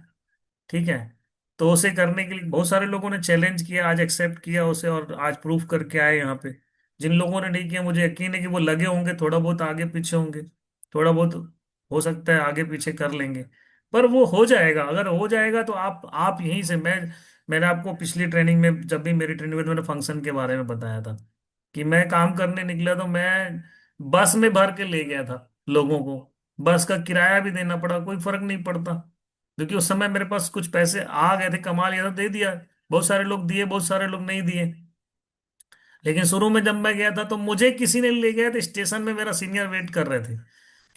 ठीक है। तो उसे करने के लिए बहुत सारे लोगों ने चैलेंज किया, आज एक्सेप्ट किया उसे, और आज प्रूफ करके आए यहाँ पे। जिन लोगों ने नहीं किया, मुझे यकीन है कि वो लगे होंगे, थोड़ा बहुत आगे पीछे होंगे, थोड़ा बहुत हो सकता है आगे पीछे कर लेंगे। पर वो हो जाएगा। अगर हो जाएगा तो आप यहीं से, मैंने आपको पिछली ट्रेनिंग में, जब भी मेरी ट्रेनिंग में, तो मैंने फंक्शन के बारे में बताया था कि मैं काम करने निकला तो मैं बस में भर के ले गया था लोगों को। बस का किराया भी देना पड़ा, कोई फर्क नहीं पड़ता, क्योंकि उस समय मेरे पास कुछ पैसे आ गए थे, कमा लिया था, दे दिया। बहुत सारे लोग दिए, बहुत सारे लोग नहीं दिए। लेकिन शुरू में जब मैं गया था तो मुझे किसी ने ले गया, तो स्टेशन में मेरा सीनियर वेट कर रहे थे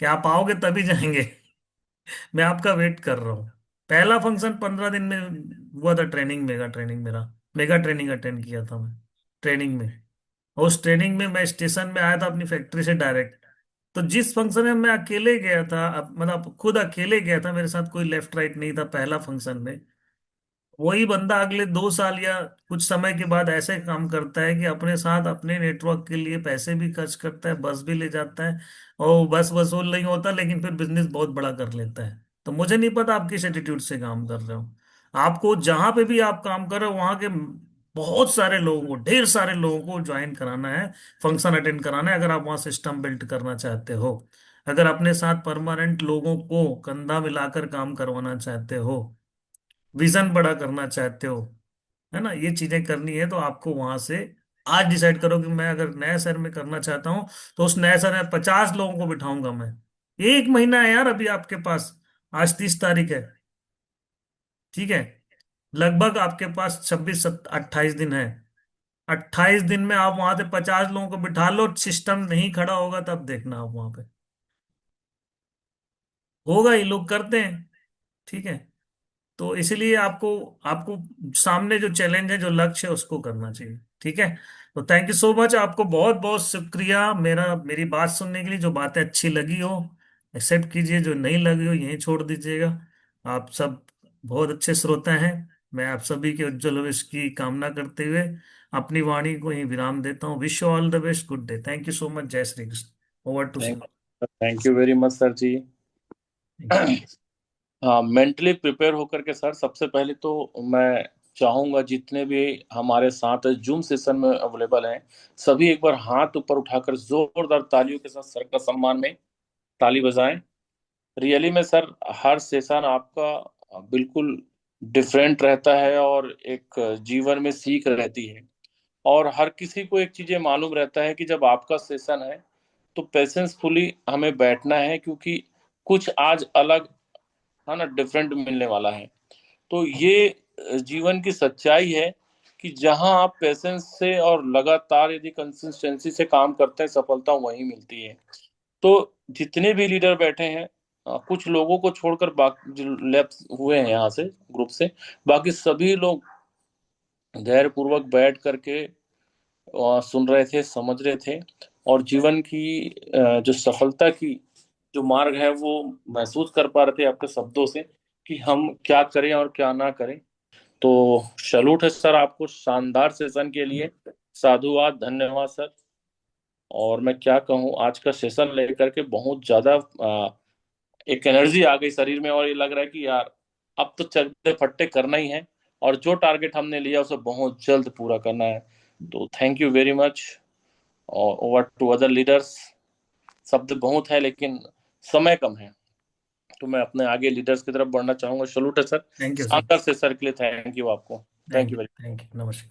कि आप आओगे तभी जाएंगे। मैं आपका वेट कर रहा हूँ। पहला फंक्शन 15 दिन में हुआ था, ट्रेनिंग, मेगा ट्रेनिंग अटेंड किया था मैं ट्रेनिंग में। उस ट्रेनिंग में मैं स्टेशन में आया था अपनी फैक्ट्री से डायरेक्ट। तो जिस फंक्शन में मैं अकेले गया था, मतलब खुद अकेले गया था, मेरे साथ कोई लेफ्ट राइट नहीं था पहला फंक्शन में, वही बंदा अगले 2 साल या कुछ समय के बाद ऐसे काम करता है कि अपने साथ अपने नेटवर्क के लिए पैसे भी खर्च करता है, बस भी ले जाता है, और बस वसूल नहीं होता, लेकिन फिर बिजनेस बहुत बड़ा कर लेता है। तो मुझे नहीं पता आप किस एटीट्यूड से काम कर रहे हो। आपको जहां पे भी आप काम कर रहे हो वहां के बहुत सारे लोगों को, ढेर सारे लोगों को ज्वाइन कराना है, फंक्शन अटेंड कराना है, अगर आप वहां सिस्टम बिल्ड करना चाहते हो, अगर अपने साथ परमानेंट लोगों को कंधा मिलाकर काम करवाना चाहते हो, विजन बड़ा करना चाहते हो, है ना, ये चीजें करनी है, तो आपको वहां से आज डिसाइड करो कि मैं अगर नए शहर में करना चाहता हूँ तो उस नए शहर में 50 लोगों को बिठाऊंगा मैं। 1 महीना है यार अभी आपके पास, आज 30 तारीख है, ठीक है, लगभग आपके पास 26 28 दिन है। 28 दिन में आप वहां से 50 लोगों को बिठा लो, सिस्टम नहीं खड़ा होगा तब देखना आप वहां पे, होगा ही, लोग करते हैं, ठीक है। तो इसलिए आपको आपको सामने जो चैलेंज है, जो लक्ष्य है, उसको करना चाहिए, ठीक है। तो थैंक यू सो मच, आपको बहुत बहुत शुक्रिया मेरी बात सुनने के लिए। जो बातें अच्छी लगी हो एक्सेप्ट कीजिए, जो नहीं लगी हो यहीं छोड़ दीजिएगा। आप सब बहुत अच्छे श्रोता हैं। मैं आप सभी के उज्जवल भविष्य की कामना करते हुए अपनी वाणी को यहीं विराम देता हूँ। Wish you all the best, good day, thank you so much, जय Shri Krishna, over to sir. Thank you very much sir ji. Thank you. हाँ, मेंटली प्रिपेयर होकर के सर, सबसे पहले तो मैं चाहूंगा जितने भी हमारे साथ जूम सेशन में अवेलेबल हैं, सभी एक बार हाथ ऊपर उठाकर जोरदार तालियों के साथ सर का सम्मान में ताली बजाएं। रियली में सर, हर सेशन आपका बिल्कुल डिफरेंट रहता है और एक जीवन में सीख रहती है। और हर किसी को एक चीजें मालूम रहता है कि जब आपका सेशन है तो पेशेंसफुली हमें बैठना है, क्योंकि कुछ आज अलग, है ना, डिफरेंट मिलने वाला है। तो ये जीवन की सच्चाई है कि जहां आप पेशेंस से और लगातार यदि कंसिस्टेंसी से काम करते हैं, सफलता वहीं मिलती है। तो जितने भी लीडर बैठे हैं, कुछ लोगों को छोड़कर बाकी जो लेफ्ट हुए हैं यहाँ से ग्रुप से, बाकी सभी लोग धैर्य पूर्वक बैठ करके सुन रहे थे, समझ रहे थे, और जीवन की जो सफलता की जो मार्ग है वो महसूस कर पा रहे थे आपके शब्दों से कि हम क्या करें और क्या ना करें। तो सैल्यूट है सर आपको शानदार सेशन के लिए। साधुवाद, धन्यवाद सर। और मैं क्या कहूँ, आज का सेशन लेकर के बहुत ज्यादा एक एनर्जी आ गई शरीर में, और ये लग रहा है कि यार अब तो चलते फट्टे करना ही है, और जो टारगेट हमने लिया उसे बहुत जल्द पूरा करना है। तो थैंक यू वेरी मच। और ओवर टू अदर लीडर्स। शब्द बहुत है लेकिन समय कम है, तो मैं अपने आगे लीडर्स की तरफ बढ़ना चाहूंगा। सलूट है सर। Thank you sir. शानदार से सर के लिए थैंक यू आपको। Thank you very thank you, नमस्कार।